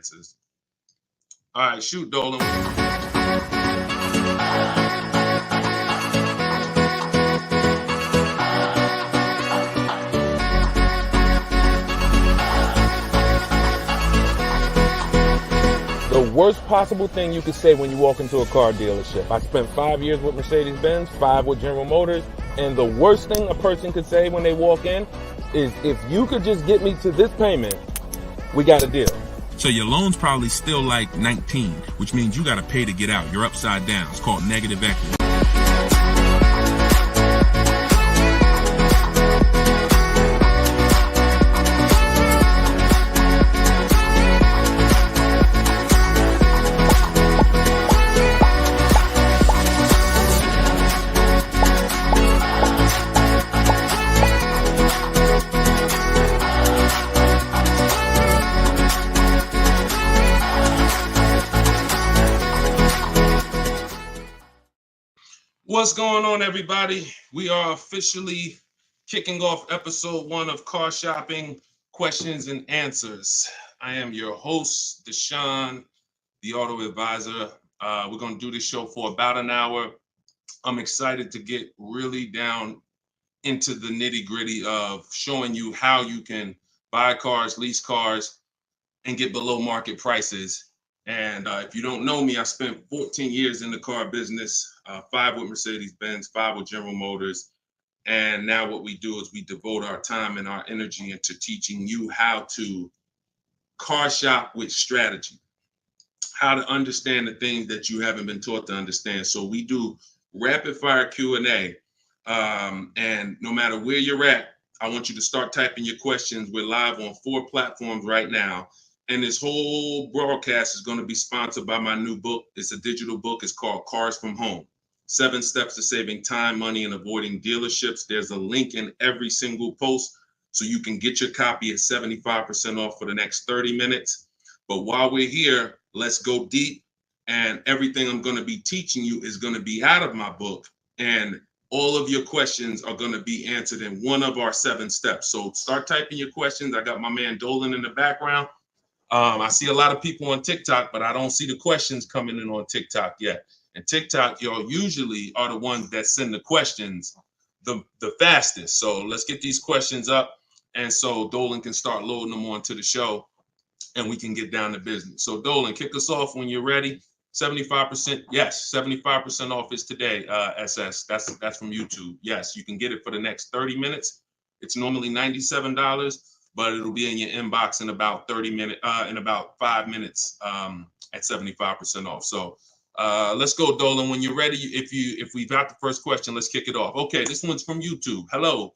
answers. All right, shoot, Dolan. The worst possible thing you could say when you walk into a car dealership. I spent 5 years with Mercedes-Benz, 5 with General Motors, and the worst thing a person could say when they walk in is, if you could just get me to this payment, we got a deal. So your loan's probably still like 19, which means you got to pay to get out. You're upside down. It's called negative equity. What's going on, everybody? We are officially kicking off episode 1 of Car Shopping Questions and Answers. I am your host, Deshone the Auto Advisor. We're going to do this show for about an hour. I'm excited to get really down into the nitty-gritty of showing you how you can buy cars, lease cars, and get below market prices. And if you don't know me, I spent 14 years in the car business, 5 with Mercedes-Benz, 5 with General Motors. And now what we do is we devote our time and our energy into teaching you how to car shop with strategy, how to understand the things that you haven't been taught to understand. So we do rapid fire Q&A. And no matter where you're at, I want you to start typing your questions. We're live on 4 platforms right now. And this whole broadcast is going to be sponsored by my new book. It's a digital book. It's called Cars from Home: 7 Steps to Saving Time, Money, and Avoiding Dealerships. There's a link in every single post, so you can get your copy at 75% off for the next 30 minutes. But while we're here, let's go deep. And everything I'm going to be teaching you is going to be out of my book. And all of your questions are going to be answered in one of our 7 steps. So start typing your questions. I got my man Dolan in the background. I see a lot of people on TikTok, but I don't see the questions coming in on TikTok yet. And TikTok, y'all usually are the ones that send the questions the fastest. So let's get these questions up. And so Dolan can start loading them onto the show and we can get down to business. So Dolan, kick us off when you're ready. 75%. Yes, 75% off is today, SS. That's from YouTube. Yes, you can get it for the next 30 minutes. It's normally $97. But it'll be in your inbox in about 5 minutes at 75% off. So let's go, Dolan. When you're ready, if we've got the first question, let's kick it off. Okay, this one's from YouTube. Hello.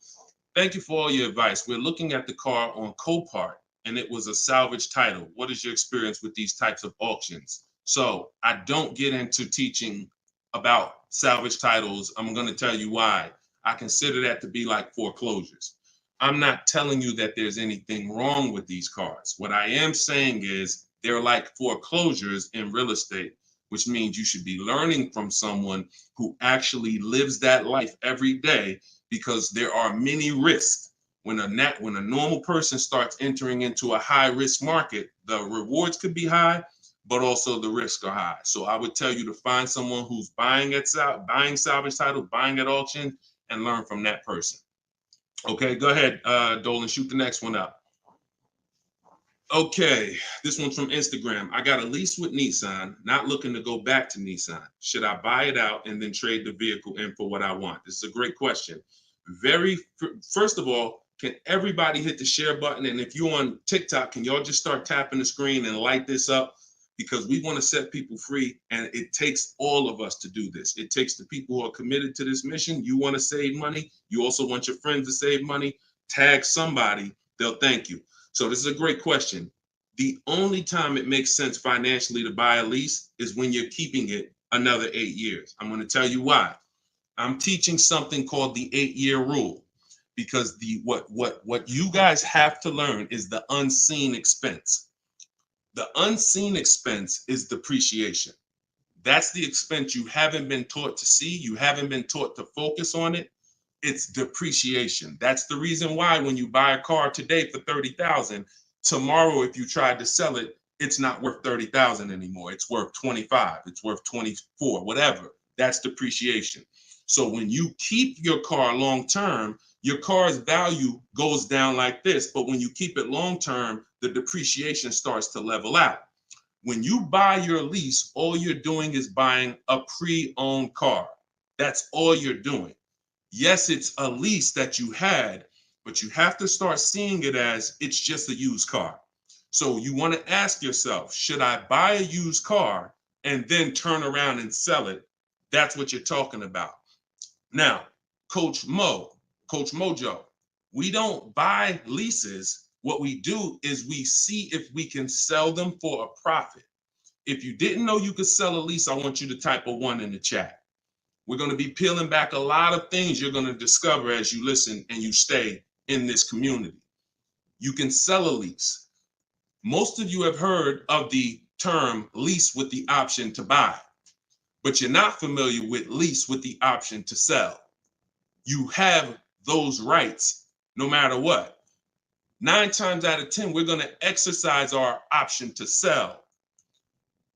Thank you for all your advice. We're looking at the car on Copart, and it was a salvage title. What is your experience with these types of auctions? So I don't get into teaching about salvage titles. I'm going to tell you why. I consider that to be like foreclosures. I'm not telling you that there's anything wrong with these cars. What I am saying is they're like foreclosures in real estate, which means you should be learning from someone who actually lives that life every day, because there are many risks. When a normal person starts entering into a high risk market, the rewards could be high, but also the risks are high. So I would tell you to find someone who's buying salvage titles, buying at auction, and learn from that person. Okay, go ahead, Dolan, shoot the next one up. Okay, this one's from Instagram. I got a lease with Nissan, not looking to go back to Nissan. Should I buy it out and then trade the vehicle in for what I want? This is a great question. First of all, can everybody hit the share button? And if you're on TikTok, can y'all just start tapping the screen and light this up? Because we want to set people free, and it takes all of us to do this. It takes the people who are committed to this mission. You want to save money. You also want your friends to save money. Tag somebody. They'll thank you. So this is a great question. The only time it makes sense financially to buy a lease is when you're keeping it another 8 years. I'm going to tell you why. I'm teaching something called the 8-year rule, because what you guys have to learn is the unseen expense. The unseen expense is depreciation. That's the expense you haven't been taught to see. You haven't been taught to focus on it. It's depreciation. That's the reason why when you buy a car today for $30,000, tomorrow, if you tried to sell it, it's not worth 30,000 anymore. It's worth 25. It's worth 24, whatever. That's depreciation. So when you keep your car long term, your car's value goes down like this. But when you keep it long term, the depreciation starts to level out. When you buy your lease, all you're doing is buying a pre-owned car. That's all you're doing. Yes, it's a lease that you had, but you have to start seeing it as it's just a used car. So you want to ask yourself, should I buy a used car and then turn around and sell it? That's what you're talking about. Now, Coach Mojo, we don't buy leases. What we do is we see if we can sell them for a profit. If you didn't know you could sell a lease, I want you to type a 1 in the chat. We're going to be peeling back a lot of things you're going to discover as you listen and you stay in this community. You can sell a lease. Most of you have heard of the term lease with the option to buy, but you're not familiar with lease with the option to sell. You have those rights no matter what. 9 times out of 10, we're going to exercise our option to sell.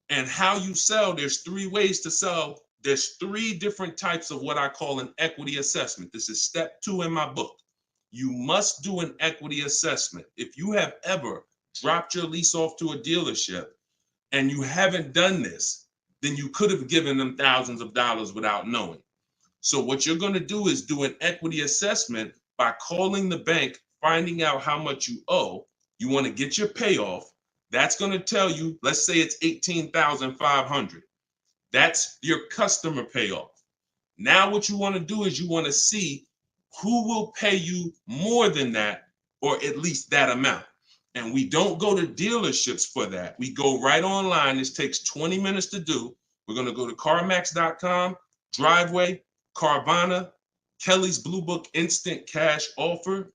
And how you sell, there's 3 ways to sell. There's 3 different types of what I call an equity assessment. This is step 2 in my book. You must do an equity assessment. If you have ever dropped your lease off to a dealership and you haven't done this, then you could have given them thousands of dollars without knowing. So what you're going to do is do an equity assessment by calling the bank, finding out how much you owe. You want to get your payoff. That's going to tell you, let's say it's $18,500. That's your customer payoff. Now what you want to do is you want to see who will pay you more than that, or at least that amount. And we don't go to dealerships for that. We go right online. This takes 20 minutes to do. We're going to go to CarMax.com, Driveway, Carvana, Kelly's Blue Book Instant Cash Offer,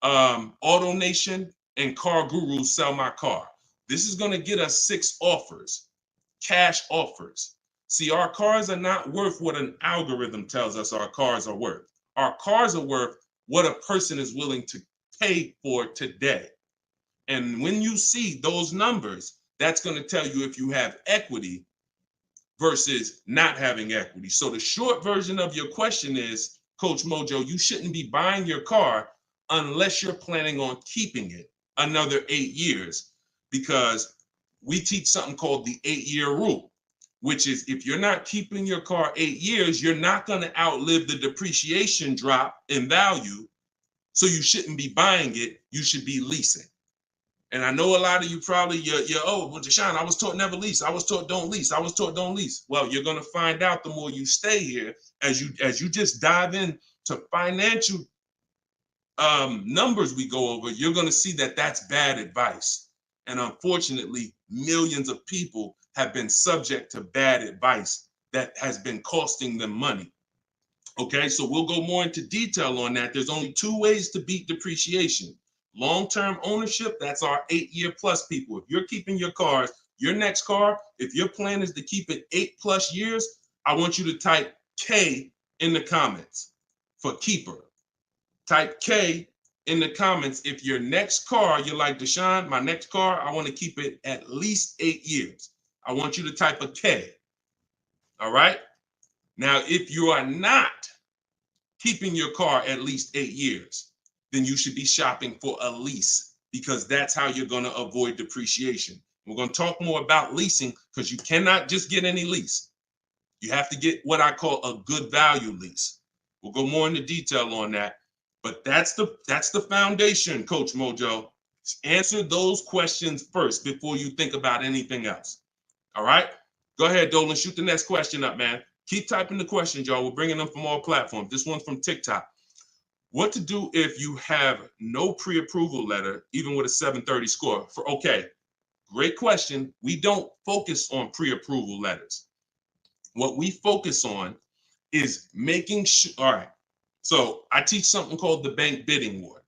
AutoNation, and Car Guru Sell My Car. This is going to get us 6 offers, cash offers. See, our cars are not worth what an algorithm tells us our cars are worth. Our cars are worth what a person is willing to pay for today. And when you see those numbers, that's going to tell you if you have equity versus not having equity. So the short version of your question is, Coach Mojo, you shouldn't be buying your car unless you're planning on keeping it another 8 years, because we teach something called the 8-year rule, which is if you're not keeping your car 8 years, you're not going to outlive the depreciation drop in value. So you shouldn't be buying it. You should be leasing. And I know a lot of you probably, you're well, Deshone, I was taught never lease. I was taught don't lease. I was taught don't lease. Well, you're going to find out the more you stay here, as you just dive in to financial numbers we go over, you're going to see that that's bad advice. And unfortunately, millions of people have been subject to bad advice that has been costing them money. Okay, so we'll go more into detail on that. There's only 2 ways to beat depreciation. Long-term ownership, that's our 8-year plus people. If you're keeping your cars, your next car, if your plan is to keep it 8+ years, I want you to type K in the comments for keeper. Type K in the comments if your next car, you're like, Deshone, my next car, I want to keep it at least 8 years. I want you to type a K. All right? Now, if you are not keeping your car at least 8 years, then you should be shopping for a lease, because that's how you're going to avoid depreciation. We're going to talk more about leasing, because you cannot just get any lease. You have to get what I call a good value lease. We'll go more into detail on that, but that's the foundation, Coach Mojo. Answer those questions first before you think about anything else. All right? Go ahead, Dolan. Shoot the next question up, man. Keep typing the questions, y'all. We're bringing them from all platforms. This one's from TikTok. What to do if you have no pre-approval letter, even with a 730 score? Okay, great question. We don't focus on pre-approval letters. What we focus on is making sure, all right, so I teach something called the bank bidding war.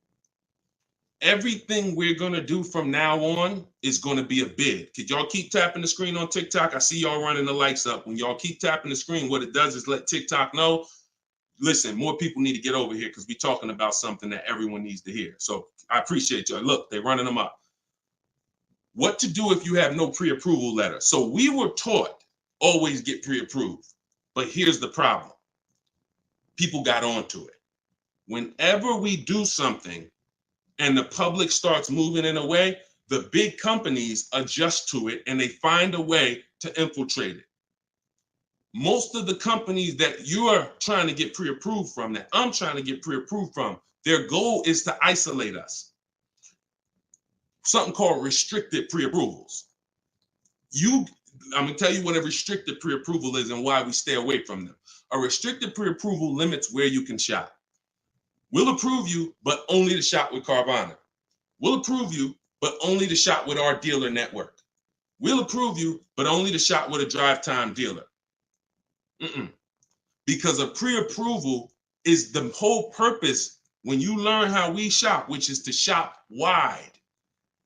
Everything we're going to do from now on is going to be a bid. Could y'all keep tapping the screen on TikTok? I see y'all running the lights up. When y'all keep tapping the screen, what it does is let TikTok know, listen, more people need to get over here, because we're talking about something that everyone needs to hear. So I appreciate y'all. Look, they're running them up. What to do if you have no pre-approval letter. So we were taught always get pre-approved. But here's the problem. People got onto it. Whenever we do something and the public starts moving in a way, the big companies adjust to it and they find a way to infiltrate it. Most of the companies that you're trying to get pre-approved from, that I'm trying to get pre-approved from, their goal is to isolate us. Something called restricted pre-approvals. I'm gonna tell you what a restricted pre-approval is and why we stay away from them. A restricted pre-approval limits where you can shop. We'll approve you, but only to shop with Carvana. We'll approve you, but only to shop with our dealer network. We'll approve you, but only to shop with a drive time dealer. Because a pre-approval is the whole purpose when you learn how we shop, which is to shop wide.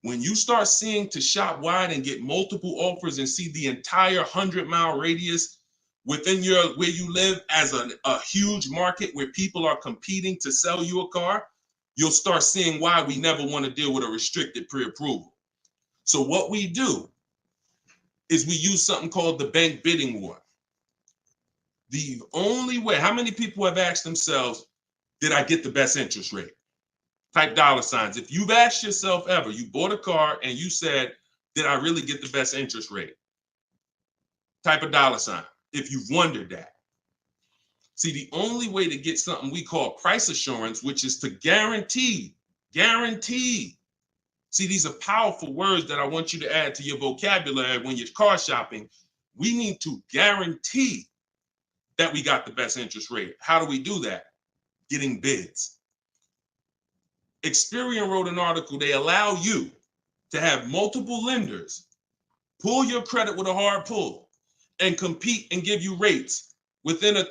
When you start seeing to shop wide and get multiple offers and see the entire 100-mile radius within where you live as a huge market where people are competing to sell you a car, you'll start seeing why we never want to deal with a restricted pre-approval. So what we do is we use something called the bank bidding war. The only way, how many people have asked themselves, did I get the best interest rate? Type dollar signs. If you've asked yourself ever, you bought a car and you said, did I really get the best interest rate? Type a dollar sign if you've wondered that. See, the only way to get something we call price assurance, which is to guarantee. See, these are powerful words that I want you to add to your vocabulary when you're car shopping. We need to guarantee that we got the best interest rate. How do we do that? Getting bids. Experian wrote an article. They allow you to have multiple lenders pull your credit with a hard pull and compete and give you rates within a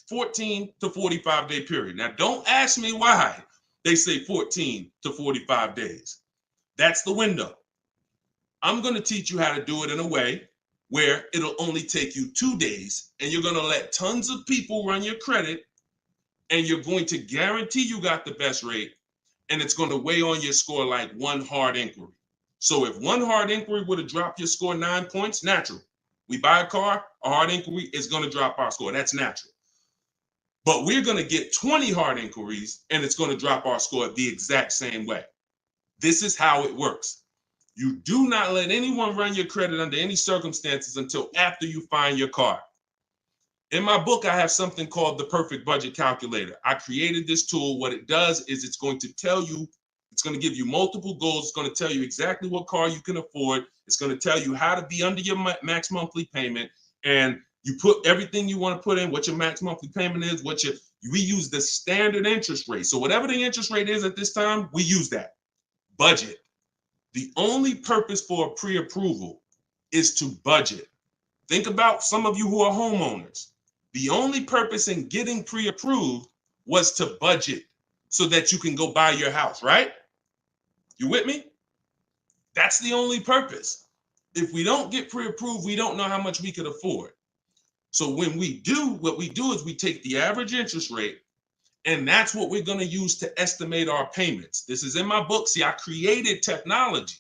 14 to 45 day period. Now, don't ask me why they say 14 to 45 days. That's the window. I'm going to teach you how to do it in a way where it'll only take you 2 days and you're going to let tons of people run your credit and you're going to guarantee you got the best rate, and it's going to weigh on your score like one hard inquiry. So if one hard inquiry would have dropped your score 9 points, natural. We buy a car, a hard inquiry is going to drop our score. That's natural. But we're going to get 20 hard inquiries and it's going to drop our score the exact same way. This is how it works. You do not let anyone run your credit under any circumstances until after you find your car. In my book, I have something called the Perfect Budget Calculator. I created this tool. What it does is it's going to tell you, it's going to give you multiple goals. It's going to tell you exactly what car you can afford. It's going to tell you how to be under your max monthly payment. And you put everything you want to put in, what your max monthly payment is, we use the standard interest rate. So whatever the interest rate is at this time, we use that. Budget. The only purpose for a pre-approval is to budget. Think about some of you who are homeowners. The only purpose in getting pre-approved was to budget so that you can go buy your house, right? You with me? That's the only purpose. If we don't get pre-approved, we don't know how much we could afford. So when we do, what we do is we take the average interest rate, and that's what we're going to use to estimate our payments. This is in my book. See, I created technology.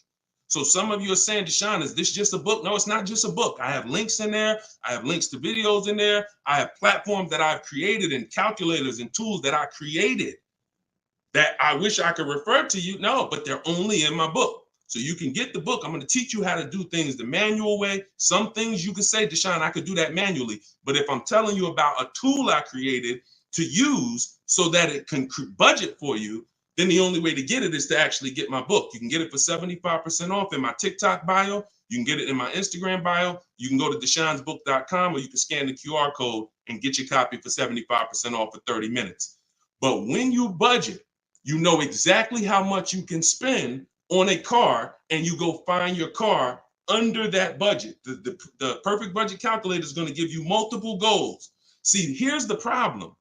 So some of you are saying, Deshone, is this just a book? No, it's not just a book. I have links in there. I have links to videos in there. I have platforms that I've created and calculators and tools that I created that I wish I could refer to you. No, but they're only in my book. So you can get the book. I'm going to teach you how to do things the manual way. Some things you can say, Deshone, I could do that manually. But if I'm telling you about a tool I created to use so that it can budget for you, then the only way to get it is to actually get my book. You can get it for 75% off in my TikTok bio. You can get it in my Instagram bio. You can go to deshonesbook.com, or you can scan the QR code and get your copy for 75% off for 30 minutes. But when you budget, you know exactly how much you can spend on a car, and you go find your car under that budget. The Perfect Budget Calculator is going to give you multiple goals. See, here's the problem.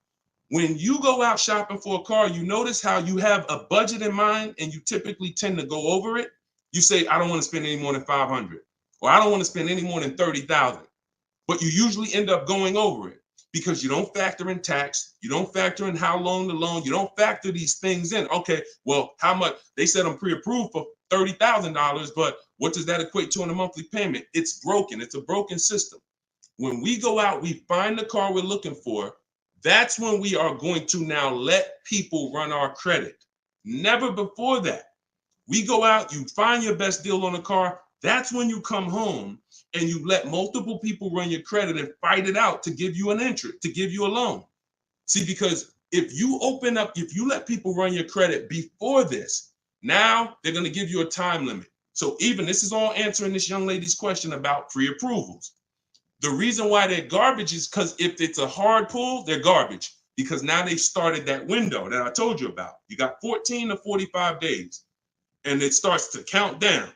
When you go out shopping for a car, you notice how you have a budget in mind and you typically tend to go over it. You say, I don't want to spend any more than $500, or I don't want to spend any more than $30,000. But you usually end up going over it because you don't factor in tax. You don't factor in how long the loan, you don't factor these things in. Okay, well, how much? They said I'm pre-approved for $30,000, but what does that equate to in a monthly payment? It's broken. It's a broken system. When we go out, we find the car we're looking for. That's when we are going to now let people run our credit. Never before that. We go out, you find your best deal on a car. That's when you come home and you let multiple people run your credit and fight it out to give you an interest, to give you a loan. See, because if you open up, if you let people run your credit before this, now they're going to give you a time limit. So even this is all answering this young lady's question about pre-approvals. The reason why they're garbage is because if it's a hard pull, they're garbage, because now they started that window that I told you about. You got 14 to 45 days and it starts to count down.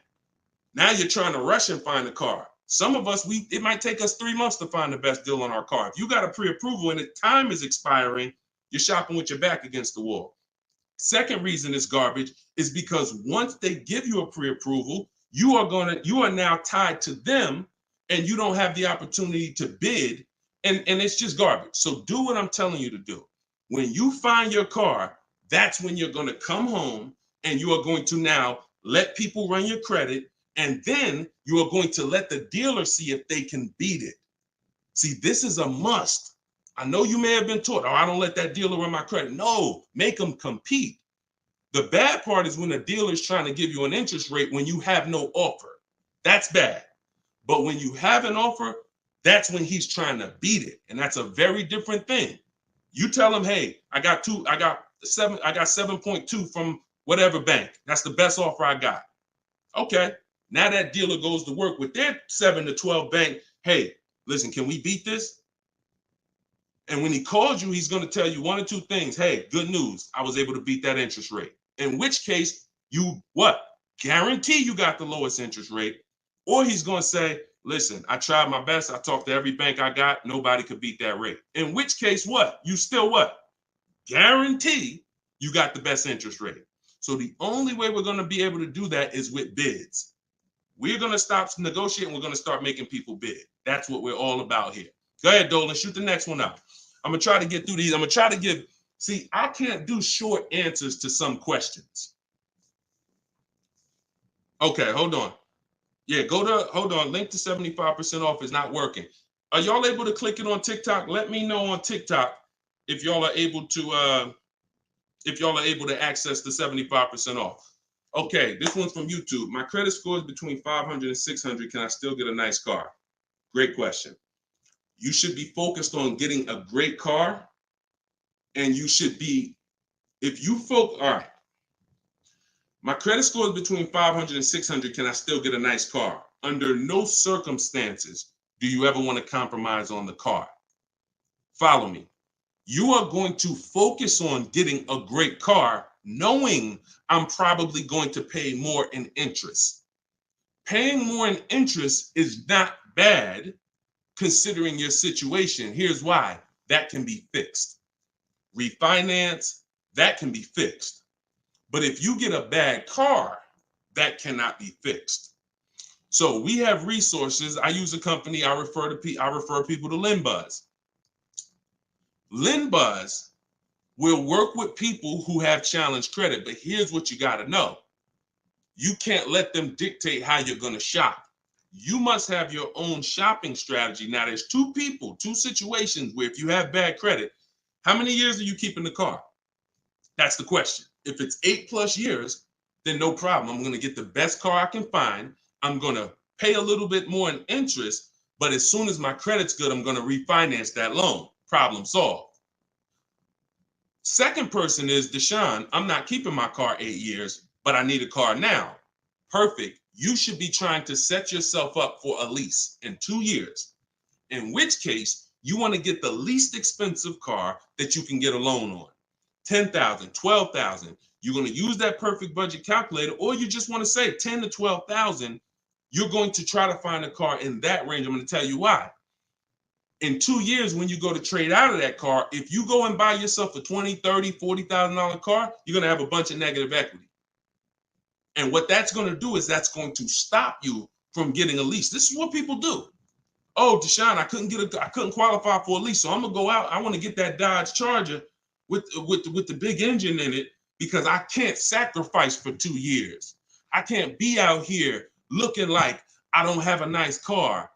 Now you're trying to rush and find a car. Some of us, it might take us 3 months to find the best deal on our car. If you got a pre-approval and the time is expiring, you're shopping with your back against the wall. Second reason it's garbage is because once they give you a pre-approval, you are now tied to them and you don't have the opportunity to bid, and it's just garbage. So do what I'm telling you to do. When you find your car, that's when you're going to come home and you are going to now let people run your credit, and then you are going to let the dealer see if they can beat it. See, this is a must. I know you may have been taught, oh, I don't let that dealer run my credit. No, make them compete. The bad part is when a dealer is trying to give you an interest rate when you have no offer. That's bad. But when you have an offer, that's when he's trying to beat it. And that's a very different thing. You tell him, hey, I got 7.2 from whatever bank. That's the best offer I got. Okay. Now that dealer goes to work with their 7 to 12 bank. Hey, listen, can we beat this? And when he calls you, he's going to tell you one or two things. Hey, good news. I was able to beat that interest rate. In which case, you what? Guarantee you got the lowest interest rate. Or he's going to say, listen, I tried my best. I talked to every bank I got. Nobody could beat that rate. In which case, what? You still what? Guarantee you got the best interest rate. So the only way we're going to be able to do that is with bids. We're going to stop negotiating. We're going to start making people bid. That's what we're all about here. Go ahead, Dolan. Shoot the next one up. I'm going to try to get through these. I'm going to try to give, see, I can't do short answers to some questions. Okay, hold on. Yeah, hold on. Link to 75% off is not working. Are y'all able to click it on TikTok? Let me know on TikTok if y'all are able to access the 75% off. Okay, this one's from YouTube. My credit score is between 500 and 600. Can I still get a nice car? Great question. You should be focused on getting a great car, and you should be, all right. My credit score is between 500 and 600. Can I still get a nice car? Under no circumstances do you ever want to compromise on the car. Follow me. You are going to focus on getting a great car, knowing I'm probably going to pay more in interest. Paying more in interest is not bad considering your situation. Here's why. That can be fixed. Refinance, that can be fixed. But if you get a bad car, that cannot be fixed. So we have resources. I use a company. I refer people to LendBuzz. LendBuzz will work with people who have challenged credit. But here's what you got to know. You can't let them dictate how you're going to shop. You must have your own shopping strategy. Now, there's two situations where if you have bad credit, how many years are you keeping the car? That's the question. If it's 8+ years, then no problem. I'm going to get the best car I can find. I'm going to pay a little bit more in interest, but as soon as my credit's good, I'm going to refinance that loan. Problem solved. Second person is Deshone. I'm not keeping my car 8 years, but I need a car now. Perfect. You should be trying to set yourself up for a lease in 2 years, in which case you want to get the least expensive car that you can get a loan on. $10,000, $12,000. You're going to use that perfect budget calculator, or you just want to say $10,000 to $12,000. You're going to try to find a car in that range. I'm going to tell you why. In 2 years, when you go to trade out of that car, if you go and buy yourself a $20,000, $30,000, $40,000 car, you're going to have a bunch of negative equity. And what that's going to do is that's going to stop you from getting a lease. This is what people do. Oh, Deshone, I couldn't qualify for a lease, so I'm going to go out. I want to get that Dodge Charger with the big engine in it because I can't sacrifice for 2 years. I can't be out here looking like I don't have a nice car.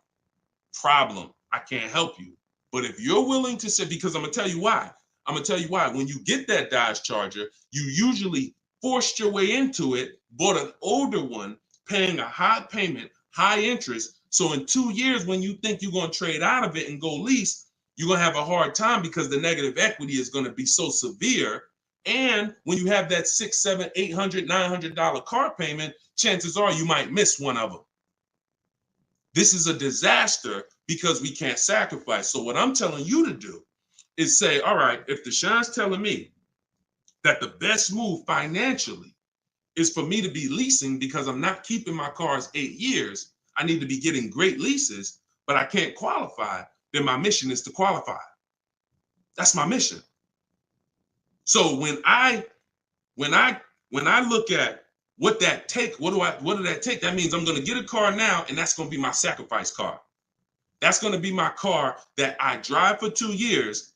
Problem. I can't help you. But if you're willing to say, because I'm going to tell you why. I'm going to tell you why. When you get that Dodge Charger, you usually forced your way into it, bought an older one, paying a high payment, high interest. So in 2 years, when you think you're going to trade out of it and go lease, you're going to have a hard time because the negative equity is going to be so severe. And when you have that $600, $700, $800, $900 car payment, chances are you might miss one of them. This is a disaster because we can't sacrifice. So what I'm telling you to do is say, all right, if Deshaun's telling me that the best move financially is for me to be leasing because I'm not keeping my cars 8 years, I need to be getting great leases, but I can't qualify, then my mission is to qualify. That's my mission. So when I look at what that take, what did that take? That means I'm going to get a car now, and that's going to be my sacrifice car. That's going to be my car that I drive for 2 years,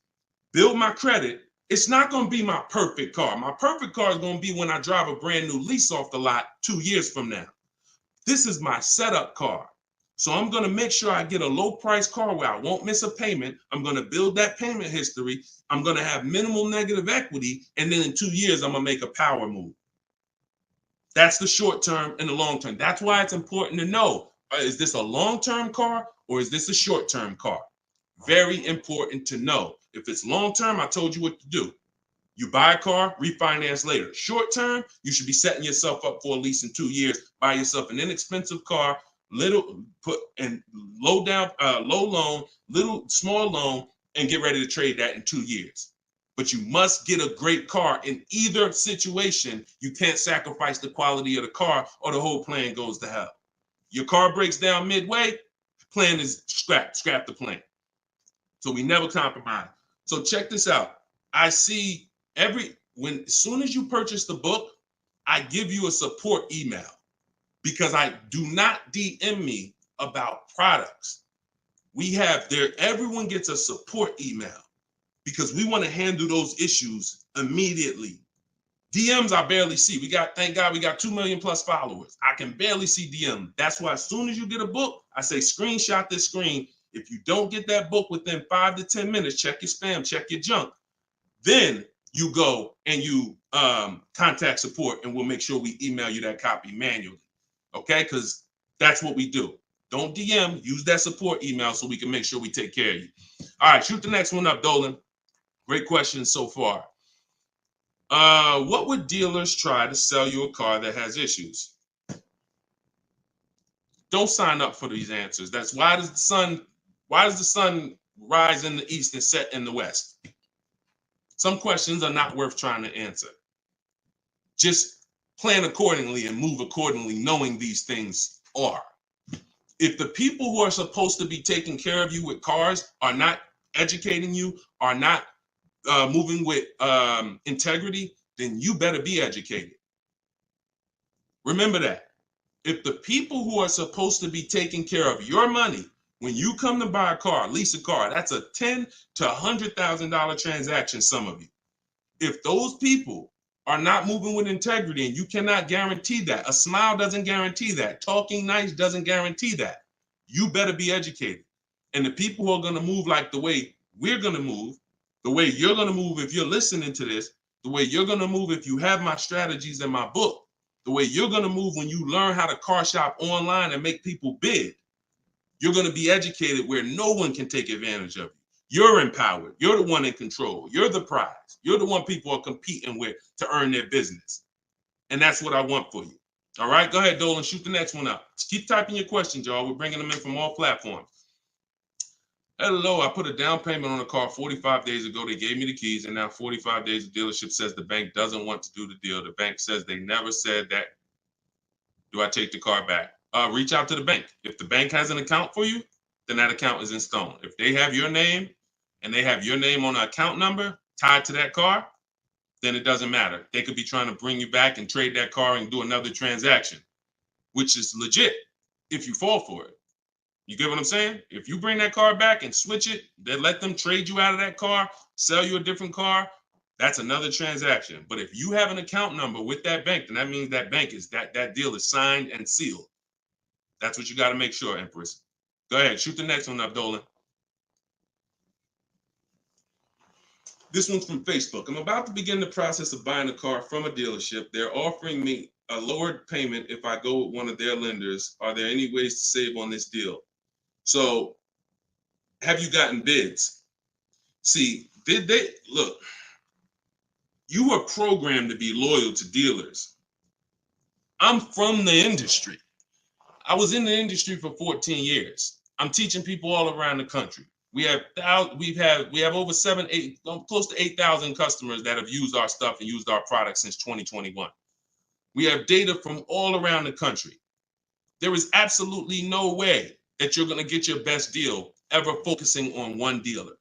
build my credit. It's not going to be my perfect car. My perfect car is going to be when I drive a brand new lease off the lot 2 years from now. This is my setup car. So I'm going to make sure I get a low price car where I won't miss a payment. I'm going to build that payment history. I'm going to have minimal negative equity. And then in 2 years, I'm going to make a power move. That's the short term and the long term. That's why it's important to know, is this a long-term car or is this a short-term car? Very important to know. If it's long-term, I told you what to do. You buy a car, refinance later. Short-term, you should be setting yourself up for a lease in 2 years. Buy yourself an inexpensive car, low loan, small loan, and get ready to trade that in 2 years. But you must get a great car in either situation. You can't sacrifice the quality of the car or the whole plan goes to hell. Your car breaks down midway, plan is scrap the plan. So we never compromise. So check this out. I see as soon as you purchase the book, I give you a support email because I do not DM me about products. Everyone gets a support email because we want to handle those issues immediately. DMs I barely see. Thank God we got 2 million plus followers. I can barely see DM. That's why as soon as you get a book, I say screenshot this screen. If you don't get that book within 5 to 10 minutes, check your spam, check your junk. Then you go and you contact support and we'll make sure we email you that copy manually. Okay, because that's what we do. Don't DM, use that support email so we can make sure we take care of you. All right, shoot the next one up, Dolan. Great questions so far. What would dealers try to sell you a car that has issues? Don't sign up for these answers. That's why does the sun rise in the east and set in the west? Some questions are not worth trying to answer. Just plan accordingly and move accordingly, knowing these things are. If the people who are supposed to be taking care of you with cars are not educating you, are not moving with integrity, then you better be educated. Remember that. If the people who are supposed to be taking care of your money, when you come to buy a car, lease a car, that's a $10,000 to $100,000 transaction, some of you. If those people are not moving with integrity, and you cannot guarantee that, a smile doesn't guarantee that, talking nice doesn't guarantee that, you better be educated. And the people who are going to move like the way we're going to move, the way you're going to move if you're listening to this, the way you're going to move if you have my strategies in my book, the way you're going to move when you learn how to car shop online and make people bid, you're going to be educated where no one can take advantage of you. You're empowered. You're the one in control. You're the prize. You're the one people are competing with to earn their business. And that's what I want for you. All right, go ahead, Dolan, shoot the next one up. Just keep typing your questions, y'all. We're bringing them in from all platforms. Hello, I put a down payment on a car 45 days ago. They gave me the keys, and now 45 days, the dealership says the bank doesn't want to do the deal. The bank says they never said that. Do I take the car back? Reach out to the bank. If the bank has an account for you, then that account is in stone. If they have your name and they have your name on an account number tied to that car, then it doesn't matter. They could be trying to bring you back and trade that car and do another transaction, which is legit if you fall for it. You get what I'm saying? If you bring that car back and switch it, then let them trade you out of that car, sell you a different car, That's another transaction. But if you have an account number with that bank, then that means that bank is that deal is signed and sealed. That's what you got to make sure, Empress. Go ahead, shoot the next one up, Dolan. This one's from Facebook. I'm about to begin the process of buying a car from a dealership. They're offering me a lowered payment if I go with one of their lenders. Are there any ways to save on this deal? So, have you gotten bids? See, did they look? You were programmed to be loyal to dealers. I'm from the industry. I was in the industry for 14 years. I'm teaching people all around the country. We have over 8, close to 8,000 customers that have used our stuff and used our products since 2021. We have data from all around the country. There is absolutely no way that you're going to get your best deal ever focusing on one dealer.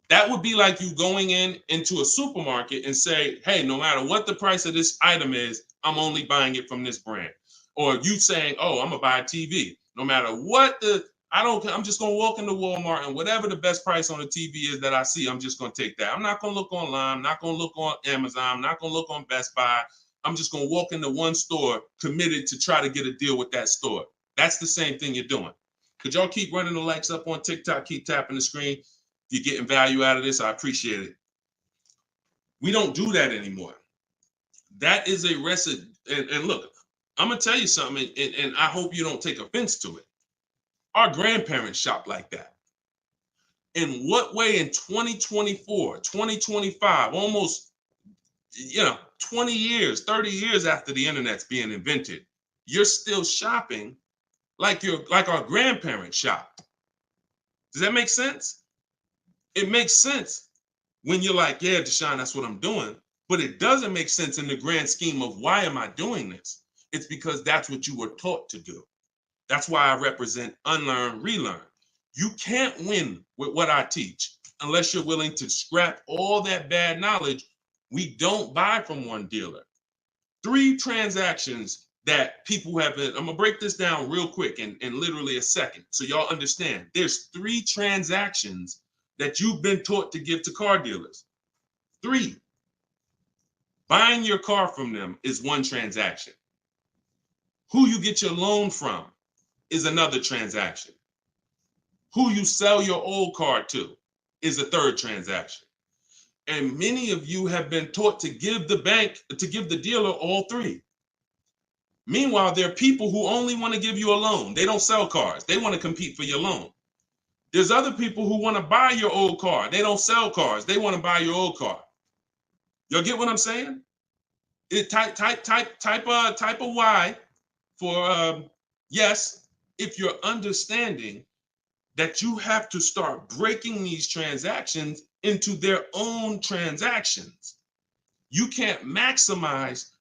That would be like you going into a supermarket and say, hey, no matter what the price of this item is, I'm only buying it from this brand. Or you saying, oh, I'm gonna buy a TV. No matter what I'm just gonna walk into Walmart and whatever the best price on the TV is that I see, I'm just gonna take that. I'm not gonna look online, I'm not gonna look on Amazon, I'm not gonna look on Best Buy. I'm just gonna walk into one store committed to try to get a deal with that store. That's the same thing you're doing. Could y'all keep running the likes up on TikTok, keep tapping the screen? If you're getting value out of this, I appreciate it. We don't do that anymore. That is a recipe. And look, I'm going to tell you something, and I hope you don't take offense to it. Our grandparents shopped like that. In what way in 2024, 2025, almost, 20 years, 30 years after the internet's being invented, you're still shopping like our grandparents shopped? Does that make sense? It makes sense when you're like, yeah, Deshone, that's what I'm doing. But it doesn't make sense in the grand scheme of why am I doing this? It's because that's what you were taught to do. That's why I represent unlearn, relearn. You can't win with what I teach unless you're willing to scrap all that bad knowledge. We don't buy from one dealer. 3 transactions that people have been, I'm gonna break this down real quick in literally a second so y'all understand. There's 3 transactions that you've been taught to give to car dealers. 3. Buying your car from them is one transaction. Who you get your loan from is another transaction. Who you sell your old car to is a 3rd transaction. And many of you have been taught to give the dealer all 3. Meanwhile, there are people who only want to give you a loan. They don't sell cars. They want to compete for your loan. There's other people who want to buy your old car. They don't sell cars. They want to buy your old car. Y'all get what I'm saying? Type a Y for yes, if you're understanding that you have to start breaking these transactions into their own transactions. You can't maximize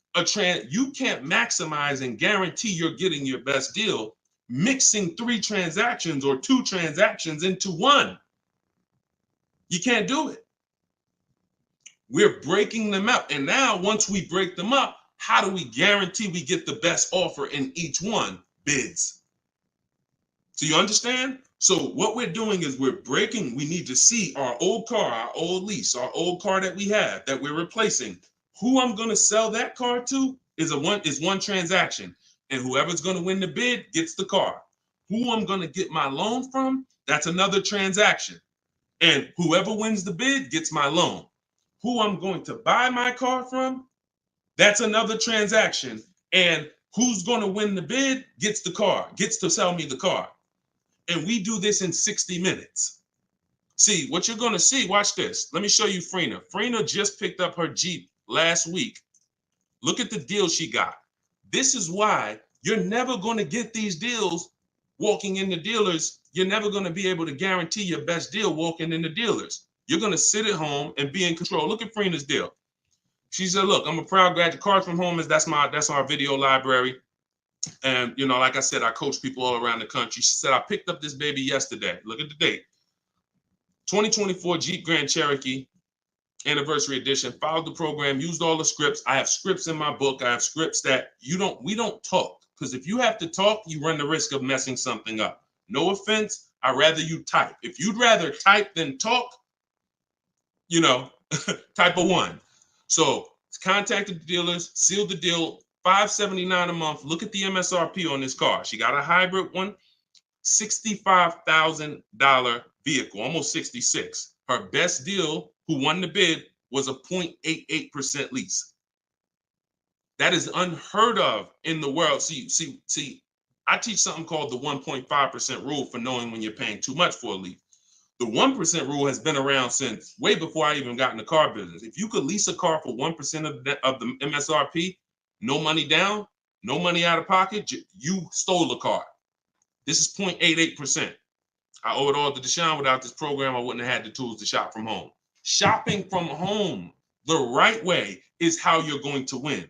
and guarantee you're getting your best deal mixing 3 transactions or 2 transactions into one. You can't do it. We're breaking them up. And now once we break them up, how do we guarantee we get the best offer in each one? Bids. So you understand? So what we're doing is we need to see our old car, our old lease, our old car that we have that we're replacing. Who I'm going to sell that car to is one transaction. And whoever's going to win the bid gets the car. Who I'm going to get my loan from, that's another transaction. And whoever wins the bid gets my loan. Who I'm going to buy my car from, that's another transaction. And who's going to win the bid gets the car, gets to sell me the car. And we do this in 60 minutes. See, what you're going to see, watch this. Let me show you Frina. Frina just picked up her Jeep last week. Look at the deal she got. This is why you're never going to get these deals walking in the dealers. You're never going to be able to guarantee your best deal walking in the dealers. You're going to sit at home and be in control. Look at Frina's deal. She said, look, I'm a proud graduate. Cars from Home that's our video library. And, like I said, I coach people all around the country. She said, I picked up this baby yesterday. Look at the date. 2024 Jeep Grand Cherokee Anniversary Edition. Followed the program, used all the scripts. I have scripts in my book. I have scripts that we don't talk. Because if you have to talk, you run the risk of messing something up. No offense. I'd rather you type. If you'd rather type than talk, Type of 1. So contact the dealers, seal the deal, $579 a month. Look at the MSRP on this car. She got a hybrid one, $65,000 vehicle, almost 66. Her best deal, who won the bid, was a 0.88% lease. That is unheard of in the world. See, I teach something called the 1.5% rule for knowing when you're paying too much for a lease. The 1% rule has been around since way before I even got in the car business. If you could lease a car for 1% of the MSRP, no money down, no money out of pocket, you stole a car. This is 0.88%. I owe it all to Deshone. Without this program, I wouldn't have had the tools to shop from home. Shopping from home the right way is how you're going to win.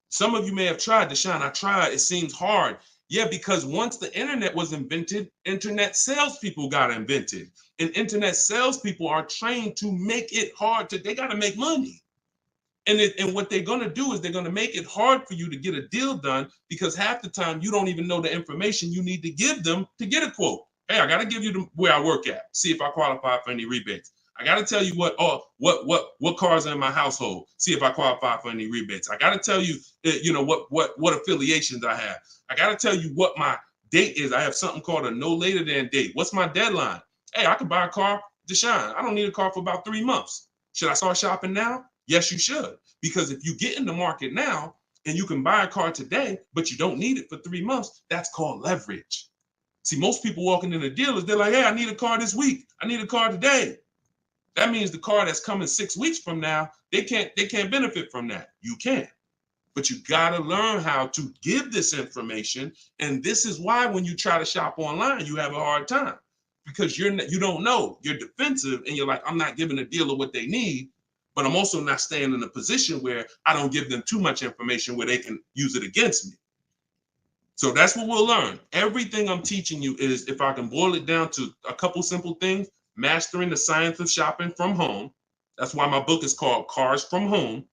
Some of you may have tried, Deshone. I tried. It seems hard. Yeah, because once the internet was invented, internet salespeople got invented. And internet salespeople are trained to make it hard. They got to make money. And what they're going to do is they're going to make it hard for you to get a deal done, because half the time you don't even know the information you need to give them to get a quote. Hey, I got to give you where I work at. See if I qualify for any rebates. I got to tell you what cars are in my household. See if I qualify for any rebates. I got to tell you, what affiliations I have. I got to tell you what my date is. I have something called a no later than date. What's my deadline? Hey, I could buy a car, Deshone. I don't need a car for about 3 months. Should I start shopping now? Yes, you should. Because if you get in the market now and you can buy a car today, but you don't need it for 3 months, that's called leverage. See, most people walking in the dealers, they're like, hey, I need a car this week. I need a car today. That means the car that's coming 6 weeks from now, they can't benefit from that. You can. But you got to learn how to give this information. And this is why when you try to shop online, you have a hard time, because you don't know. You're defensive and you're like, I'm not giving a dealer what they need, but I'm also not staying in a position where I don't give them too much information where they can use it against me. So that's what we'll learn. Everything I'm teaching you is, if I can boil it down to a couple simple things, mastering the science of shopping from home. That's why my book is called Cars from Home,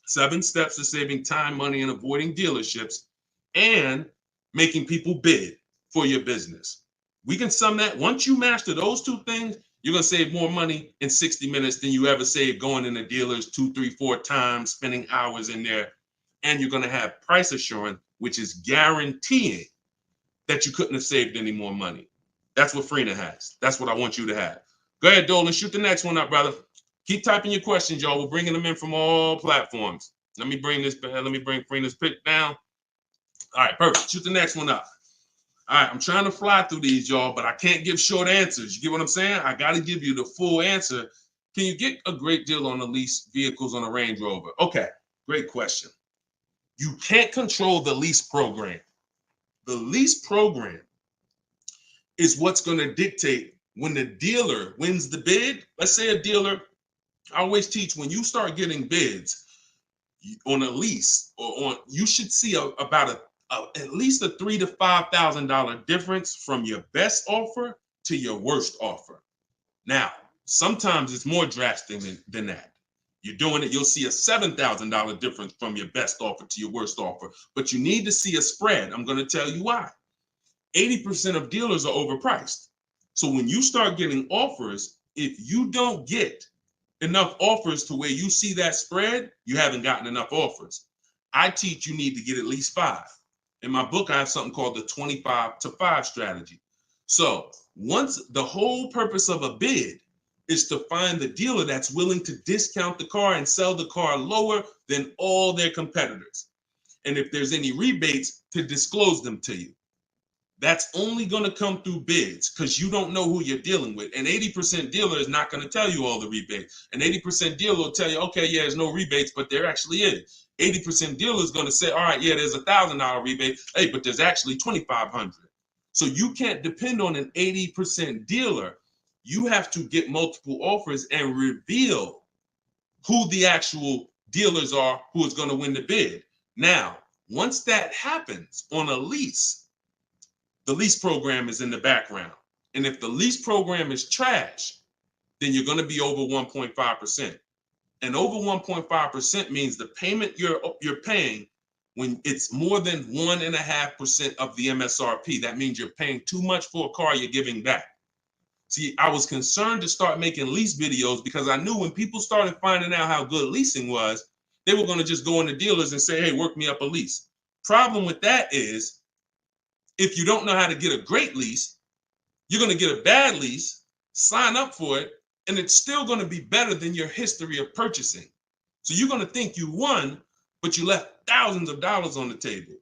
7 Steps to Saving Time, Money, and Avoiding Dealerships, and making people bid for your business. We can sum that. Once you master those 2 things, you're going to save more money in 60 minutes than you ever saved going in the dealers 2, 3, 4 times, spending hours in there. And you're going to have price assurance, which is guaranteeing that you couldn't have saved any more money. That's what Freenah has. That's what I want you to have. Go ahead, Dolan. Shoot the next one up, brother. Keep typing your questions, y'all. We're bringing them in from all platforms. Let me bring Freenah's pick down. All right, perfect. Shoot the next one up. All right, I'm trying to fly through these, y'all, but I can't give short answers. You get what I'm saying? I got to give you the full answer. Can you get a great deal on the lease vehicles on a Range Rover? Okay, great question. You can't control the lease program. The lease program is what's going to dictate when the dealer wins the bid. Let's say a dealer, I always teach, when you start getting bids on a lease or on, you should see about at least a $3,000 to $5,000 difference from your best offer to your worst offer. Now, sometimes it's more drastic than that. You're doing it, you'll see a $7,000 difference from your best offer to your worst offer, but you need to see a spread. I'm going to tell you why. 80% of dealers are overpriced. So when you start getting offers, if you don't get enough offers to where you see that spread, you haven't gotten enough offers. I teach you need to get at least 5. In my book, I have something called the 25 to 5 strategy. So once the whole purpose of a bid is to find the dealer that's willing to discount the car and sell the car lower than all their competitors. And if there's any rebates, to disclose them to you. That's only going to come through bids, because you don't know who you're dealing with. An 80% dealer is not going to tell you all the rebates. An 80% dealer will tell you, okay, yeah, there's no rebates, but there actually is. 80% dealer is going to say, all right, yeah, there's $1,000 rebate. Hey, but there's actually $2,500. So you can't depend on an 80% dealer. You have to get multiple offers and reveal who the actual dealers are who is going to win the bid. Now, once that happens on a lease, the lease program is in the background. And if the lease program is trash, then you're going to be over 1.5%. And over 1.5% means the payment you're paying, when it's more than 1.5% of the MSRP, that means you're paying too much for a car you're giving back. See, I was concerned to start making lease videos because I knew when people started finding out how good leasing was, they were going to just go into dealers and say, hey, work me up a lease. Problem with that is, if you don't know how to get a great lease, you're going to get a bad lease, sign up for it, and it's still going to be better than your history of purchasing. So you're going to think you won, but you left thousands of dollars on the table.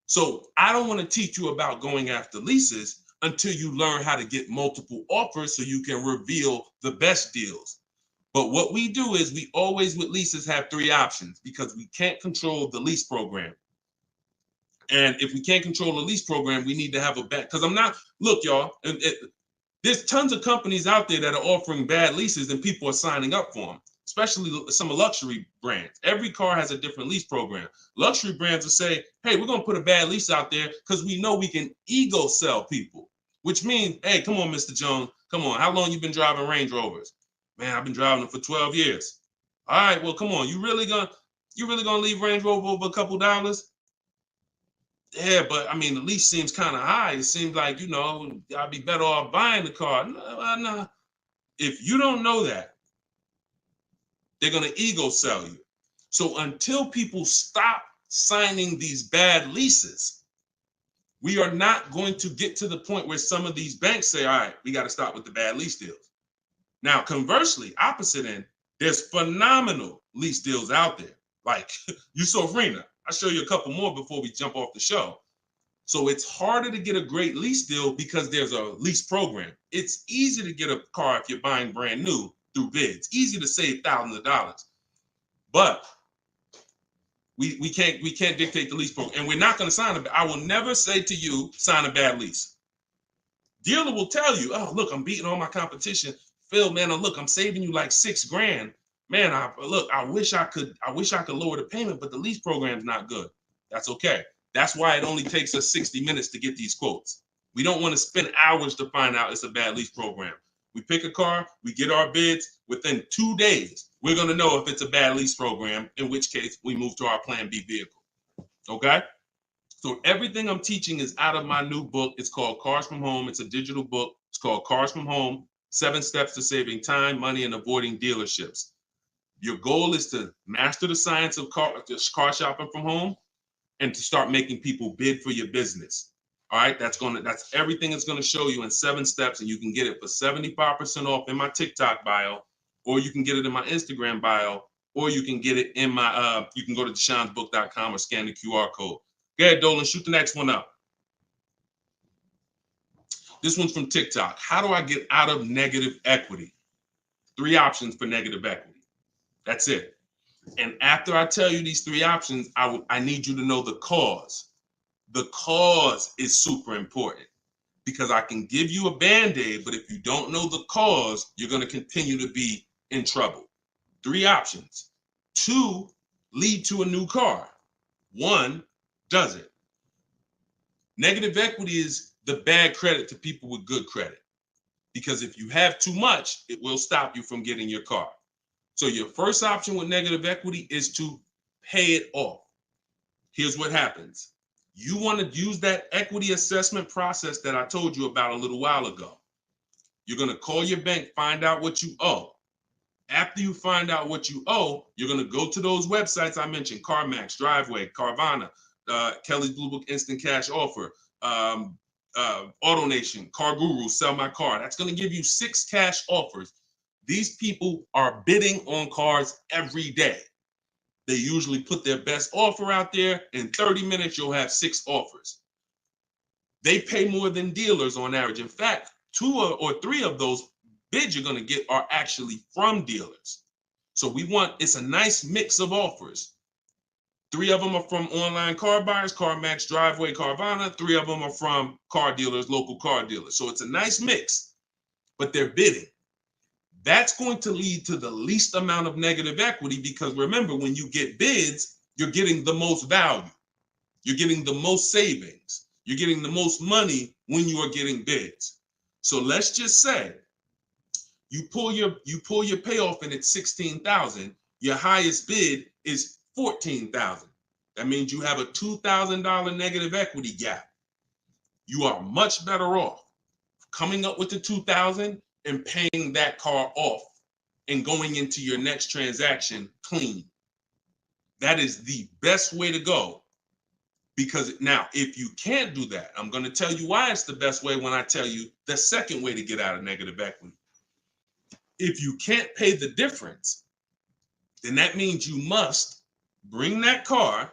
So I don't want to teach you about going after leases until you learn how to get multiple offers so you can reveal the best deals. But what we do is we always with leases have 3 options because we can't control the lease program. And if we can't control the lease program, we need to have a bet. Because look, y'all, there's tons of companies out there that are offering bad leases and people are signing up for them, especially some luxury brands. Every car has a different lease program. Luxury brands will say, hey, we're going to put a bad lease out there because we know we can ego sell people, which means, hey, come on, Mr. Jones, come on. How long you been driving Range Rovers? Man, I've been driving them for 12 years. All right, well, come on. You really gonna leave Range Rover over a couple dollars? Yeah, but I mean, the lease seems kind of high. It seems like, I'd be better off buying the car. No. If you don't know that, they're going to ego sell you. So until people stop signing these bad leases, we are not going to get to the point where some of these banks say, all right, we got to stop with the bad lease deals. Now, conversely, opposite end, there's phenomenal lease deals out there. Like Yusufrina. I'll show you a couple more before we jump off the show. So it's harder to get a great lease deal because there's a lease program. It's easy to get a car if you're buying brand new through bids. Easy to save thousands of dollars. But we can't dictate the lease program. And we're not going to sign I will never say to you, sign a bad lease. Dealer will tell you, oh, look, I'm beating all my competition. Phil, man, look, I'm saving you like $6,000. Man, I wish I could lower the payment, but the lease program's not good. That's okay. That's why it only takes us 60 minutes to get these quotes. We don't want to spend hours to find out it's a bad lease program. We pick a car, we get our bids. Within 2 days, we're going to know if it's a bad lease program, in which case we move to our Plan B vehicle. Okay? So everything I'm teaching is out of my new book. It's called Cars from Home. It's a digital book. It's called Cars from Home, 7 Steps to Saving Time, Money, and Avoiding Dealerships. Your goal is to master the science of car shopping from home and to start making people bid for your business. All right, that's everything it's going to show you in 7 steps, and you can get it for 75% off in my TikTok bio, or you can get it in my Instagram bio, or you can get it in my you can go to deshonsbook.com or scan the QR code. Go ahead, Dolan, shoot the next one up. This one's from TikTok. How do I get out of negative equity? 3 options for negative equity. That's it. And after I tell you these 3 options, I need you to know the cause. The cause is super important because I can give you a Band-Aid, but if you don't know the cause, you're going to continue to be in trouble. 3 options. 2 lead to a new car. 1 doesn't. Negative equity is the bad credit to people with good credit because if you have too much, it will stop you from getting your car. So your first option with negative equity is to pay it off. Here's what happens. You want to use that equity assessment process that I told you about a little while ago. You're going to call your bank, find out what you owe. After you find out what you owe, you're going to go to those websites I mentioned, CarMax, Driveway, Carvana, Kelly's Blue Book Instant Cash Offer, AutoNation, Car Guru, Sell My Car. That's going to give you 6 cash offers. These people are bidding on cars every day. They usually put their best offer out there. In 30 minutes, you'll have 6 offers. They pay more than dealers on average. In fact, 2 or 3 of those bids you're going to get are actually from dealers. So it's a nice mix of offers. 3 of them are from online car buyers, CarMax, Driveway, Carvana. 3 of them are from car dealers, local car dealers. So it's a nice mix, but they're bidding. That's going to lead to the least amount of negative equity because remember, when you get bids, you're getting the most value. You're getting the most savings. You're getting the most money when you are getting bids. So let's just say you pull your payoff in at $16,000. Your highest bid is $14,000. That means you have a $2,000 negative equity gap. You are much better off coming up with the $2,000 and paying that car off and going into your next transaction clean. That is the best way to go. Because now, if you can't do that, I'm going to tell you why it's the best way when I tell you the second way to get out of negative equity. If you can't pay the difference, then that means you must bring that car.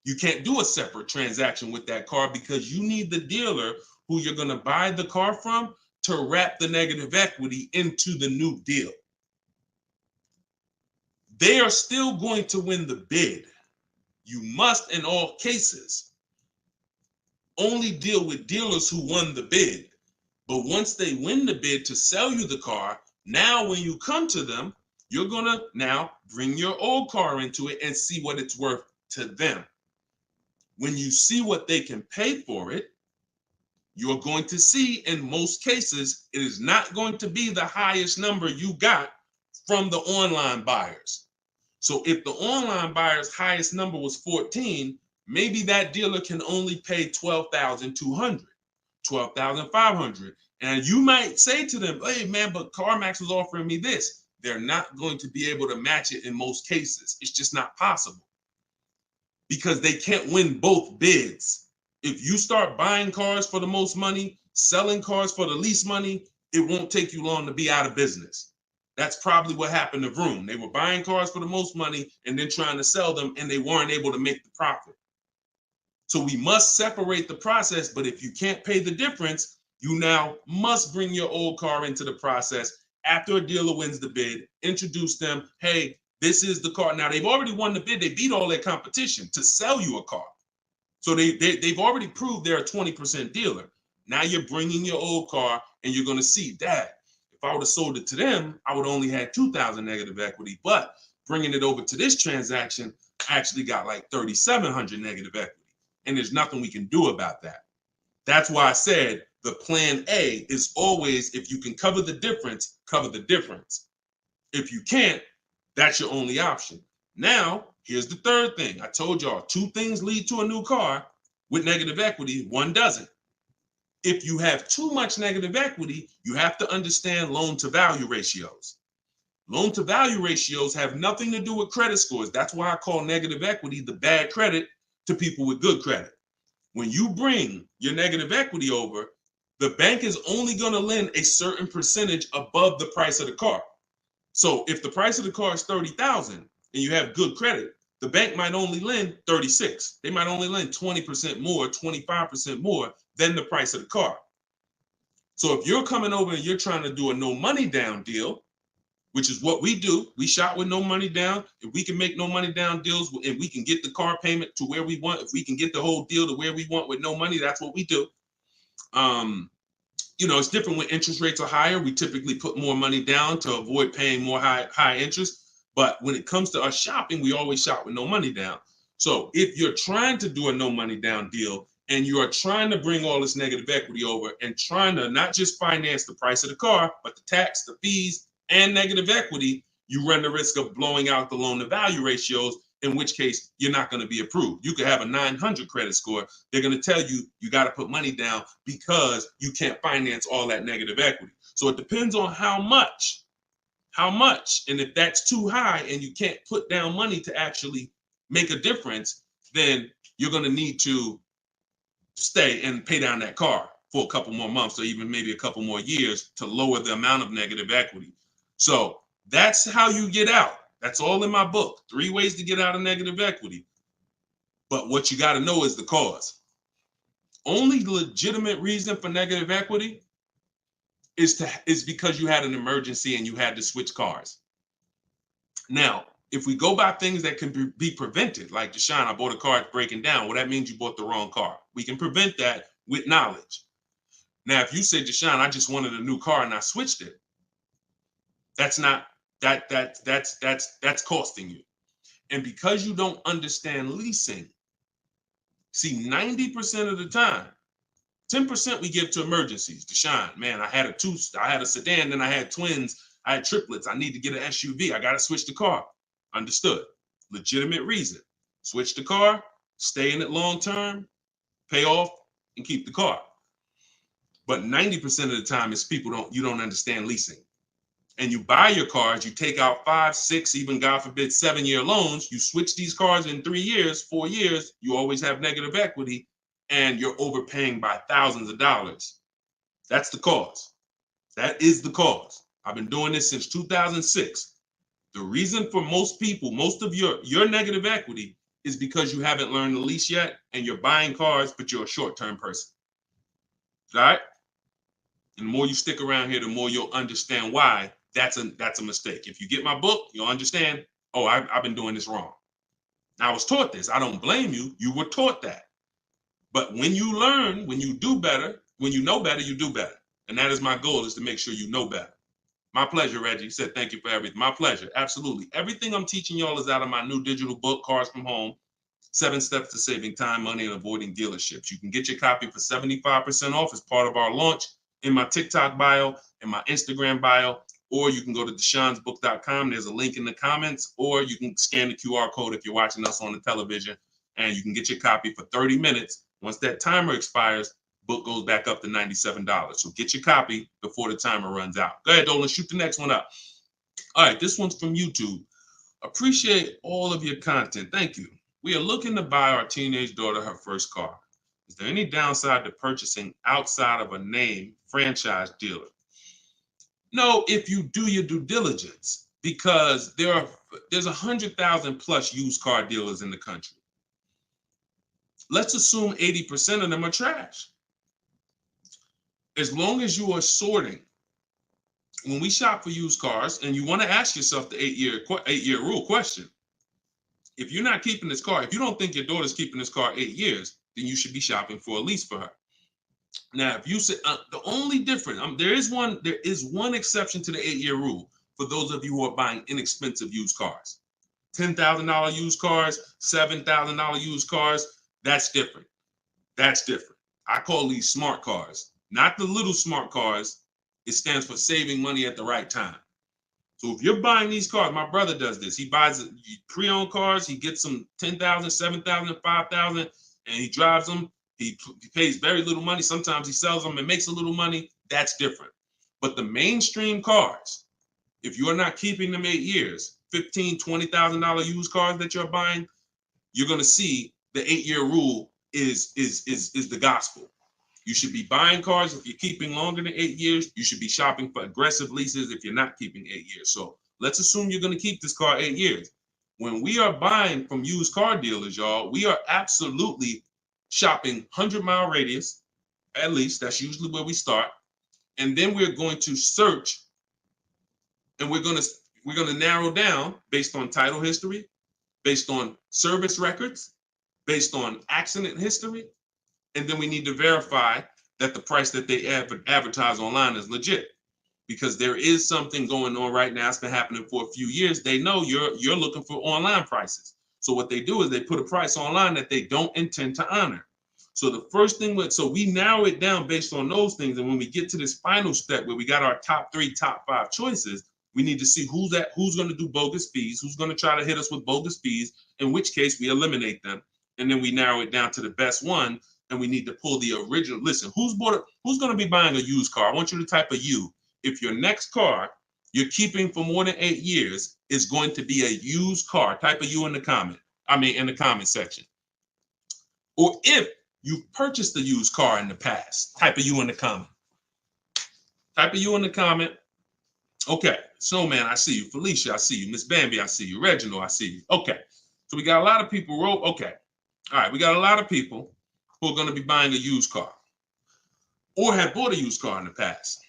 You can't do a separate transaction with that car because you need the dealer who you're going to buy the car from to wrap the negative equity into the new deal. They are still going to win the bid. You must, in all cases, only deal with dealers who won the bid. But once they win the bid to sell you the car, now when you come to them, you're going to now bring your old car into it and see what it's worth to them. When you see what they can pay for it, you're going to see in most cases, it is not going to be the highest number you got from the online buyers. So if the online buyer's highest number was 14, maybe that dealer can only pay 12,200, 12,500. And you might say to them, hey man, but CarMax was offering me this. They're not going to be able to match it in most cases. It's just not possible because they can't win both bids. If you start buying cars for the most money, selling cars for the least money, it won't take you long to be out of business. That's probably what happened to Vroom. They were buying cars for the most money and then trying to sell them, and they weren't able to make the profit. So we must separate the process, but if you can't pay the difference, you now must bring your old car into the process after a dealer wins the bid, introduce them, hey, this is the car. Now, they've already won the bid. They beat all their competition to sell you a car. So they've already proved they're a 20% dealer. Now you're bringing your old car, and you're going to see, Dad, if I would have sold it to them, I would only had 2,000 negative equity. But bringing it over to this transaction, I actually got like 3,700 negative equity. And there's nothing we can do about that. That's why I said the plan A is always, if you can cover the difference, cover the difference. If you can't, that's your only option. Now, here's the third thing. I told y'all 2 things lead to a new car with negative equity, 1 doesn't. If you have too much negative equity, you have to understand loan to value ratios. Loan to value ratios have nothing to do with credit scores. That's why I call negative equity the bad credit to people with good credit. When you bring your negative equity over, the bank is only going to lend a certain percentage above the price of the car. So if the price of the car is 30,000 and you have good credit, the bank might only lend 36. They might only lend 20% more, 25% more than the price of the car. So if you're coming over and you're trying to do a no money down deal, which is what we do, we shop with no money down. If we can make no money down deals and we can get the car payment to where we want, if we can get the whole deal to where we want with no money, that's what we do. You know, it's different when interest rates are higher. We typically put more money down to avoid paying more high interest. But when it comes to us shopping, we always shop with no money down. So if you're trying to do a no money down deal and you are trying to bring all this negative equity over and trying to not just finance the price of the car, but the tax, the fees, and negative equity, you run the risk of blowing out the loan to value ratios, in which case you're not going to be approved. You could have a 900 credit score. They're going to tell you you got to put money down because you can't finance all that negative equity. So it depends on how much. And if that's too high and you can't put down money to actually make a difference, then you're going to need to stay and pay down that car for a couple more months or even maybe a couple more years to lower the amount of negative equity. So that's how you get out. That's all in my book. 3 ways to get out of negative equity. But what you got to know is the cause. Only legitimate reason for negative equity is because you had an emergency and you had to switch cars. Now, if we go by things that can be prevented, like Deshone, I bought a car, it's breaking down. Well, that means you bought the wrong car. We can prevent that with knowledge. Now, if you say, Deshone, I just wanted a new car and I switched it, that's costing you. And because you don't understand leasing, see, 90% of the time, 10% we give to emergencies. Deshone, man, I had a sedan, then I had twins, I had triplets. I need to get an SUV. I got to switch the car. Understood. Legitimate reason. Switch the car, stay in it long term, pay off, and keep the car. But 90% of the time is you don't understand leasing. And you buy your cars, you take out 5, 6, even God forbid 7-year loans, you switch these cars in 3 years, 4 years, you always have negative equity and you're overpaying by thousands of dollars. That's the cause. That is the cause. I've been doing this since 2006. The reason for most people, most of your negative equity is because you haven't learned the lease yet and you're buying cars, but you're a short-term person. All right? And the more you stick around here, the more you'll understand why that's a mistake. If you get my book, you'll understand, oh, I've been doing this wrong. I was taught this. I don't blame you. You were taught that. But when you learn, when you do better, when you know better, you do better. And that is my goal, is to make sure you know better. My pleasure, Reggie. Said thank you for everything. My pleasure. Absolutely. Everything I'm teaching y'all is out of my new digital book, Cars from Home, 7 Steps to Saving Time, Money, and Avoiding Dealerships. You can get your copy for 75% off as part of our launch in my TikTok bio, in my Instagram bio, or you can go to deshonsbook.com. There's a link in the comments, or you can scan the QR code if you're watching us on the television, and you can get your copy for 30 minutes. Once that timer expires, book goes back up to $97. So get your copy before the timer runs out. Go ahead, Dolan, shoot the next one up. All right, this one's from YouTube. Appreciate all of your content. Thank you. We are looking to buy our teenage daughter her first car. Is there any downside to purchasing outside of a name franchise dealer? No, if you do your due diligence, because there's 100,000 plus used car dealers in the country. Let's assume 80% of them are trash. As long as you are sorting, when we shop for used cars, and you want to ask yourself the 8-year rule question. If you're not keeping this car, if you don't think your daughter's keeping this car 8 years, then you should be shopping for a lease for her. Now, if you say the only difference, there is one exception to the 8-year rule for those of you who are buying inexpensive used cars. $10,000 used cars, $7,000 used cars, that's different. That's different. I call these smart cars, not the little smart cars. It stands for saving money at the right time. So if you're buying these cars, my brother does this. He buys pre-owned cars. He gets them $10,000, $7,000, $5,000, and he drives them. He pays very little money. Sometimes he sells them and makes a little money. That's different. But the mainstream cars, if you're not keeping them 8 years, $15,000, $20,000 used cars that you're buying, you're going to see the 8-year rule is the gospel. You should be buying cars if you're keeping longer than 8 years. You should be shopping for aggressive leases if you're not keeping 8 years. So let's assume you're going to keep this car 8 years. When we are buying from used car dealers, y'all, we are absolutely shopping 100-mile radius, at least. That's usually where we start. And then we're going to search, and we're going to narrow down based on title history, based on service records, based on accident history. And then we need to verify that the price that they advertise online is legit, because there is something going on right now. It's been happening for a few years. They know you're looking for online prices. So what they do is they put a price online that they don't intend to honor. So the first thing, so we narrow it down based on those things. And when we get to this final step where we got our top 3, top 5 choices, we need to see who's going to do bogus fees, who's going to try to hit us with bogus fees, in which case we eliminate them. And then we narrow it down to the best one. And we need to pull the original. Listen, who's going to be buying a used car? I want you to type a U. If your next car you're keeping for more than 8 years is going to be a used car, type a U in the comment. In the comment section. Or if you've purchased a used car in the past, type a U in the comment. Type a U in the comment. Okay, Snowman, I see you. Felicia, I see you. Miss Bambi, I see you. Reginald, I see you. Okay, so we got a lot of people. Okay, all right, we got a lot of people who are going to be buying a used car or have bought a used car in the past.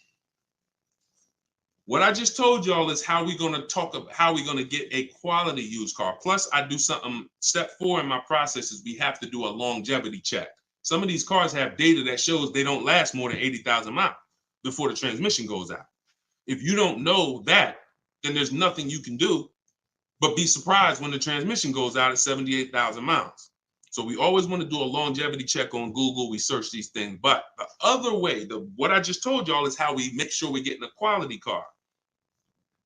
What I just told y'all is how we're going to talk about how we're going to get a quality used car. Plus, I do something, step 4 in my process is we have to do a longevity check. Some of these cars have data that shows they don't last more than 80,000 miles before the transmission goes out. If you don't know that, then there's nothing you can do but be surprised when the transmission goes out at 78,000 miles. So we always want to do a longevity check on Google. We search these things. But the other way, what I just told y'all is how we make sure we're getting a quality car.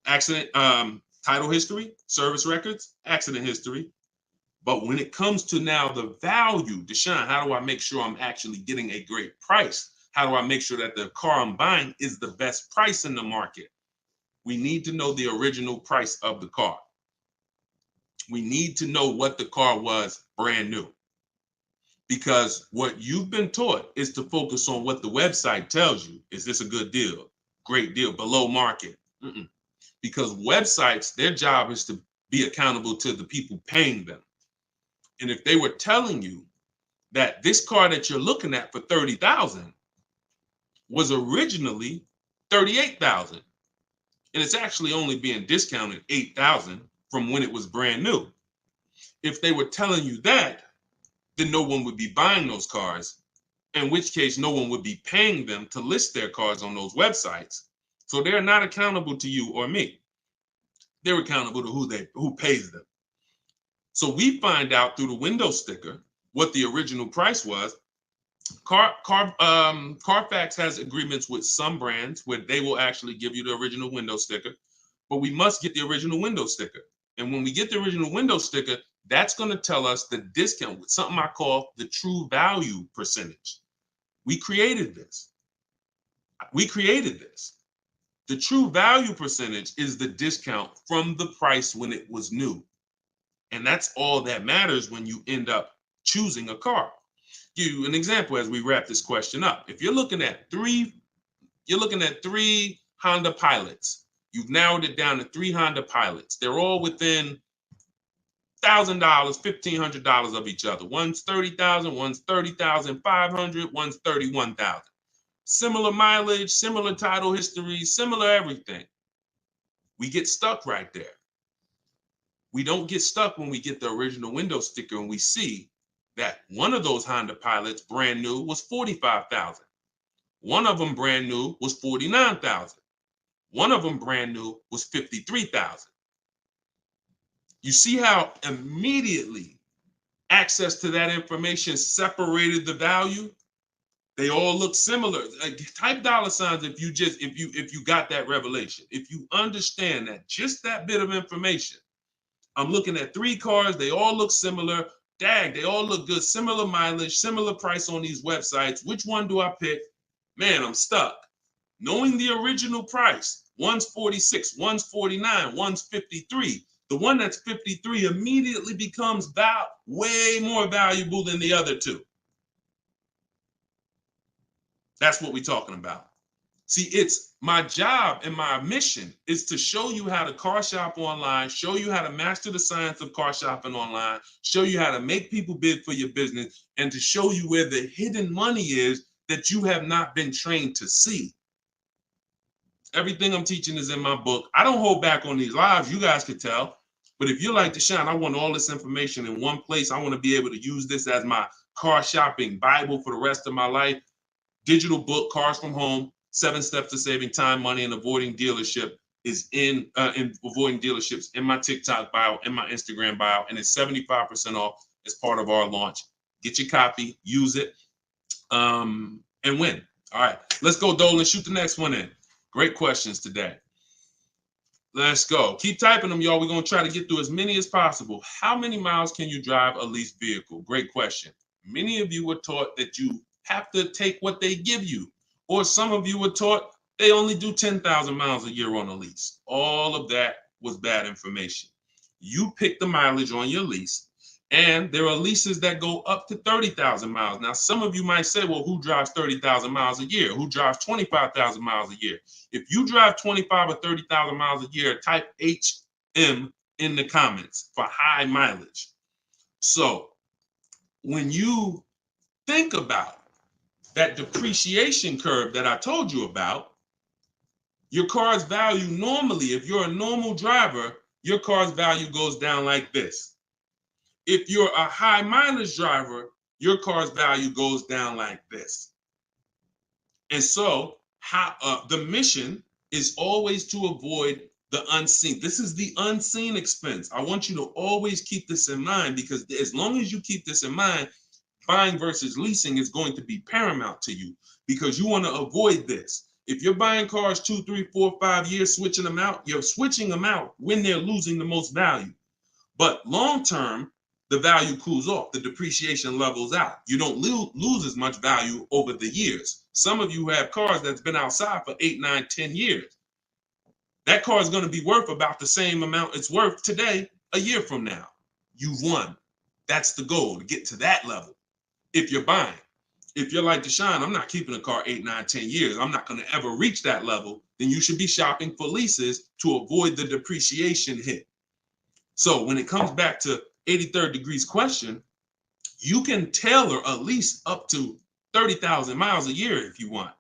Accident, title history, service records, accident history. But when it comes to now the value, Deshone, how do I make sure I'm actually getting a great price? How do I make sure that the car I'm buying is the best price in the market? We need to know the original price of the car. We need to know what the car was brand new. Because what you've been taught is to focus on what the website tells you. Is this a good deal? Great deal, below market. Because websites, their job is to be accountable to the people paying them. And if they were telling you that this car that you're looking at for $30,000 was originally $38,000, and it's actually only being discounted $8,000 from when it was brand new. If they were telling you that, then no one would be buying those cars, in which case no one would be paying them to list their cars on those websites. So they're not accountable to you or me. They're accountable to who pays them. So we find out through the window sticker what the original price was. Carfax has agreements with some brands where they will actually give you the original window sticker, but we must get the original window sticker. And when we get the original window sticker, that's going to tell us the discount with something I call the true value percentage. We created this. The true value percentage is the discount from the price when it was new. And that's all that matters when you end up choosing a car. Give you an example as we wrap this question up. If you're looking at three Honda Pilots. You've narrowed it down to 3 Honda Pilots. They're all within $1,000, $1,500 of each other. One's $30,000, one's $30,500, one's $31,000. Similar mileage, similar title history, similar everything. We get stuck right there. We don't get stuck when we get the original window sticker and we see that one of those Honda Pilots brand new was $45,000. One of them brand new was $49,000. One of them brand new was $53,000. You see how immediately access to that information separated the value? They all look similar. Type $signs if you got that revelation. If you understand that just that bit of information, I'm looking at 3 cars, they all look similar. Dag, they all look good, similar mileage, similar price on these websites. Which one do I pick? Man, I'm stuck. Knowing the original price, one's 46, one's 49, one's 53. The one that's 53 immediately becomes way more valuable than the other 2. That's what we're talking about. See, it's my job and my mission is to show you how to car shop online, show you how to master the science of car shopping online, show you how to make people bid for your business, and to show you where the hidden money is that you have not been trained to see. Everything I'm teaching is in my book. I don't hold back on these lives. You guys could tell. But if you're like Deshone, I want all this information in one place. I want to be able to use this as my car shopping Bible for the rest of my life. Digital book, Cars from Home, 7 Steps to Saving Time, Money, and Avoiding Dealership is in avoiding dealerships in my TikTok bio, in my Instagram bio, and it's 75% off as part of our launch. Get your copy, use it, and win. All right, let's go, Dolan. Shoot the next one in. Great questions today. Let's go. Keep typing them, y'all. We're going to try to get through as many as possible. How many miles can you drive a leased vehicle? Great question. Many of you were taught that you have to take what they give you. Or some of you were taught they only do 10,000 miles a year on a lease. All of that was bad information. You pick the mileage on your lease, and there are leases that go up to 30,000 miles. Now, some of you might say, well, who drives 30,000 miles a year? Who drives 25,000 miles a year? If you drive 25 or 30,000 miles a year, type HM in the comments for high mileage. So when you think about that depreciation curve that I told you about, your car's value normally, if you're a normal driver, your car's value goes down like this. If you're a high mileage driver, your car's value goes down like this. And so the mission is always to avoid the unseen. This is the unseen expense. I want you to always keep this in mind, because as long as you keep this in mind, buying versus leasing is going to be paramount to you, because you want to avoid this. If you're buying cars 2, 3, 4, 5 years, switching them out, you're switching them out when they're losing the most value. But long term, the value cools off, the depreciation levels out. You don't lose as much value over the years. Some of you have cars that's been outside for 8, 9, 10 years. That car is going to be worth about the same amount it's worth today, a year from now. You've won. That's the goal, to get to that level. If you're buying, if you're like Deshone, I'm not keeping a car 8, 9, 10 years. I'm not going to ever reach that level. Then you should be shopping for leases to avoid the depreciation hit. So when it comes back to 83rd degrees question, you can tailor a lease up to 30,000 miles a year if you want.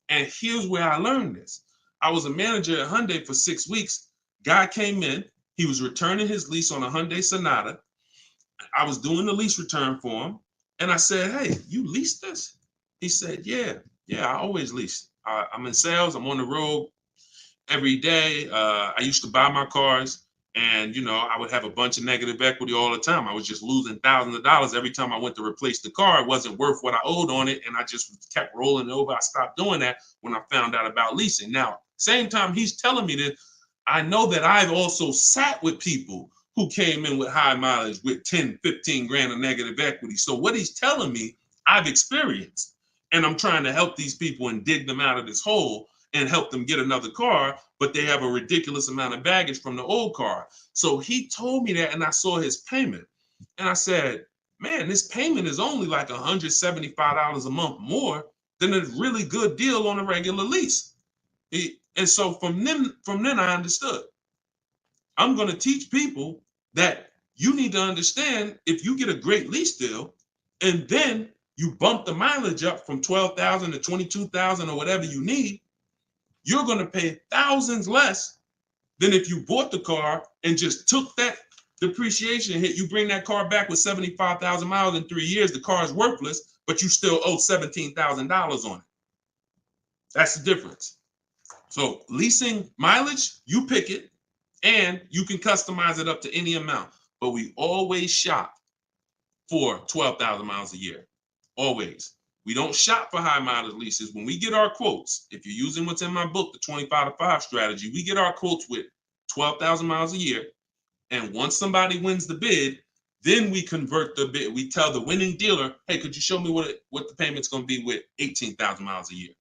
And here's where I learned this. I was a manager at Hyundai for 6 weeks. Guy came in. He was returning his lease on a Hyundai Sonata. I was doing the lease return for him. And I said, hey, you leased this? He said, yeah, I always lease. I'm in sales. I'm on the road every day. I used to buy my cars. And, you know, I would have a bunch of negative equity all the time. I was just losing thousands of dollars every time I went to replace the car. It wasn't worth what I owed on it. And I just kept rolling over. I stopped doing that when I found out about leasing. Now, same time he's telling me this, I know that I've also sat with people who came in with high mileage with 10, 15 grand of negative equity. So what he's telling me, I've experienced. And I'm trying to help these people and dig them out of this hole and help them get another car, but they have a ridiculous amount of baggage from the old car. So he told me that, and I saw his payment. And I said, man, this payment is only like $175 a month more than a really good deal on a regular lease. And so from then I understood. I'm going to teach people that you need to understand, if you get a great lease deal and then you bump the mileage up from 12,000 to 22,000 or whatever you need, you're going to pay thousands less than if you bought the car and just took that depreciation hit. You bring that car back with 75,000 miles in 3 years, the car is worthless, but you still owe $17,000 on it. That's the difference. So leasing mileage, you pick it, and you can customize it up to any amount. But we always shop for 12,000 miles a year. Always. We don't shop for high mileage leases. When we get our quotes, if you're using what's in my book, the 25-to-5 strategy, we get our quotes with 12,000 miles a year. And once somebody wins the bid, then we convert the bid. We tell the winning dealer, hey, could you show me what the payment's going to be with 18,000 miles a year?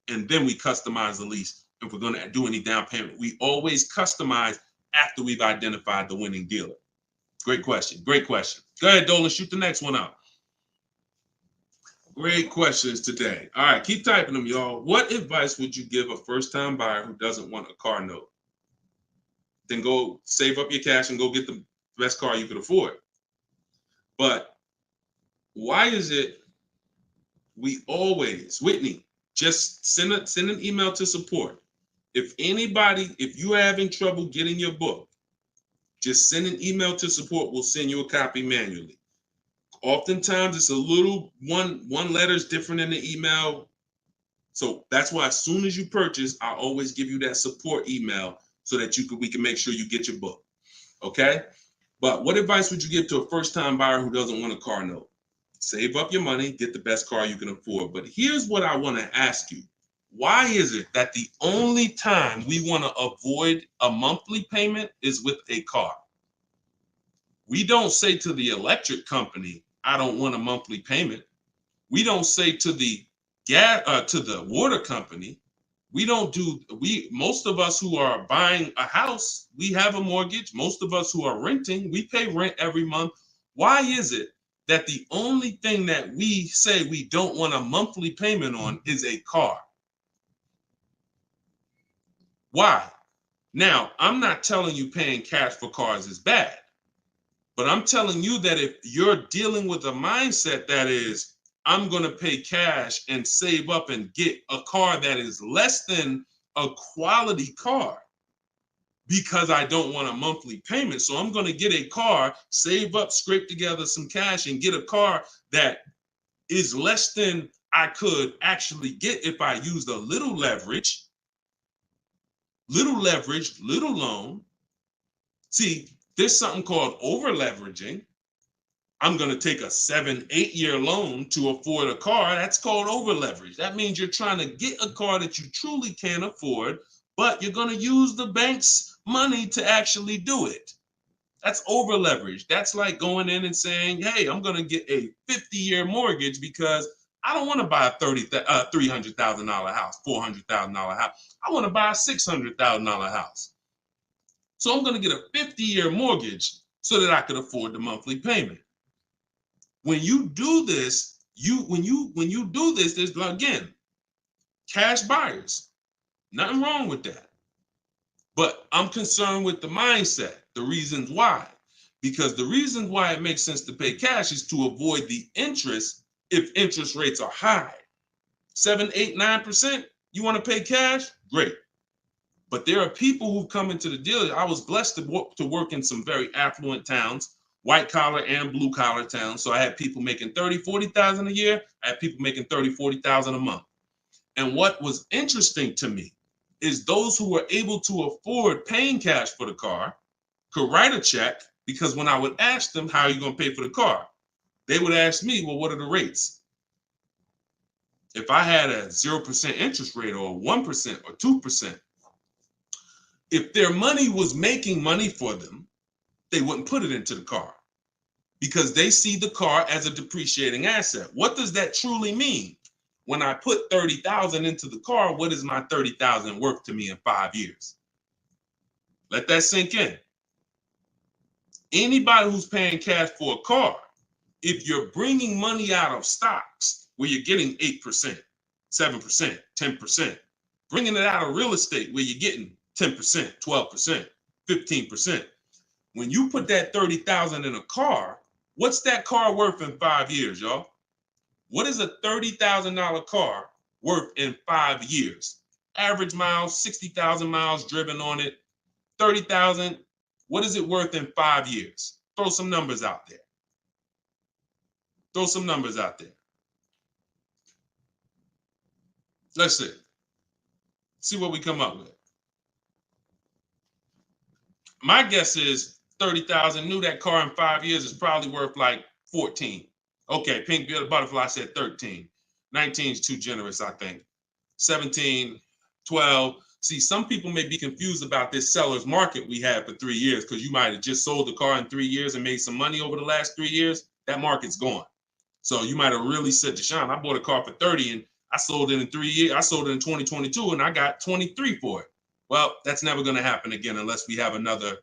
And then we customize the lease. If we're going to do any down payment, we always customize after we've identified the winning dealer. Great question. Great question. Go ahead, Dolan, shoot the next one out. Great questions today. All right, keep typing them, y'all. What advice would you give a first-time buyer who doesn't want a car note? Then go save up your cash and go get the best car you could afford. But why is it we always, Whitney, just send an email to support. If you're having trouble getting your book, just send an email to support. We'll send you a copy manually. Oftentimes it's a little one letter's different in the email. So that's why as soon as you purchase, I always give you that support email so that we can make sure you get your book. Okay? But what advice would you give to a first-time buyer who doesn't want a car note? Save up your money, get the best car you can afford. But here's what I want to ask you. Why is it that the only time we want to avoid a monthly payment is with a car? We don't say to the electric company, I don't want a monthly payment. We don't say to the water company, most of us who are buying a house, we have a mortgage. Most of us who are renting, we pay rent every month. Why is it that the only thing that we say we don't want a monthly payment on is a car? Why? Now, I'm not telling you paying cash for cars is bad, but I'm telling you that if you're dealing with a mindset that is, I'm going to pay cash and save up and get a car that is less than a quality car because I don't want a monthly payment. So I'm going to get a car, save up, scrape together some cash and get a car that is less than I could actually get if I used a little leverage, little loan. See, there's something called over leveraging. I'm going to take a 7-8 year loan to afford a car. That's called over leverage. That means you're trying to get a car that you truly can't afford, but you're going to use the bank's money to actually do it. That's over leverage. That's like going in and saying, hey, I'm going to get a 50-year mortgage because I don't want to buy a $300,000 house, $400,000 house. I want to buy a $600,000 house. So I'm going to get a 50-year mortgage so that I could afford the monthly payment. When you do this, when you do this, there's, again, cash buyers. Nothing wrong with that. But I'm concerned with the mindset, the reasons why. Because the reasons why it makes sense to pay cash is to avoid the interest if interest rates are high. 7, 8, 9%, you want to pay cash? Great. But there are people who come into the dealer. I was blessed to work in some very affluent towns, white collar and blue collar towns. So I had people making 30, 40,000 a year. I had people making 30, 40,000 a month. And what was interesting to me is those who were able to afford paying cash for the car could write a check, because when I would ask them, how are you going to pay for the car? They would ask me, well, what are the rates? If I had a 0% interest rate or 1% or 2%, if their money was making money for them, they wouldn't put it into the car because they see the car as a depreciating asset. What does that truly mean? When I put 30,000 into the car, what is my 30,000 worth to me in 5 years? Let that sink in. Anybody who's paying cash for a car, if you're bringing money out of stocks where you're getting 8%, 7%, 10%, bringing it out of real estate where you're getting 10%, 12%, 15%. When you put that 30,000 in a car, what's that car worth in 5 years, y'all? What is a $30,000 car worth in 5 years? Average miles, 60,000 miles driven on it, 30,000. What is it worth in 5 years? Throw some numbers out there. Throw some numbers out there. Let's see. See what we come up with. My guess is 30,000. New that car in 5 years is probably worth like 14. Okay, Pink Butterfly said 13. 19 is too generous, I think. 17, 12. See, some people may be confused about this seller's market we had for 3 years because you might have just sold the car in 3 years and made some money over the last 3 years. That market's gone. So you might have really said, Deshone, I bought a car for 30 and I sold it in 3 years. I sold it in 2022 and I got 23 for it. Well, that's never going to happen again unless we have another,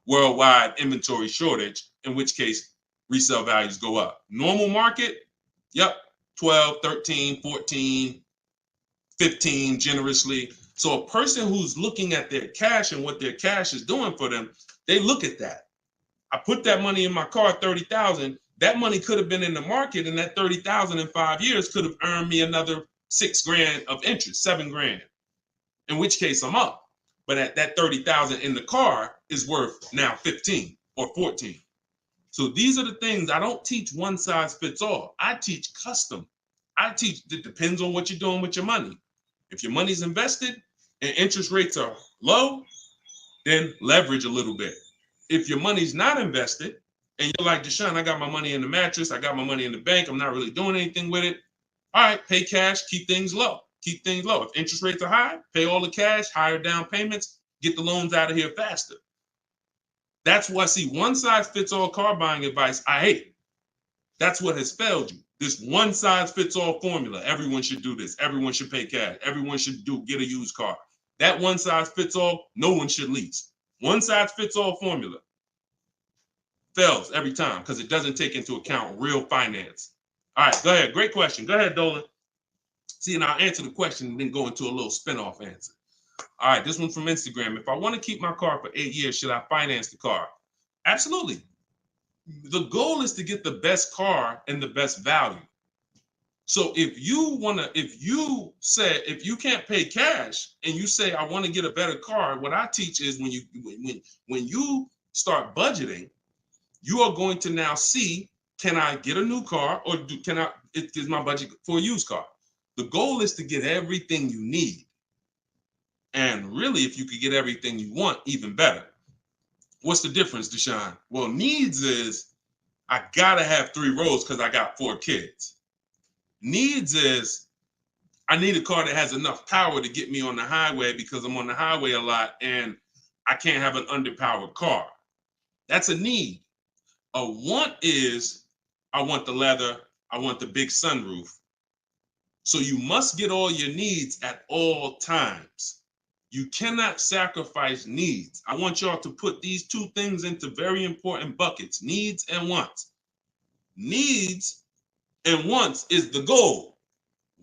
worldwide inventory shortage, in which case resale values go up. Normal market, yep, 12, 13, 14, 15 generously. So a person who's looking at their cash and what their cash is doing for them, they look at that. I put that money in my car, 30,000. That money could have been in the market, and that 30,000 in 5 years could have earned me another $6,000 of interest, $7,000. In which case I'm up. But at that 30,000 in the car is worth now 15 or 14. So these are the things. I don't teach one size fits all. I teach custom. I teach it depends on what you're doing with your money. If your money's invested and interest rates are low, then leverage a little bit. If your money's not invested and you're like, Deshone, I got my money in the mattress, I got my money in the bank, I'm not really doing anything with it. All right, pay cash, keep things low. Keep things low. If interest rates are high, pay all the cash, higher down payments, get the loans out of here faster. That's why, see, one size fits all car buying advice, I hate. That's what has failed you. This one size fits all formula. Everyone should do this. Everyone should pay cash. Everyone should get a used car. That one size fits all, no one should lease. One size fits all formula fails every time because it doesn't take into account real finance. All right, go ahead. Great question. Go ahead, Dolan. See, and I'll answer the question and then go into a little spin-off answer. All right, this one's from Instagram. If I want to keep my car for 8 years, should I finance the car? Absolutely. The goal is to get the best car and the best value. So if you can't pay cash and you say, I want to get a better car, what I teach is when you start budgeting, you are going to now see, can I get a new car or is my budget for a used car? The goal is to get everything you need. And really, if you could get everything you want, even better. What's the difference, Deshone? Well, needs is I gotta have 3 rows because I got 4 kids. Needs is I need a car that has enough power to get me on the highway because I'm on the highway a lot and I can't have an underpowered car. That's a need. A want is, I want the leather, I want the big sunroof. So you must get all your needs at all times. You cannot sacrifice needs. I want y'all to put these two things into very important buckets, needs and wants. Needs and wants is the goal.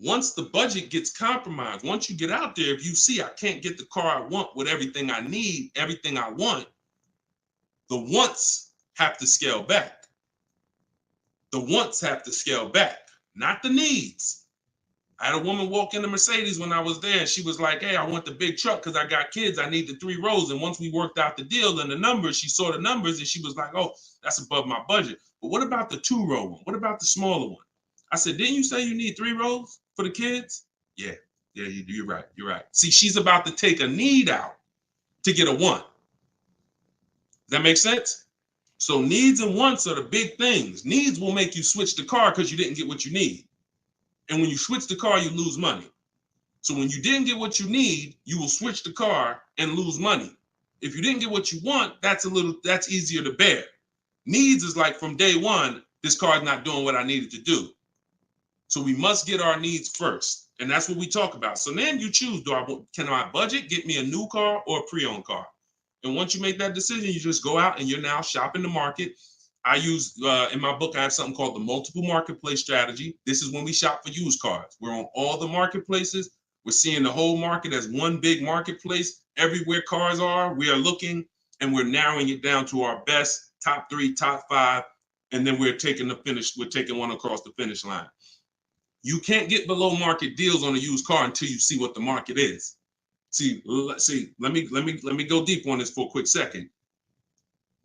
Once the budget gets compromised, once you get out there, if you see I can't get the car I want with everything I need, everything I want, the wants have to scale back. The wants have to scale back, not the needs. I had a woman walk in the Mercedes when I was there, and she was like, hey, I want the big truck because I got kids. I need the 3 rows. And once we worked out the deal and the numbers, she saw the numbers and she was like, oh, that's above my budget. But what about the 2-row one? What about the smaller one? I said, didn't you say you need 3 rows for the kids? Yeah, you're right. You're right. See, she's about to take a need out to get a want. Does that make sense? So needs and wants are the big things. Needs will make you switch the car because you didn't get what you need. And when you switch the car, you lose money. So when you didn't get what you need, you will switch the car and lose money. If you didn't get what you want, that's easier to bear. Needs is like from day one, this car is not doing what I needed to do. So we must get our needs first. And that's what we talk about. So then you choose, can my budget get me a new car or a pre-owned car? And once you make that decision, you just go out and you're now shopping the market. I use, in my book, I have something called the multiple marketplace strategy. This is when we shop for used cars. We're on all the marketplaces. We're seeing the whole market as one big marketplace. Everywhere cars are, we are looking and we're narrowing it down to our best, top 3, top 5. And then we're taking one across the finish line. You can't get below market deals on a used car until you see what the market is. See, let me go deep on this for a quick second.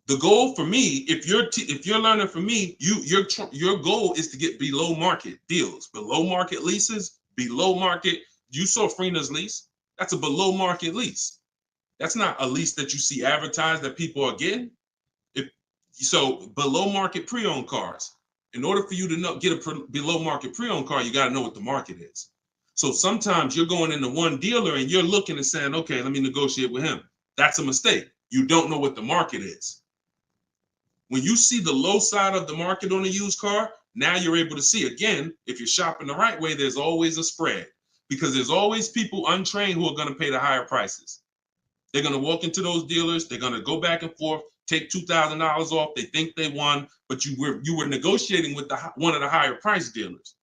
The goal for me, if you're learning from me, your goal is to get below market deals, below market leases, below market. You saw Freena's lease. That's a below market lease. That's not a lease that you see advertised that people are getting. So below market pre-owned cars. In order for you to get a below market pre-owned car, you got to know what the market is. So sometimes you're going into one dealer and you're looking and saying, okay, let me negotiate with him. That's a mistake. You don't know what the market is. When you see the low side of the market on a used car, now you're able to see, again, if you're shopping the right way, there's always a spread because there's always people untrained who are going to pay the higher prices. They're going to walk into those dealers. They're going to go back and forth, take $2,000 off. They think they won, but you were negotiating with one of the higher price dealers.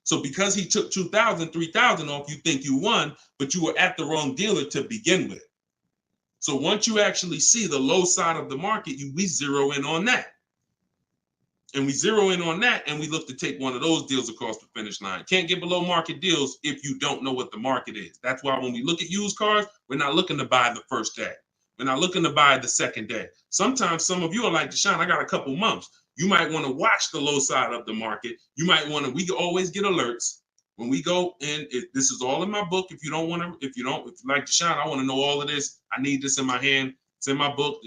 So because he took $2,000, $3,000 off, you think you won, but you were at the wrong dealer to begin with. So once you actually see the low side of the market, we zero in on that. And we zero in on that, and we look to take one of those deals across the finish line. Can't get below market deals if you don't know what the market is. That's why when we look at used cars, we're not looking to buy the first day. We're not looking to buy the second day. Sometimes some of you are like, Deshone, I got a couple months. You might want to watch the low side of the market. You might want to, we always get alerts when we go in. This is all in my book. If you like Deshone, I want to know all of this. I need this in my hand. It's in my book,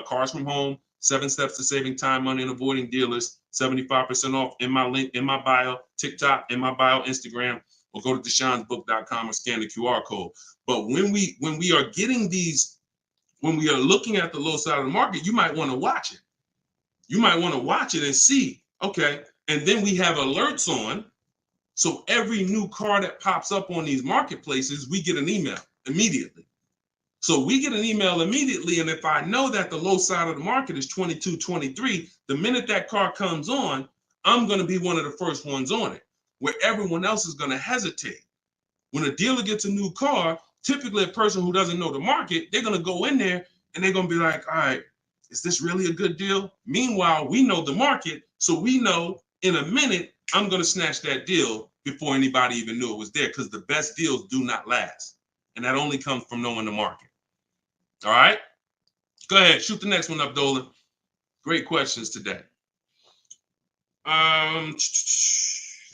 Cars from Home, 7 Steps to Saving Time, Money, and Avoiding Dealers. 75% off in my link, in my bio, TikTok, in my bio, Instagram, or go to deshonsbook.com or scan the QR code. But when we are getting these, when we are looking at the low side of the market, you might want to watch it. You might want to watch it and see, okay. And then we have alerts on. So every new car that pops up on these marketplaces, we get an email immediately. So we get an email immediately. And if I know that the low side of the market is 22, 23, the minute that car comes on, I'm going to be one of the first ones on it, where everyone else is going to hesitate. When a dealer gets a new car, typically a person who doesn't know the market, they're going to go in there and they're going to be like, all right, is this really a good deal? Meanwhile, we know the market. So we know in a minute, I'm going to snatch that deal before anybody even knew it was there, because the best deals do not last. And that only comes from knowing the market. All right, go ahead, shoot the next one up, Dolan. Great questions today.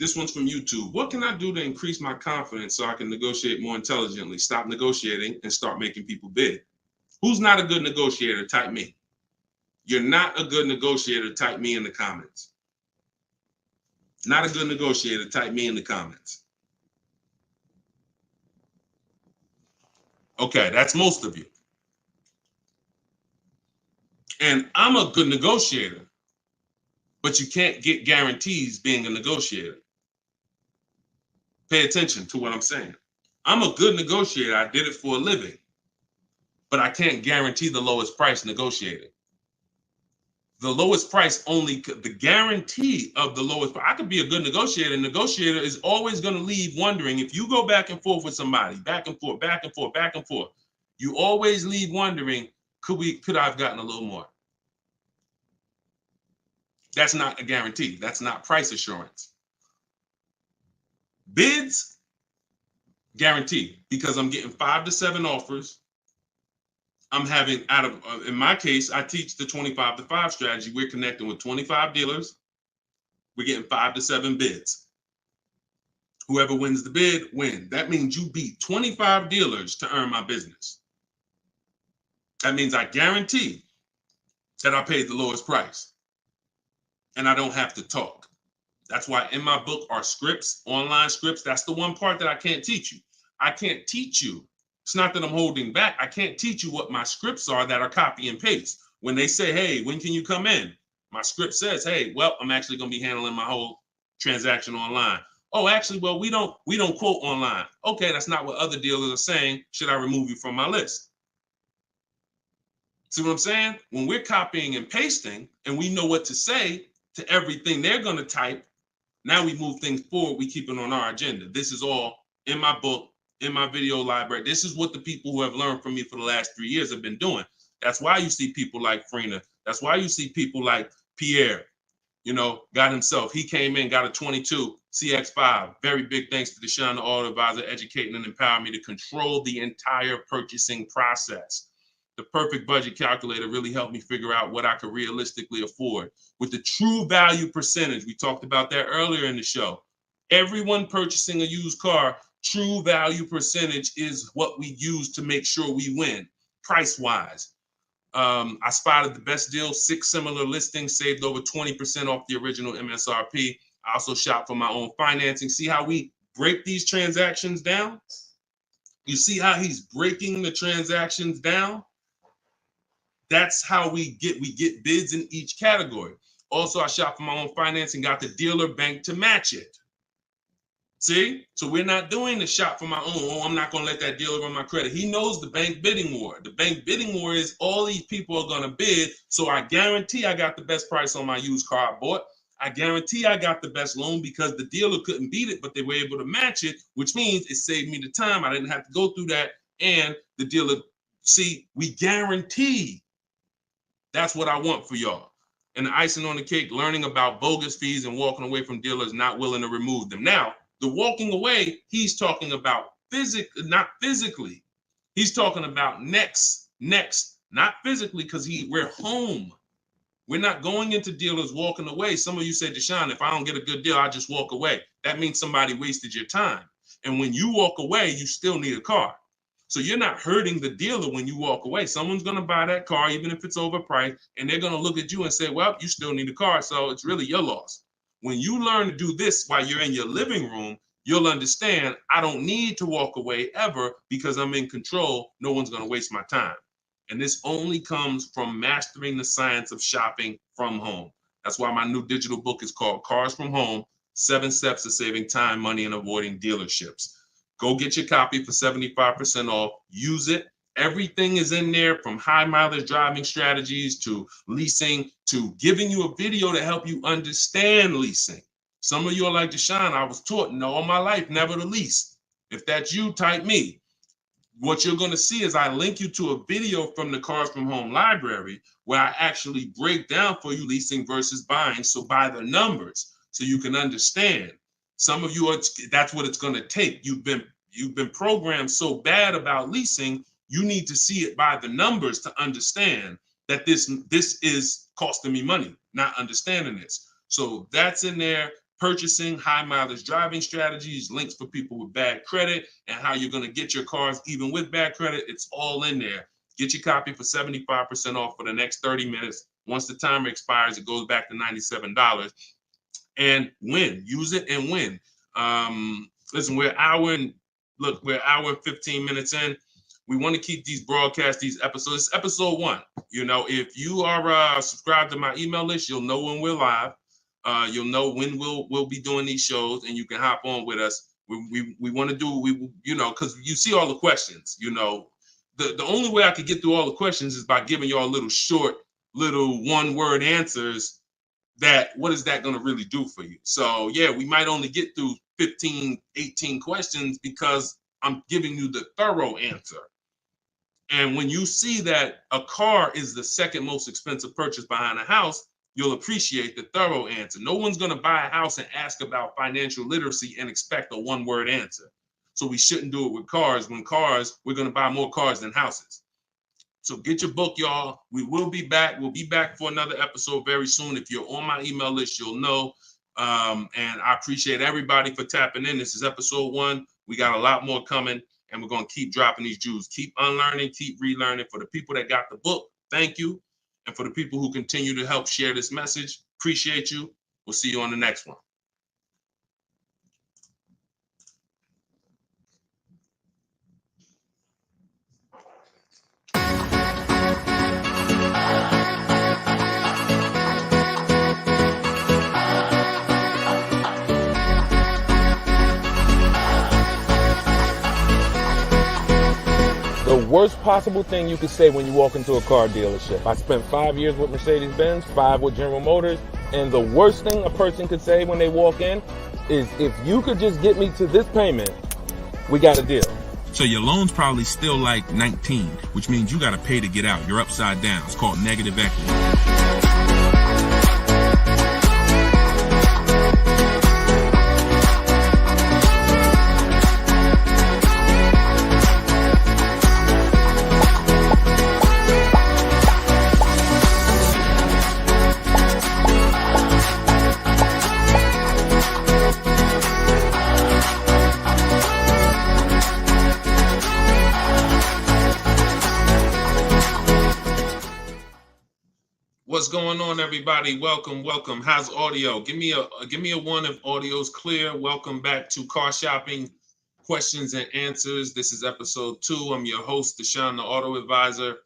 This one's from YouTube. What can I do to increase my confidence so I can negotiate more intelligently? Stop negotiating and start making people bid. Who's not a good negotiator? Type me. You're not a good negotiator. Type me in the comments. Not a good negotiator. Type me in the comments. Okay, that's most of you. And I'm a good negotiator, but you can't get guarantees being a negotiator. Pay attention to what I'm saying. I'm a good negotiator. I did it for a living, but I can't guarantee the lowest price negotiated. The lowest price only, the guarantee of the lowest price. I could be a good negotiator. Negotiator is always going to leave wondering, if you go back and forth with somebody, back and forth, back and forth, back and forth, you always leave wondering, could I have gotten a little more? That's not a guarantee. That's not price assurance. Bids, guaranteed, because I'm getting 5 to 7 offers. I'm having, in my case, I teach the 25 to 5 strategy. We're connecting with 25 dealers. We're getting 5 to 7 bids. Whoever wins the bid, win. That means you beat 25 dealers to earn my business. That means I guarantee that I paid the lowest price and I don't have to talk. That's why in my book are scripts, online scripts. That's the one part that I can't teach you. I can't teach you. It's not that I'm holding back. I can't teach you what my scripts are that are copy and paste. When they say, hey, when can you come in? My script says, hey, well, I'm actually going to be handling my whole transaction online. Oh, actually, well, we don't quote online. Okay, that's not what other dealers are saying. Should I remove you from my list? See what I'm saying? When we're copying and pasting and we know what to say to everything they're going to type, now we move things forward. We keep it on our agenda. This is all in my book, in my video library. This is what the people who have learned from me for the last 3 years have been doing. That's why you see people like Frina. That's why you see people like Pierre, got himself. He came in, got a 22 CX5. Very big thanks to Deshone the Auto Advisor, educating and empowering me to control the entire purchasing process. The perfect budget calculator really helped me figure out what I could realistically afford. With the true value percentage, we talked about that earlier in the show. Everyone purchasing a used car, true value percentage is what we use to make sure we win, price-wise. I spotted the best deal, 6 similar listings, saved over 20% off the original MSRP. I also shop for my own financing. See how we break these transactions down? You see how he's breaking the transactions down? That's how we get bids in each category. Also, I shop for my own financing, got the dealer bank to match it. See? So we're not doing the shop for my own. Oh, I'm not going to let that dealer run my credit. He knows the bank bidding war. The bank bidding war is all these people are going to bid. So I guarantee I got the best price on my used car I bought. I guarantee I got the best loan because the dealer couldn't beat it, but they were able to match it, which means it saved me the time. I didn't have to go through that. And the dealer, see, we guarantee. That's what I want for y'all. And the icing on the cake, learning about bogus fees and walking away from dealers not willing to remove them. Now, the walking away, he's talking about not physically. He's talking about next, not physically, because we're home. We're not going into dealers walking away. Some of you said, Deshone, if I don't get a good deal, I just walk away. That means somebody wasted your time. And when you walk away, you still need a car. So you're not hurting the dealer when you walk away. Someone's going to buy that car, even if it's overpriced, and they're going to look at you and say, well, you still need a car, so it's really your loss. When you learn to do this while you're in your living room, you'll understand I don't need to walk away ever because I'm in control. No one's going to waste my time. And this only comes from mastering the science of shopping from home. That's why my new digital book is called Cars from Home, 7 Steps to Saving Time, Money, and Avoiding Dealerships. Go get your copy for 75% off. Use it. Everything is in there, from high mileage driving strategies to leasing to giving you a video to help you understand leasing. Some of you are like, Deshone, I was taught all my life never to lease. If that's you, type me. What you're going to see is I link you to a video from the Cars from Home library where I actually break down for you leasing versus buying. So by the numbers, so you can understand. Some of you that's what it's going to take. You've been programmed so bad about leasing, you need to see it by the numbers to understand that this is costing me money, not understanding this. So that's in there. Purchasing, high mileage driving strategies, links for people with bad credit, and how you're going to get your cars even with bad credit. It's all in there. Get your copy for 75% off for the next 30 minutes. Once the timer expires, it goes back to $97. And win. Use it and win. Listen, we're an hour and 15 minutes in. We want to keep these broadcasts, these episodes. It's episode 1. You know, if you are subscribed to my email list, you'll know when we're live. You'll know when we'll be doing these shows, and you can hop on with us. We want to do, you know, because you see all the questions. You know, the only way I could get through all the questions is by giving y'all little short, little one-word answers. That what is that going to really do for you? So yeah, we might only get through 15, 18 questions because I'm giving you the thorough answer. And when you see that a car is the second most expensive purchase behind a house, you'll appreciate the thorough answer. No one's going to buy a house and ask about financial literacy and expect a one-word answer. So we shouldn't do it with cars. When cars, we're going to buy more cars than houses. So get your book, y'all. We will be back. We'll be back for another episode very soon. If you're on my email list, you'll know. And I appreciate everybody for tapping in. This is episode 1. We got a lot more coming, and we're going to keep dropping these jewels. Keep unlearning, keep relearning. For the people that got the book, thank you. And for the people who continue to help share this message, appreciate you. We'll see you on the next one. The worst possible thing you could say when you walk into a car dealership. I spent 5 years with Mercedes-Benz, 5 with General Motors, and the worst thing a person could say when they walk in is, if you could just get me to this payment, we got a deal. So your loan's probably still like 19, which means you got to pay to get out. You're upside down. It's called negative equity. What's going on, everybody? Welcome. How's audio? Give me a 1 if audio's clear. Welcome back to Car Shopping Questions and Answers. This is episode 2. I'm your host, Deshone the Auto Advisor.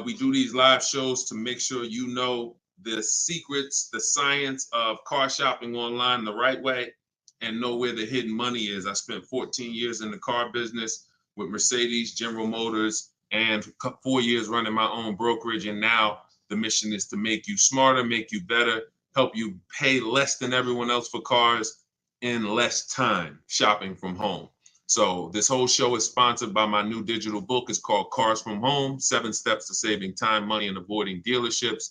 We do these live shows to make sure you know the secrets, the science of car shopping online the right way, and know where the hidden money is. I spent 14 years in the car business with Mercedes, General Motors, and 4 years running my own brokerage, and now the mission is to make you smarter, make you better, help you pay less than everyone else for cars in less time shopping from home. So this whole show is sponsored by my new digital book. It's called Cars from Home, 7 Steps to Saving Time, Money, and Avoiding Dealerships.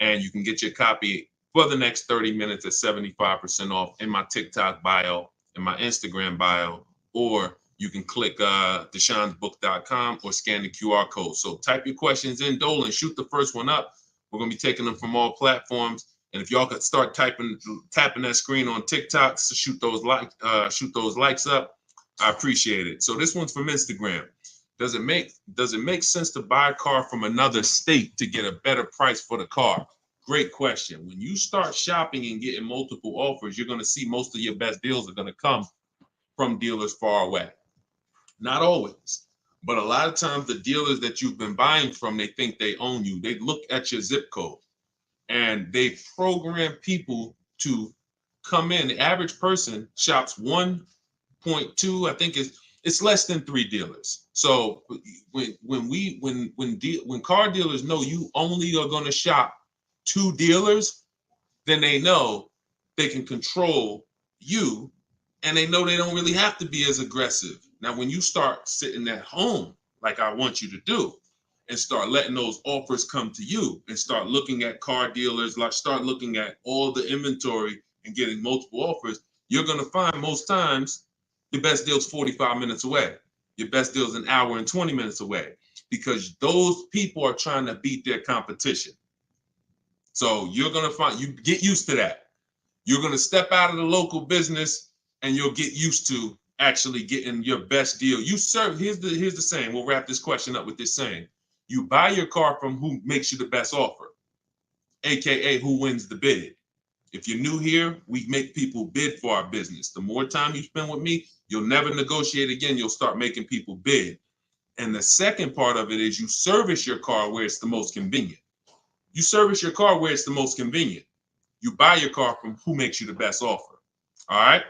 And you can get your copy for the next 30 minutes at 75% off in my TikTok bio, in my Instagram bio, or you can click deshonsbook.com or scan the QR code. So type your questions in, Dolan, shoot the first one up. We're going to be taking them from all platforms. And if y'all could start tapping that screen on TikTok, so shoot those likes up. I appreciate it. So this one's from Instagram. Does it make sense to buy a car from another state to get a better price for the car? Great question. When you start shopping and getting multiple offers, you're going to see most of your best deals are going to come from dealers far away. Not always, but a lot of times the dealers that you've been buying from, they think they own you. They look at your zip code and they program people to come in. The average person shops 1.2, I think it's less than 3 dealers. So when car dealers know you only are going to shop 2 dealers, then they know they can control you, and they know they don't really have to be as aggressive. Now, when you start sitting at home, like I want you to do, and start letting those offers come to you and start looking at car dealers, like start looking at all the inventory and getting multiple offers, you're going to find most times your best deal's 45 minutes away. Your best deal's an hour and 20 minutes away, because those people are trying to beat their competition. So you're going to find, you get used to that. You're going to step out of the local business and you'll get used to actually getting your best deal. Here's the saying. We'll wrap this question up with this saying. You buy your car from who makes you the best offer, AKA who wins the bid. If you're new here, we make people bid for our business. The more time you spend with me, you'll never negotiate again. You'll start making people bid. And the second part of it is you service your car where it's the most convenient. You service your car where it's the most convenient. You buy your car from who makes you the best offer. All right.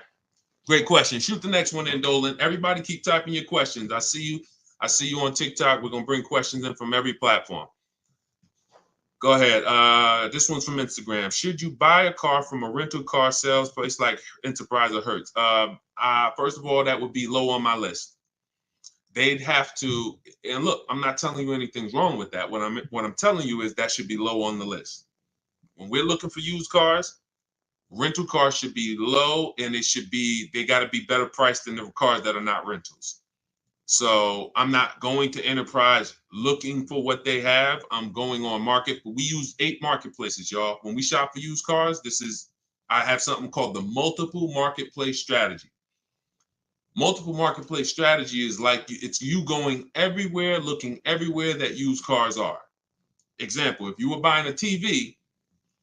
Great question. Shoot the next one in, Dolan. Everybody keep typing your questions. I see you. I see you on TikTok. We're going to bring questions in from every platform. Go ahead. This one's from Instagram. Should you buy a car from a rental car sales place like Enterprise or Hertz? First of all, that would be low on my list. They'd have to, and look, I'm not telling you anything's wrong with that. What I'm telling you is that should be low on the list. When we're looking for used cars, rental cars should be low, and they got to be better priced than the cars that are not rentals. So I'm not going to Enterprise looking for what they have. I'm going on market. We use 8 marketplaces, y'all. When we shop for used cars, I have something called the multiple marketplace strategy. Multiple marketplace strategy is like it's you going everywhere, looking everywhere that used cars are. Example, if you were buying a TV,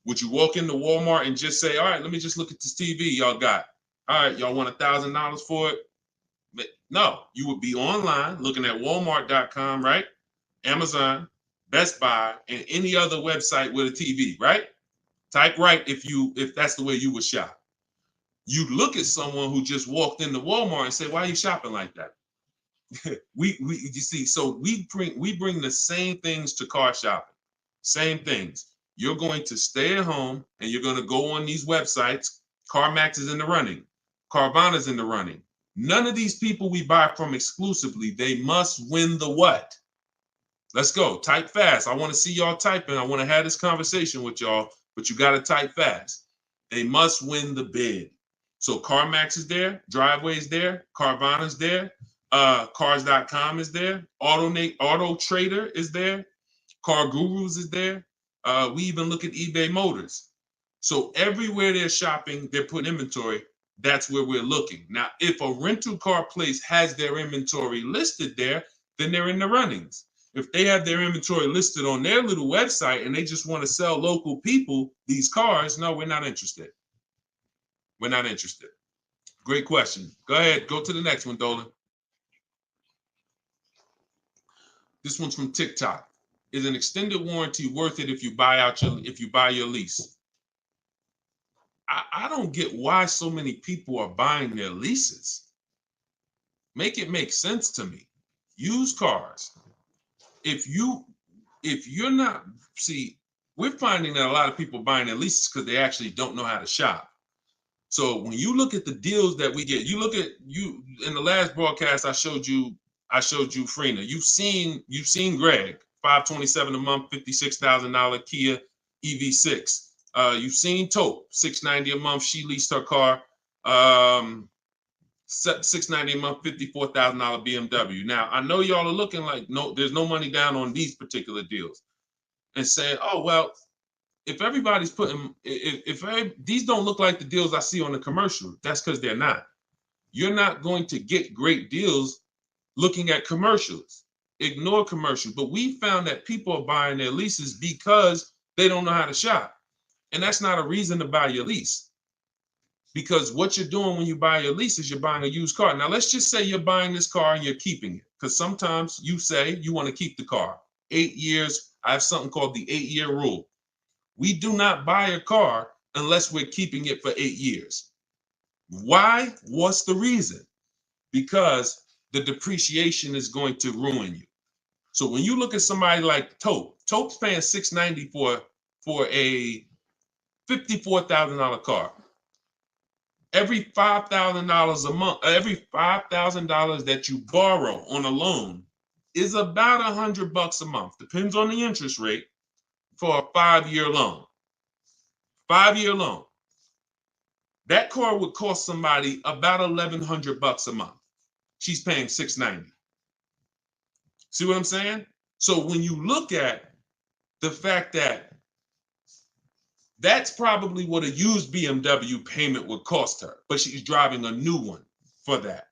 would you walk into Walmart and just say, all right, let me just look at this TV y'all got. All right, y'all want $1,000 for it? But no, you would be online looking at Walmart.com, right? Amazon, Best Buy, and any other website with a TV, right? Type right if that's the way you would shop. You look at someone who just walked into Walmart and say, why are you shopping like that? You see, so we bring the same things to car shopping. Same things. You're going to stay at home and you're going to go on these websites. CarMax is in the running. Carvana's in the running. None of these people we buy from exclusively, they must win the what? Let's go. Type fast. I want to see y'all typing. I want to have this conversation with y'all, but you got to type fast. They must win the bid. So CarMax is there, Driveway is there, Carvana's there, Cars.com is there, Auto Trader is there, Car Gurus is there. We even look at eBay Motors. So everywhere they're shopping, they're putting inventory. That's where we're looking. Now, if a rental car place has their inventory listed there, then they're in the runnings. If they have their inventory listed on their little website and they just want to sell local people these cars, no, we're not interested. We're not interested. Great question. Go ahead. Go to the next one, Dolan. This one's from TikTok. Is an extended warranty worth it if you buy your lease? I don't get why so many people are buying their leases. Make it make sense to me. Used cars. If you're not, see, we're finding that a lot of people buying their leases because they actually don't know how to shop. So when you look at the deals that we get, you in the last broadcast I showed you Freena. You've seen Greg, $527 a month, $56,000 Kia EV6. You've seen Taupe, $690 a month. She leased her car, $690 a month, $54,000 BMW. Now I know y'all are looking like there's no money down on these particular deals, and saying, oh well. If everybody's these don't look like the deals I see on the commercial, that's because they're not. You're not going to get great deals looking at commercials. Ignore commercials. But we found that people are buying their leases because they don't know how to shop. And that's not a reason to buy your lease. Because what you're doing when you buy your lease is you're buying a used car. Now, let's just say you're buying this car and you're keeping it. Because sometimes you say you want to keep the car. 8 years, I have something called the 8-year rule. We do not buy a car unless we're keeping it for 8 years. Why? What's the reason? Because the depreciation is going to ruin you. So when you look at somebody like Taupe's paying $690 for a $54,000 car. Every $5,000 a month, every $5,000 that you borrow on a loan is about $100 a month. Depends on the interest rate. For a 5-year loan. 5-year loan. That car would cost somebody about $1,100 a month. She's paying $690. See what I'm saying? So when you look at the fact that that's probably what a used BMW payment would cost her, but she's driving a new one for that.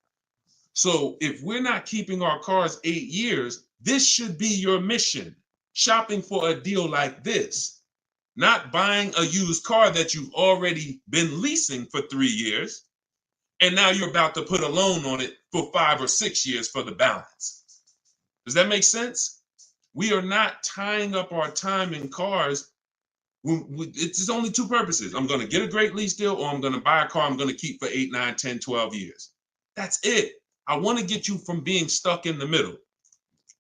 So if we're not keeping our cars 8 years, this should be your mission. Shopping for a deal like this, not buying a used car that you've already been leasing for 3 years, and now you're about to put a loan on it for 5 or 6 years for the balance. Does that make sense? We are not tying up our time in cars. It's only two purposes. I'm going to get a great lease deal, or I'm going to buy a car I'm going to keep for 8, 9, 10, 12 years. That's it. I want to get you from being stuck in the middle.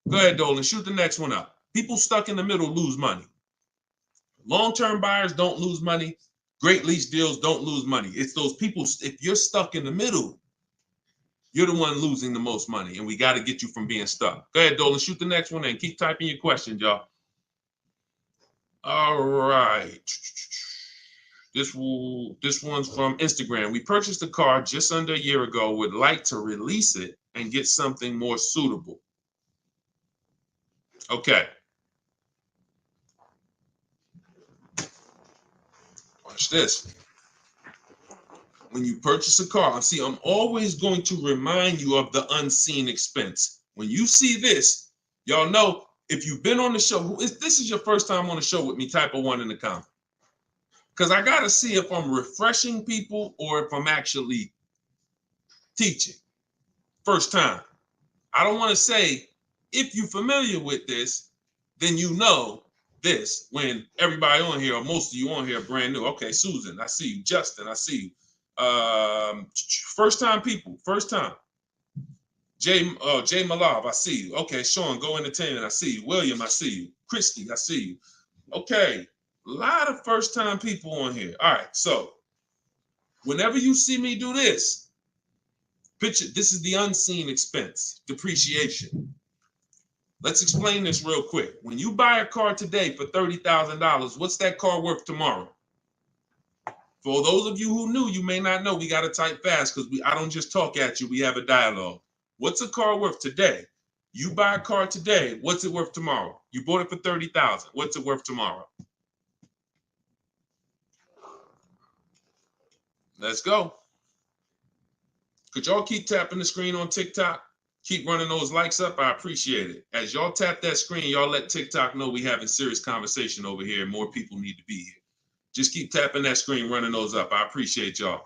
Go ahead, Dolan. Shoot the next one up. People stuck in the middle lose money. Long-term buyers don't lose money. Great lease deals don't lose money. It's those people, if you're stuck in the middle, you're the one losing the most money, and we got to get you from being stuck. Go ahead, Dolan. Shoot the next one and keep typing your questions, y'all. All right. This one's from Instagram. We purchased a car just under a year ago. Would like to release it and get something more suitable. Okay. Watch this. When you purchase a car, see, I'm always going to remind you of the unseen expense. When you see this, y'all know, if you've been on the show, if this is your first time on the show with me, type a 1 in the comment. Because I got to see if I'm refreshing people or if I'm actually teaching. First time. I don't want to say, if you're familiar with this, then you know this, when everybody on here, or most of you on here, are brand new. Okay, Susan, I see you. Justin, I see you. First time people, first time. Jay Malav, I see you. Okay, Sean, Go Entertainment, I see you. William, I see you. Christy, I see you. Okay, a lot of first time people on here. All right, so whenever you see me do this, picture, this is the unseen expense, depreciation. Let's explain this real quick. When you buy a car today for $30,000, what's that car worth tomorrow? For those of you who knew, you may not know, we got to type fast because I don't just talk at you, we have a dialogue. What's a car worth today? You buy a car today, what's it worth tomorrow? You bought it for $30,000. What's it worth tomorrow? Let's go. Could y'all keep tapping the screen on TikTok? Keep running those likes up. I appreciate it. As y'all tap that screen, y'all let TikTok know we having serious conversation over here. More people need to be here. Just keep tapping that screen, running those up. I appreciate y'all.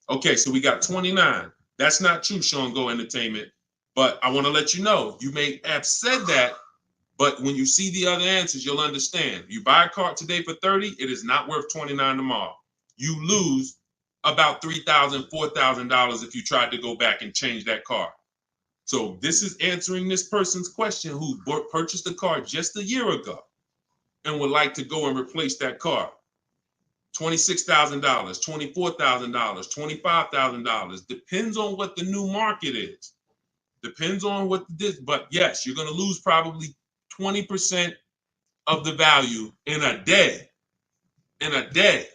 Okay, so we got 29. That's not true, Sean Go Entertainment. But I want to let you know, you may have said that, but when you see the other answers, you'll understand. You buy a car today for 30, it is not worth 29 tomorrow. You lose about $3,000, $4,000 if you tried to go back and change that car. So this is answering this person's question who purchased a car just a year ago and would like to go and replace that car. $26,000, $24,000, $25,000. Depends on what the new market is. Depends on what this, but yes, you're going to lose probably 20% of the value in a day. In a day.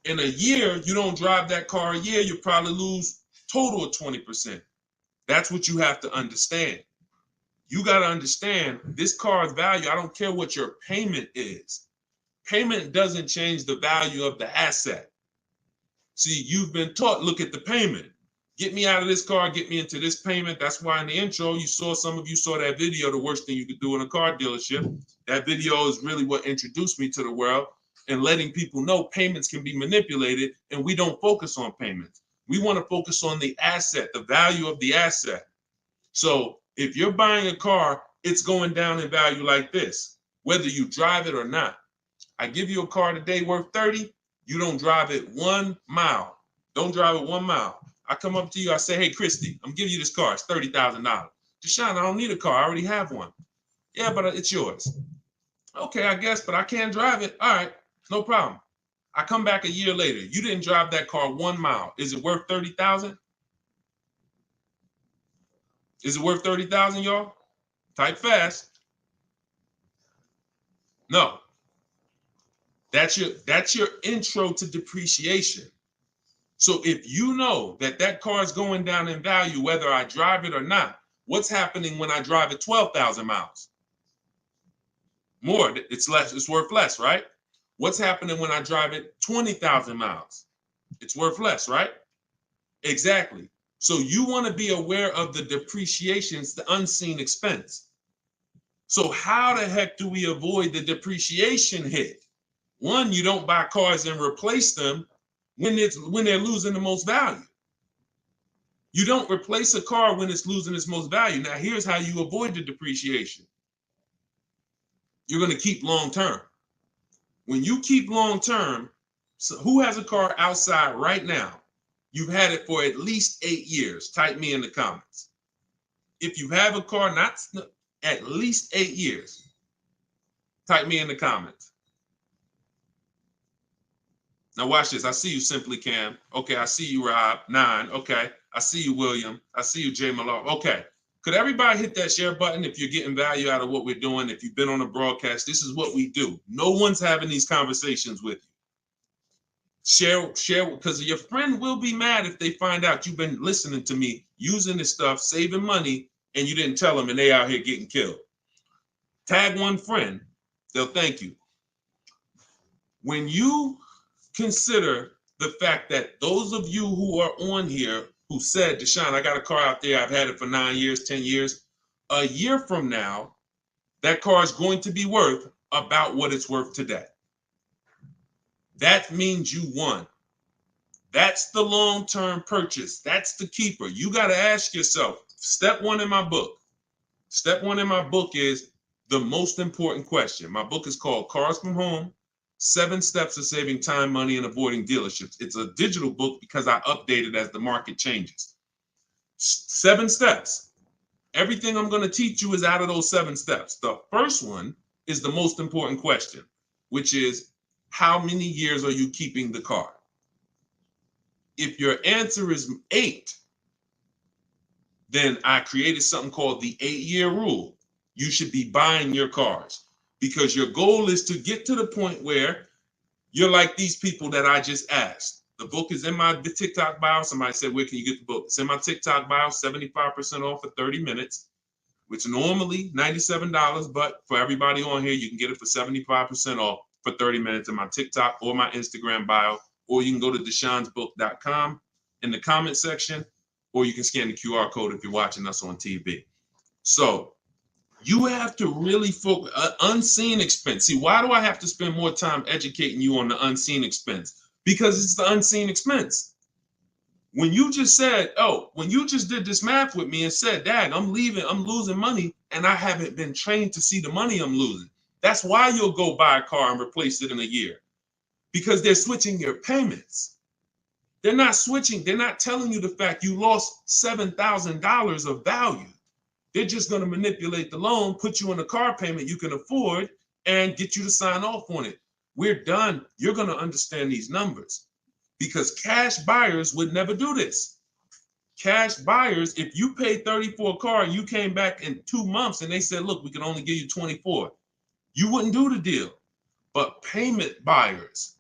In a year, you don't drive that car a year, you probably lose total of 20%. That's what you have to understand. You got to understand this car's value. I don't care what your payment is. Payment doesn't change the value of the asset. See, you've been taught, look at the payment. Get me out of this car, get me into this payment. That's why in the intro, some of you saw that video, the worst thing you could do in a car dealership. That video is really what introduced me to the world and letting people know payments can be manipulated, and we don't focus on payments. We want to focus on the asset, the value of the asset. So if you're buying a car, it's going down in value like this, whether you drive it or not. I give you a car today worth 30, you don't drive it 1 mile. Don't drive it 1 mile. I come up to you, I say, hey, Christy, I'm giving you this car. It's $30,000. Deshone, I don't need a car. I already have one. Yeah, but it's yours. Okay, I guess, but I can't drive it. All right, no problem. I come back a year later. You didn't drive that car 1 mile. Is it worth $30,000? Is it worth $30,000, y'all? Type fast. No. That's your intro to depreciation. So if you know that that car is going down in value, whether I drive it or not, what's happening when I drive it 12,000 miles? More, it's less, it's worth less, right? What's happening when I drive it 20,000 miles? It's worth less, right? Exactly. So you want to be aware of the depreciations, the unseen expense. So how the heck do we avoid the depreciation hit? One, you don't buy cars and replace them when they're losing the most value. You don't replace a car when it's losing its most value. Now, here's how you avoid the depreciation. You're going to keep long term. When you keep long term, so who has a car outside right now? You've had it for at least 8 years. Type me in the comments. If you have a car not at least 8 years, type me in the comments. Now watch this. I see you, Simply Cam. Okay, I see you, Rob. 9. Okay, I see you, William. I see you, Jay Malone. Okay, could everybody hit that share button if you're getting value out of what we're doing? If you've been on a broadcast, this is what we do. No one's having these conversations with you. Share, because your friend will be mad if they find out you've been listening to me, using this stuff, saving money, and you didn't tell them, and they out here getting killed. Tag one friend, they'll thank you. When you consider the fact that those of you who are on here who said, Deshone, I got a car out there, I've had it for 9 years, 10 years, a year from now, that car is going to be worth about what it's worth today. That means you won. That's the long-term purchase. That's the keeper. You got to ask yourself, step one in my book. Step one in my book is the most important question. My book is called Cars from Home, 7 Steps of Saving Time, Money, and Avoiding Dealerships. It's a digital book because I update it as the market changes. 7 steps. Everything I'm going to teach you is out of those 7 steps. The first one is the most important question, which is, how many years are you keeping the car? If your answer is 8, then I created something called the 8-year rule. You should be buying your cars because your goal is to get to the point where you're like these people that I just asked. The book is in my TikTok bio. Somebody said, where can you get the book? It's in my TikTok bio, 75% off for 30 minutes, which normally $97, but for everybody on here, you can get it for 75% off for 30 minutes in my TikTok or my Instagram bio, or you can go to deshonesbook.com in the comment section, or you can scan the QR code if you're watching us on TV. So you have to really focus, unseen expense. See, why do I have to spend more time educating you on the unseen expense? Because it's the unseen expense. When you just said, when you just did this math with me and said, Dad, I'm losing money, and I haven't been trained to see the money I'm losing. That's why you'll go buy a car and replace it in a year. Because they're switching your payments. They're not switching. They're not telling you the fact you lost $7,000 of value. They're just going to manipulate the loan, put you on a car payment you can afford, and get you to sign off on it. We're done. You're going to understand these numbers because cash buyers would never do this. Cash buyers, if you paid 30 for a car and you came back in 2 months and they said, look, we can only give you 24, you wouldn't do the deal. But payment buyers,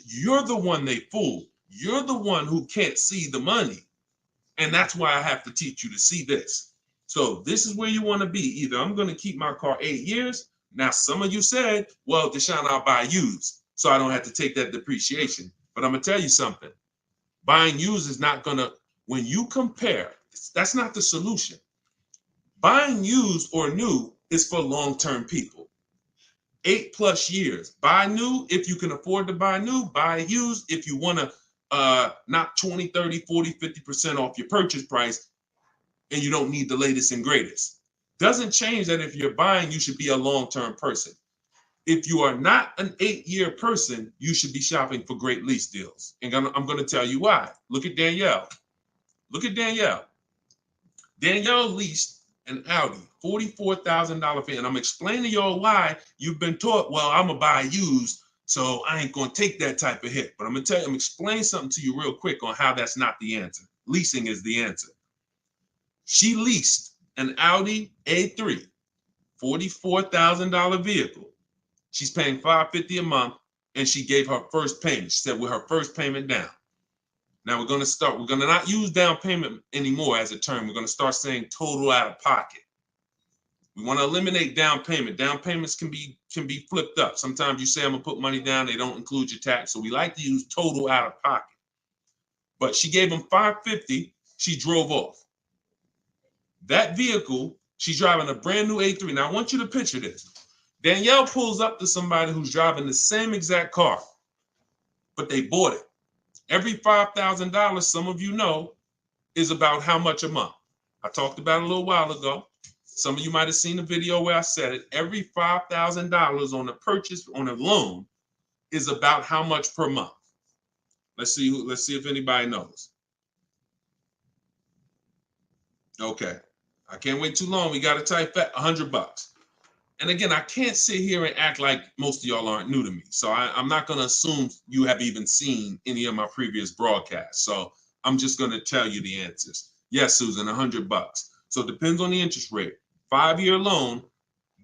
you're the one they fool. You're the one who can't see the money. And that's why I have to teach you to see this. So this is where you want to be. Either I'm going to keep my car 8 years. Now, some of you said, well, Deshone, I'll buy used, so I don't have to take that depreciation. But I'm going to tell you something. Buying used is not going to, when you compare, that's not the solution. Buying used or new is for long-term people. 8+ years. Buy new if you can afford to buy new. Buy used if you want to knock 20, 30, 40, 50% off your purchase price and you don't need the latest and greatest. Doesn't change that if you're buying, you should be a long-term person. If you are not an 8-year person, you should be shopping for great lease deals. And I'm going to tell you why. Look at Danielle. Look at Danielle. Danielle leased an Audi, $44,000 fee. And I'm explaining to y'all why you've been taught, well, I'm going to buy used, so I ain't going to take that type of hit. But I'm going to tell you, I'm explaining something to you real quick on how that's not the answer. Leasing is the answer. She leased an Audi A3, $44,000 vehicle. She's paying $550 a month, and she gave her first payment. She said with her first payment down. Now we're going to not use down payment anymore as a term. We're going to start saying total out of pocket. We want to eliminate down payment. Down payments can be flipped up. Sometimes you say I'm going to put money down, they don't include your tax. So we like to use total out of pocket. But she gave him $550, she drove off. That vehicle, she's driving a brand new A3. Now I want you to picture this. Danielle pulls up to somebody who's driving the same exact car, but they bought it. Every $5,000, some of you know, is about how much a month. I talked about it a little while ago. Some of you might have seen the video where I said it. Every $5,000 on a purchase on a loan is about how much per month. Let's see if anybody knows. Okay. I can't wait too long. We got to type that $100. And again, I can't sit here and act like most of y'all aren't new to me. So I'm not going to assume you have even seen any of my previous broadcasts. So I'm just going to tell you the answers. Yes, Susan, $100. So it depends on the interest rate. 5-year loan,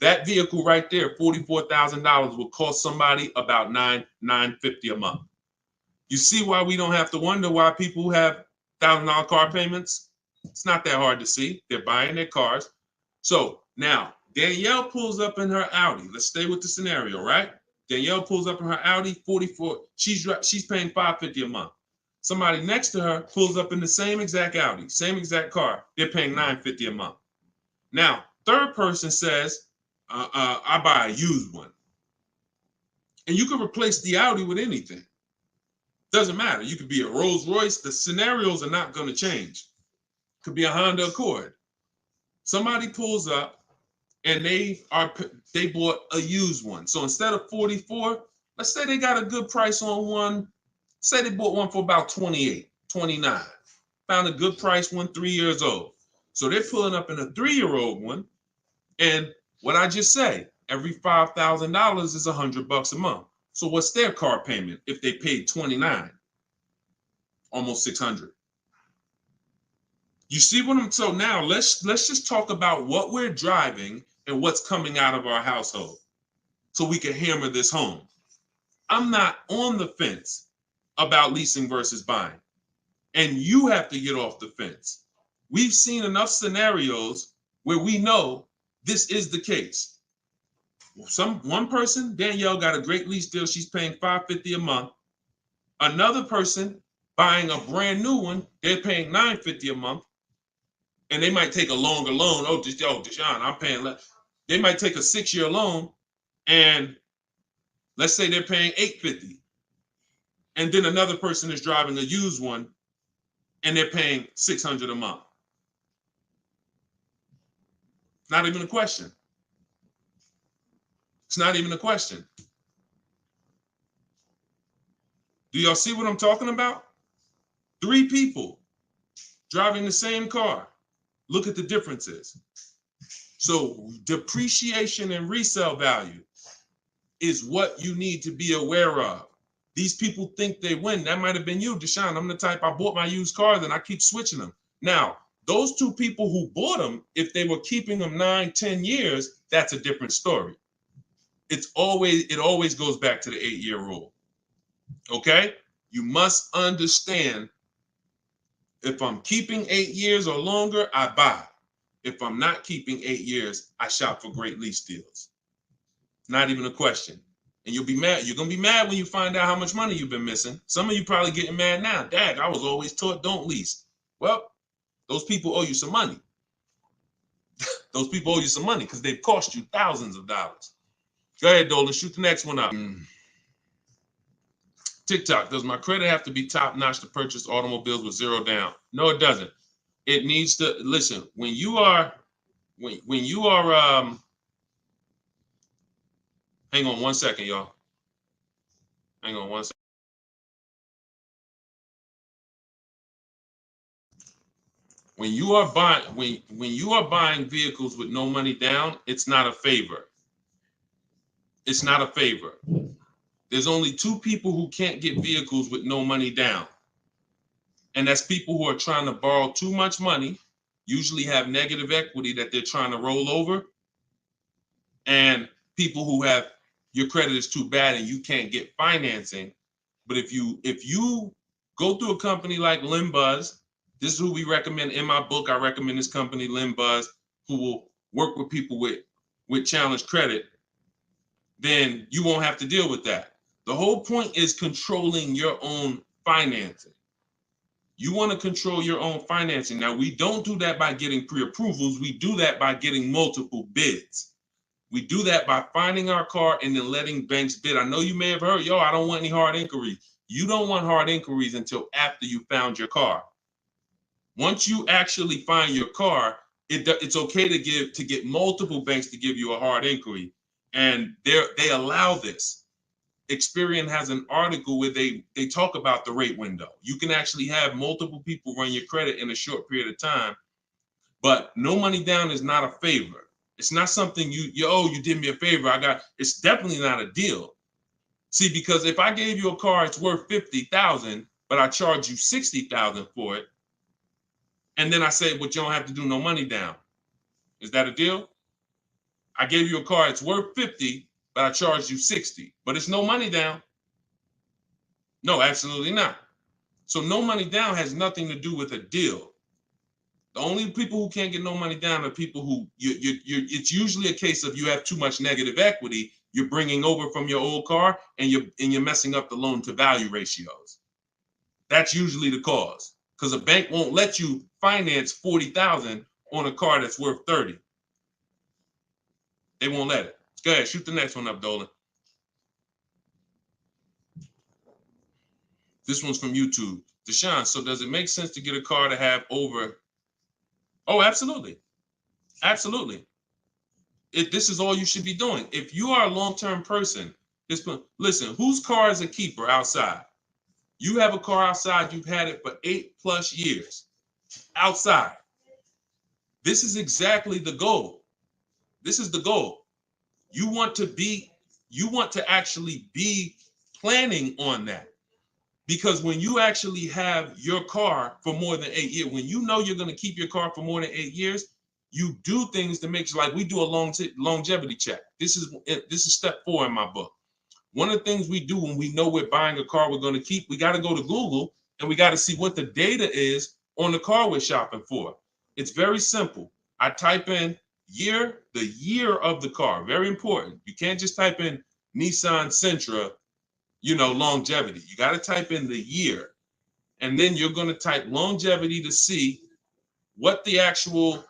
that vehicle right there, $44,000 will cost somebody about $950 a month. You see why we don't have to wonder why people have $1,000 car payments? It's not that hard to see. They're buying their cars. So now Danielle pulls up in her Audi. Let's stay with the scenario, right? Danielle pulls up in her Audi, 44. She's paying $550 a month. Somebody next to her pulls up in the same exact Audi, same exact car. They're paying $950 a month. Now, third person says, I buy a used one. And you can replace the Audi with anything. Doesn't matter. You could be a Rolls Royce. The scenarios are not going to change. Could be a Honda Accord. Somebody pulls up and they bought a used one. So instead of 44, let's say they got a good price on one. Say they bought one for about 28, 29. Found a good price one 3 years old. So they're pulling up in a 3-year-old one. And what I just say, every $5,000 is $100 a month. So what's their car payment if they paid 29? Almost 600. You see what I'm, so now let's just talk about what we're driving and what's coming out of our household so we can hammer this home. I'm not on the fence about leasing versus buying. And you have to get off the fence. We've seen enough scenarios where we know this is the case. One person, Danielle, got a great lease deal. She's paying $550 a month. Another person buying a brand new one, they're paying $950 a month. And they might take a longer loan. Oh, Deshone, I'm paying less. They might take a 6-year loan, and let's say they're paying $850. And then another person is driving a used one, and they're paying $600 a month. Not even a question. It's not even a question. Do y'all see what I'm talking about? 3 people driving the same car. Look at the differences. So depreciation and resale value is what you need to be aware of. These people think they win. That might have been you, Deshone. I'm the type, I bought my used cars and I keep switching them. Now, those 2 people who bought them, if they were keeping them 9, 10 years, that's a different story. It always goes back to the 8-year rule. Okay? You must understand, if I'm keeping 8 years or longer, I buy. If I'm not keeping 8 years, I shop for great lease deals. Not even a question. And you'll be mad. You're going to be mad when you find out how much money you've been missing. Some of you probably getting mad now. Dad, I was always taught don't lease. Well, those people owe you some money. Those people owe you some money because they've cost you thousands of dollars. Go ahead, Dolan. Shoot the next one up. TikTok, does my credit have to be top notch to purchase automobiles with 0 down? No, it doesn't. It needs to, listen, when you are, hang on 1 second, y'all. Hang on 1 second. When you are buying vehicles with no money down, it's not a favor. It's not a favor. There's only 2 people who can't get vehicles with no money down. And that's people who are trying to borrow too much money, usually have negative equity that they're trying to roll over, and people who have, your credit is too bad and you can't get financing. But if you go through a company like Limbuzz, this is who we recommend in my book. I recommend this company, Limbuzz, who will work with people with challenged credit, then you won't have to deal with that. The whole point is controlling your own financing. You want to control your own financing. Now, we don't do that by getting pre-approvals. We do that by getting multiple bids. We do that by finding our car and then letting banks bid. I know you may have heard, I don't want any hard inquiries. You don't want hard inquiries until after you found your car. Once you actually find your car, it's okay to get multiple banks to give you a hard inquiry, and they allow this. Experian has an article where they talk about the rate window. You can actually have multiple people run your credit in a short period of time, but no money down is not a favor. It's not something you did me a favor. It's definitely not a deal. See, because if I gave you a car, it's worth $50,000, but I charge you $60,000 for it, and then I say, but you don't have to do no money down. Is that a deal? I gave you a car, it's worth 50, but I charged you 60, but it's no money down. No, absolutely not. So no money down has nothing to do with a deal. The only people who can't get no money down are people who it's usually a case of you have too much negative equity you're bringing over from your old car, and you're messing up the loan to value ratios. That's usually the cause, because a bank won't let you finance $40,000 on a car that's worth 30. They won't let it. Go ahead, shoot the next one up, Dolan. This one's from YouTube. Deshone, so does it make sense to get a car to have over? Oh, absolutely. Absolutely. This is all you should be doing. If you are a long-term person, listen, whose car is a keeper outside? You have a car outside, you've had it for 8+ years. Outside. This is exactly the goal. This is the goal. You want to actually be planning on that. Because when you actually have your car for more than 8 years, when you know you're going to keep your car for more than 8 years, you do things to make sure, like we do a longevity check. This is step 4 in my book. One of the things we do when we know we're buying a car we're going to keep, we got to go to Google and we got to see what the data is on the car we're shopping for. It's very simple. I type in the year of the car. Very important. You can't just type in Nissan Sentra, longevity. You got to type in the year. And then you're going to type longevity to see what the actual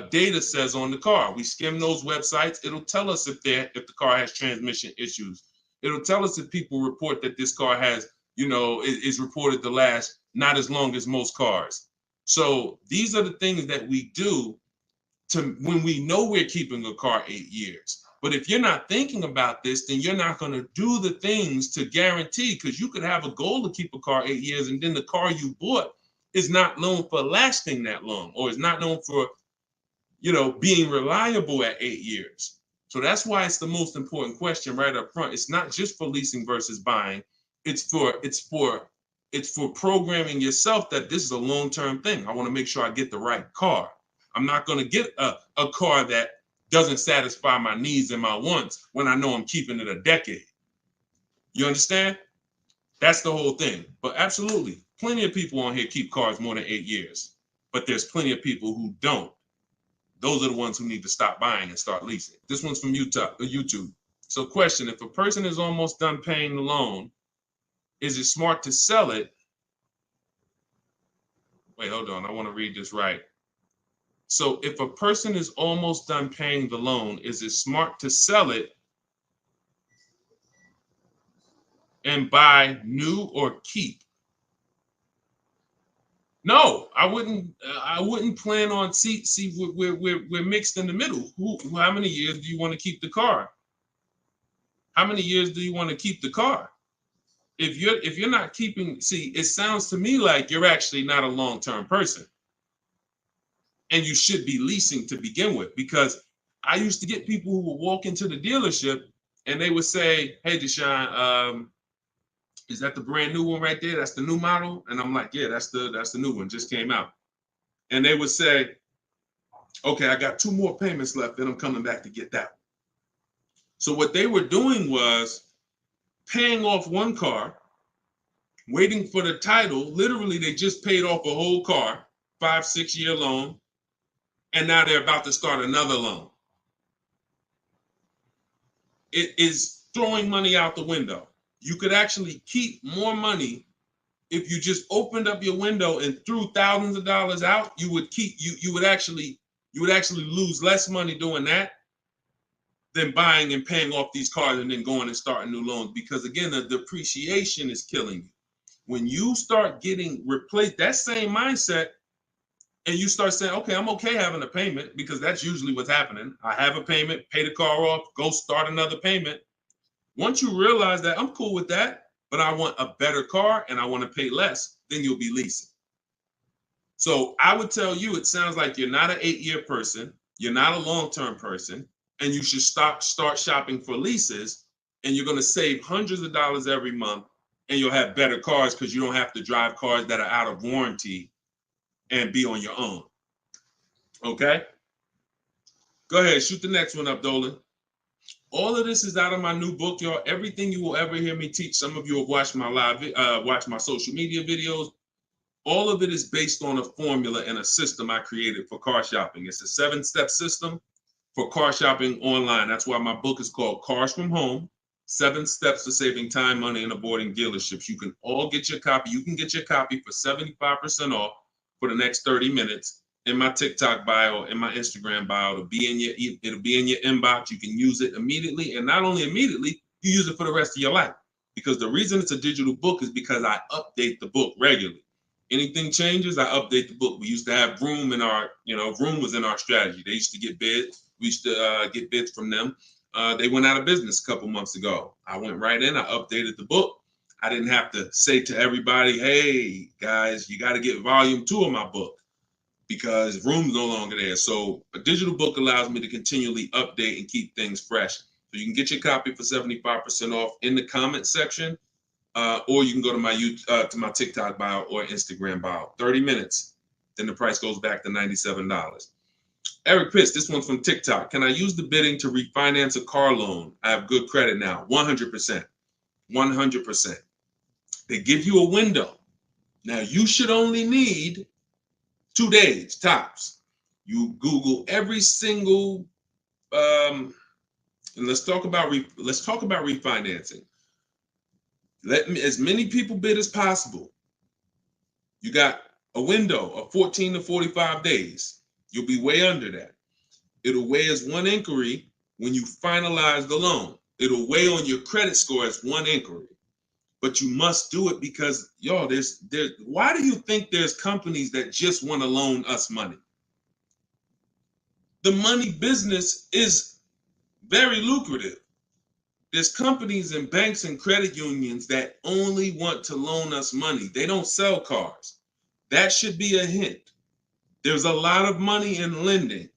data says on the car. We skim those websites. It'll tell us if the car has transmission issues. It'll tell us if people report that this car has, is reported to last not as long as most cars. So these are the things that we do when we know we're keeping a car 8 years. But if you're not thinking about this, then you're not going to do the things to guarantee, because you could have a goal to keep a car 8 years, and then the car you bought is not known for lasting that long, or is not known for, being reliable at 8 years. So that's why it's the most important question right up front. It's not just for leasing versus buying. It's for programming yourself that this is a long-term thing. I want to make sure I get the right car. I'm not going to get a car that doesn't satisfy my needs and my wants when I know I'm keeping it a decade. You understand? That's the whole thing. But absolutely, plenty of people on here keep cars more than 8 years, but there's plenty of people who don't. Those are the ones who need to stop buying and start leasing. This one's from YouTube. So question, if a person is almost done paying the loan, is it smart to sell it? Wait, hold on. I want to read this right. So if a person is almost done paying the loan, is it smart to sell it and buy new or keep? No, I wouldn't plan on we're mixed in the middle. How many years do you want to keep the car? How many years do you want to keep the car? If you're not keeping, it sounds to me like you're actually not a long-term person. And you should be leasing to begin with, because I used to get people who would walk into the dealership and they would say, "Hey, Deshone, is that the brand new one right there? That's the new model?" And I'm like, "Yeah, that's the new one, just came out." And they would say, "Okay, I got 2 more payments left, then I'm coming back to get that one." So what they were doing was paying off one car, waiting for the title. Literally, they just paid off a whole car, 5-6 year loan, and now they're about to start another loan. It is throwing money out the window. You could actually keep more money if you just opened up your window and threw thousands of dollars out. You would actually lose less money doing that than buying and paying off these cars and then going and starting new loans. Because again, the depreciation is killing you. When you start getting replaced, that same mindset, and you start saying, okay, I'm okay having a payment, because that's usually what's happening. I have a payment, pay the car off, go start another payment. Once you realize that I'm cool with that, but I want a better car and I want to pay less, then you'll be leasing. So I would tell you, it sounds like you're not an 8-year person, you're not a long-term person, and you should start shopping for leases, and you're going to save hundreds of dollars every month, and you'll have better cars because you don't have to drive cars that are out of warranty and be on your own. Okay? Go ahead, shoot the next one up, Dolan. All of this is out of my new book, y'all. Everything you will ever hear me teach. Some of you have watched my watch my social media videos. All of it is based on a formula and a system I created for car shopping. It's a 7-step system for car shopping online. That's why my book is called Cars from Home, 7 Steps to Saving Time, Money, and Avoiding Dealerships. You can all get your copy. You can get your copy for 75% off for the next 30 minutes. In my TikTok bio, in my Instagram bio, it'll be in your inbox. You can use it immediately, and not only immediately, you use it for the rest of your life. Because the reason it's a digital book is because I update the book regularly. Anything changes, I update the book. We used to have Vroom in our, Vroom was in our strategy. They used to get bids. We used to get bids from them. They went out of business a couple months ago. I went right in, I updated the book. I didn't have to say to everybody, hey, guys, you got to get volume 2 of my book, because Vroom's no longer there. So a digital book allows me to continually update and keep things fresh. So you can get your copy for 75% off in the comment section, or you can go to my TikTok bio or Instagram bio. 30 minutes, then the price goes back to $97. Eric Pitts, this one's from TikTok. Can I use the bidding to refinance a car loan? I have good credit now. 100%. 100%. They give you a window. Now, you should only need 2 days tops. You Google every single, and let's talk about refinancing. As many people bid as possible. You got a window of 14 to 45 days. You'll be way under that. It'll weigh as 1 inquiry when you finalize the loan. It'll weigh on your credit score as 1 inquiry. But you must do it because, y'all, why do you think there's companies that just want to loan us money? The money business is very lucrative. There's companies and banks and credit unions that only want to loan us money. They don't sell cars. That should be a hint. There's a lot of money in lending.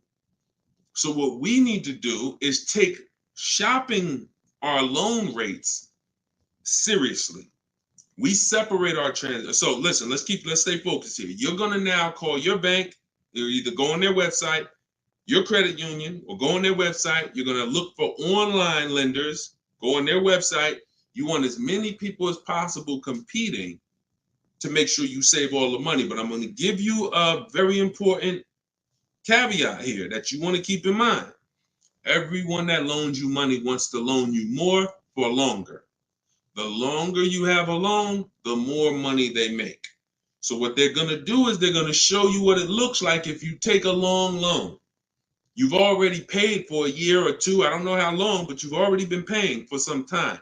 So what we need to do is take shopping our loan rates seriously. We separate our transactions. So listen, let's stay focused here. You're gonna now call your bank. You're either go on their website, your credit union, or go on their website. You're gonna look for online lenders. Go on their website. You want as many people as possible competing to make sure you save all the money. But I'm going to give you a very important caveat here that you want to keep in mind. Everyone that loans you money wants to loan you more for longer. The longer you have a loan, the more money they make. So what they're going to do is they're going to show you what it looks like if you take a long loan. You've already paid for a year or 2. I don't know how long, but you've already been paying for some time.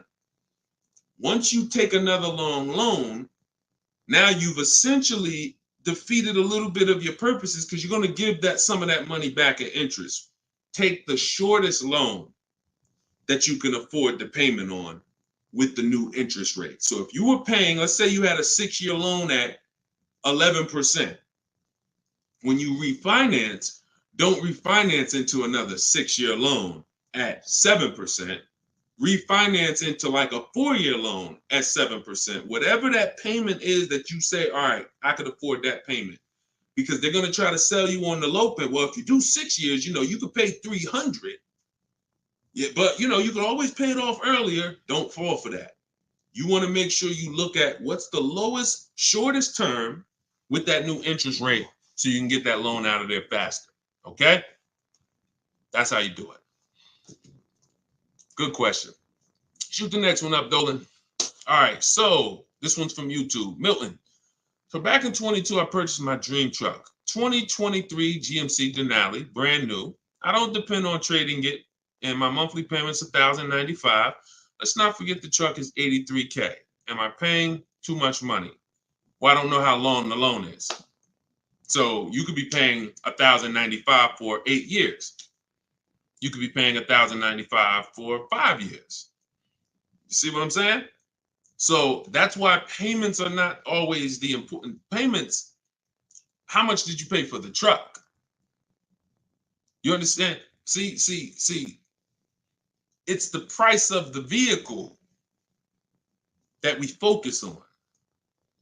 Once you take another long loan, now you've essentially defeated a little bit of your purposes, because you're going to give some of that money back in interest. Take the shortest loan that you can afford the payment on with the new interest rate. So if you were paying, let's say you had a 6-year loan at 11%. When you refinance, don't refinance into another 6-year loan at 7%. Refinance into like a 4-year loan at 7%. Whatever that payment is that you say, all right, I could afford that payment. Because they're going to try to sell you on the low payment. Well, if you do 6 years, you could pay $300. Yeah, but you can always pay it off earlier. Don't fall for that. You want to make sure you look at what's the lowest, shortest term with that new interest rate, so you can get that loan out of there faster. Okay? That's how you do it. Good question. Shoot the next one up, Dolan. All right, so this one's from YouTube. Milton. So back in 22, I purchased my dream truck. 2023 GMC Denali, brand new. I don't depend on trading it and my monthly payment's $1,095. Let's not forget the truck is $83K. Am I paying too much money? Well, I don't know how long the loan is. So you could be paying $1,095 for 8 years. You could be paying $1,095 for 5 years. You see what I'm saying? So that's why payments are not always the important payments. How much did you pay for the truck? You understand? See. It's the price of the vehicle that we focus on,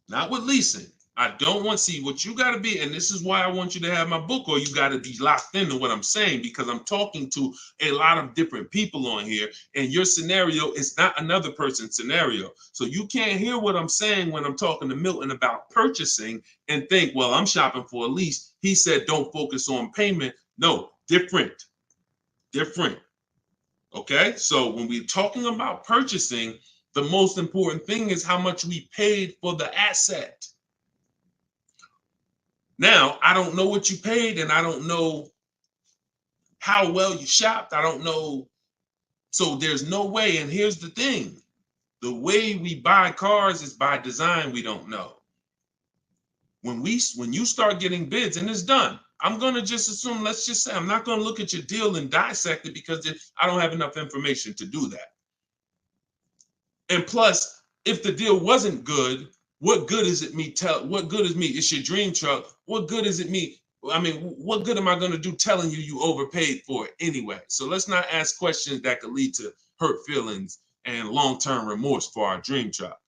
not with leasing. I don't want to see what you got to be. And this is why I want you to have my book, or you got to be locked into what I'm saying, because I'm talking to a lot of different people on here, and your scenario is not another person's scenario. So you can't hear what I'm saying when I'm talking to Milton about purchasing and think, well, I'm shopping for a lease. He said, don't focus on payment. No, different. Okay. So when we're talking about purchasing, the most important thing is how much we paid for the asset. Now, I don't know what you paid, and I don't know how well you shopped. I don't know. So there's no way. And here's the thing. The way we buy cars is by design. We don't know. When you start getting bids, and it's done, I'm going to just assume, let's just say, I'm not going to look at your deal and dissect it, because I don't have enough information to do that. And plus, if the deal wasn't good, what good is it me what good is me? It's your dream truck. What good is it me? I mean, what good am I going to do telling you overpaid for it anyway? So let's not ask questions that could lead to hurt feelings and long-term remorse for our dream truck.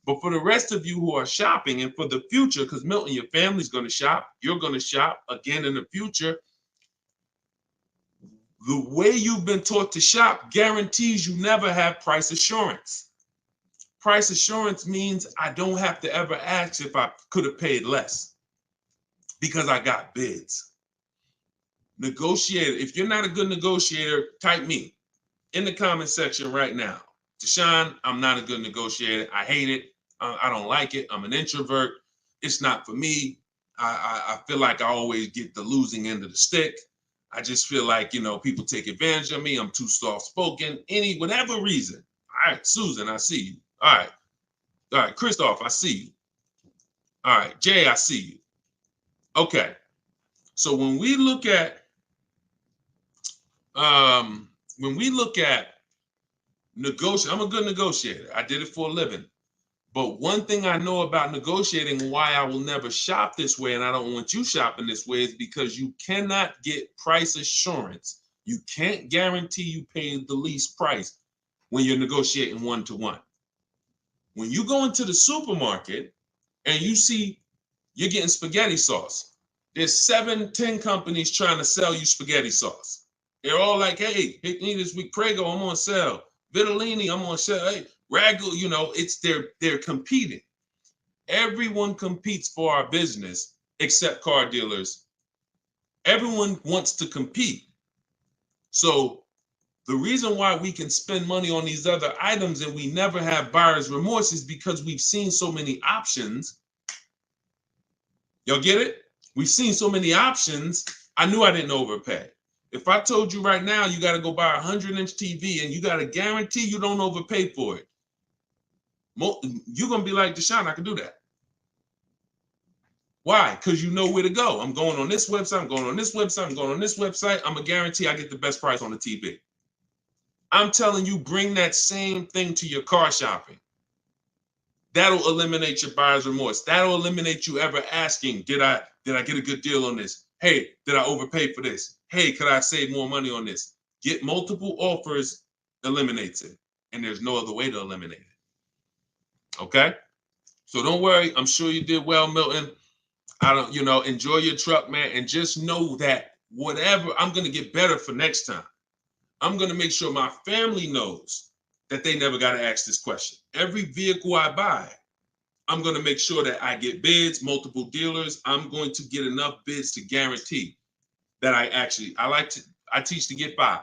But for the rest of you who are shopping, and for the future, because Milton, your family's going to shop, you're going to shop again in the future. The way you've been taught to shop guarantees you never have price assurance. Price assurance means I don't have to ever ask if I could have paid less, because I got bids. Negotiator. If you're not a good negotiator, type me in the comment section right now. Deshone, I'm not a good negotiator. I hate it. I don't like it. I'm an introvert. It's not for me. I feel like I always get the losing end of the stick. I just feel like, people take advantage of me. I'm too soft-spoken. Whatever reason. All right, Susan, I see you. All right, Christoph, I see you. All right, Jay, I see you. Okay, so when we look at negotiating, I'm a good negotiator. I did it for a living. But one thing I know about negotiating, why I will never shop this way, and I don't want you shopping this way, is because you cannot get price assurance. You can't guarantee you pay the least price when you're negotiating one-to-one. When you go into the supermarket and you see you're getting spaghetti sauce, there's 7-10 companies trying to sell you spaghetti sauce. They're all like, hey, hit me this week, Prego, I'm on sale. Vitellini, I'm on sale. Hey, Ragu, they're competing. Everyone competes for our business except car dealers. Everyone wants to compete. So the reason why we can spend money on these other items and we never have buyer's remorse is because we've seen so many options. Y'all get it? We've seen so many options. I knew I didn't overpay. If I told you right now, you got to go buy a 100-inch TV and you got to guarantee you don't overpay for it, you're going to be like, Deshone, I can do that. Why? Because you know where to go. I'm going on this website. I'm going on this website. I'm going on this website. I'm going to guarantee I get the best price on the TV. I'm telling you, bring that same thing to your car shopping. That'll eliminate your buyer's remorse. That'll eliminate you ever asking, did I get a good deal on this? Hey, did I overpay for this? Hey, could I save more money on this? Get multiple offers eliminates it. And there's no other way to eliminate it. Okay? So don't worry. I'm sure you did well, Milton. Enjoy your truck, man. And just know that whatever, I'm going to get better for next time. I'm going to make sure my family knows that they never got to ask this question. Every vehicle I buy, I'm going to make sure that I get bids, multiple dealers. I'm going to get enough bids to guarantee that I teach to get 5.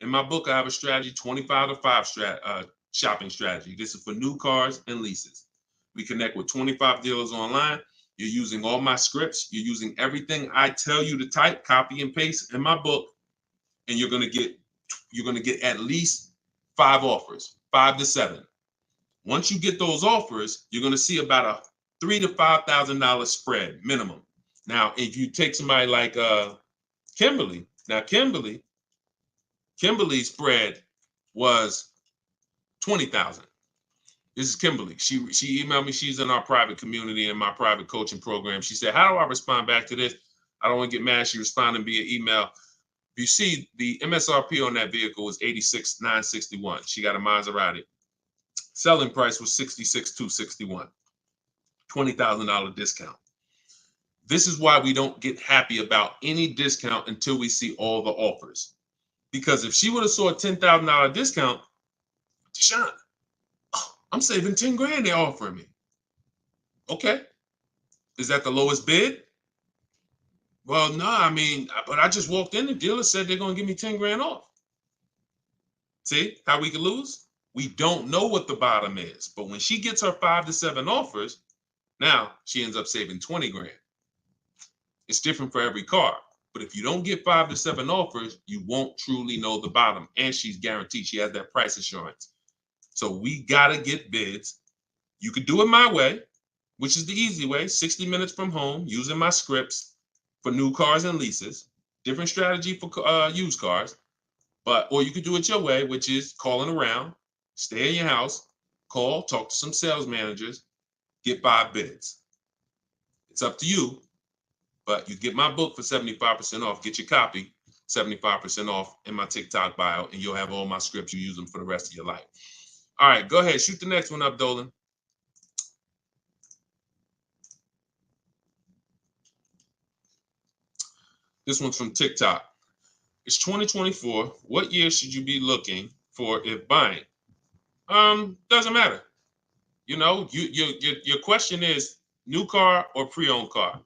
In my book, I have a strategy, 25 to 5 shopping strategy. This is for new cars and leases. We connect with 25 dealers online. You're using all my scripts. You're using everything I tell you to type, copy and paste in my book. And you're going to get you're going to get at least 5 offers, 5 to 7. Once you get those offers, you're going to see about a $3,000 to $5,000 spread minimum. Now, if you take somebody like Kimberly, now Kimberly's spread was 20,000. This is Kimberly. She emailed me. She's in our private community in my private coaching program. She said, "How do I respond back to this? I don't want to get mad." She responded via email. You see, the MSRP on that vehicle was $86,961. She got a Maserati. Selling price was $66,261. $20,000 discount. This is why we don't get happy about any discount until we see all the offers. Because if she would have saw a $10,000 discount, Deshone, I'm saving 10 grand they're offering me. Okay. Is that the lowest bid? Well, no, I mean, but I just walked in, the dealer said they're going to give me 10 grand off. See how we can lose? We don't know what the bottom is, but when she gets her 5 to 7 offers, now she ends up saving 20 grand. It's different for every car, but if you don't get 5 to 7 offers, you won't truly know the bottom, and she's guaranteed she has that price assurance. So we got to get bids. You could do it my way, which is the easy way, 60 minutes from home, using my scripts for new cars and leases, different strategy for used cars, or you could do it your way, which is calling around, stay in your house, call, talk to some sales managers, get 5 bids. It's up to you, but you get my book for 75% off. Get your copy, 75% off in my TikTok bio, and you'll have all my scripts. You use them for the rest of your life. All right, go ahead. Shoot the next one up, Dolan. This one's from TikTok. It's 2024. What year should you be looking for if buying? Doesn't matter. You know, your question is new car or pre-owned car.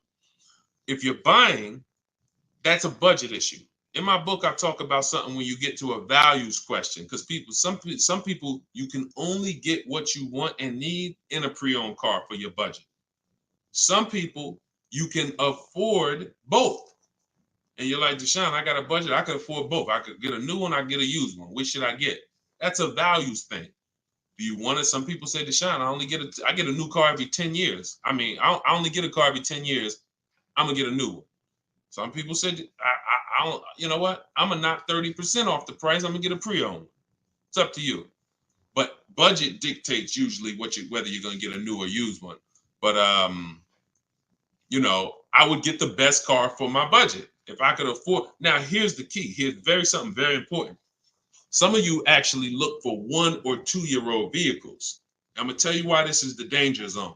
If you're buying, that's a budget issue. In my book, I talk about something when you get to a values question, because some people, you can only get what you want and need in a pre-owned car for your budget. Some people, you can afford both. And you're like, Deshone, I got a budget. I could afford both. I could get a new one. I could get a used one. Which should I get? That's a values thing. Do you want it? Some people say, Deshone, I get a new car every 10 years. I mean, I only get a car every 10 years. I'm going to get a new one. Some people said, I don't, you know what? I'm going to knock 30% off the price. I'm going to get a pre-owned. It's up to you. But budget dictates usually whether you're going to get a new or used one. But, you know, I would get the best car for my budget if I could afford. Now, here's the key. Here's something very important. Some of you actually look for 1 or 2 year old vehicles. I'm going to tell you why this is the danger zone.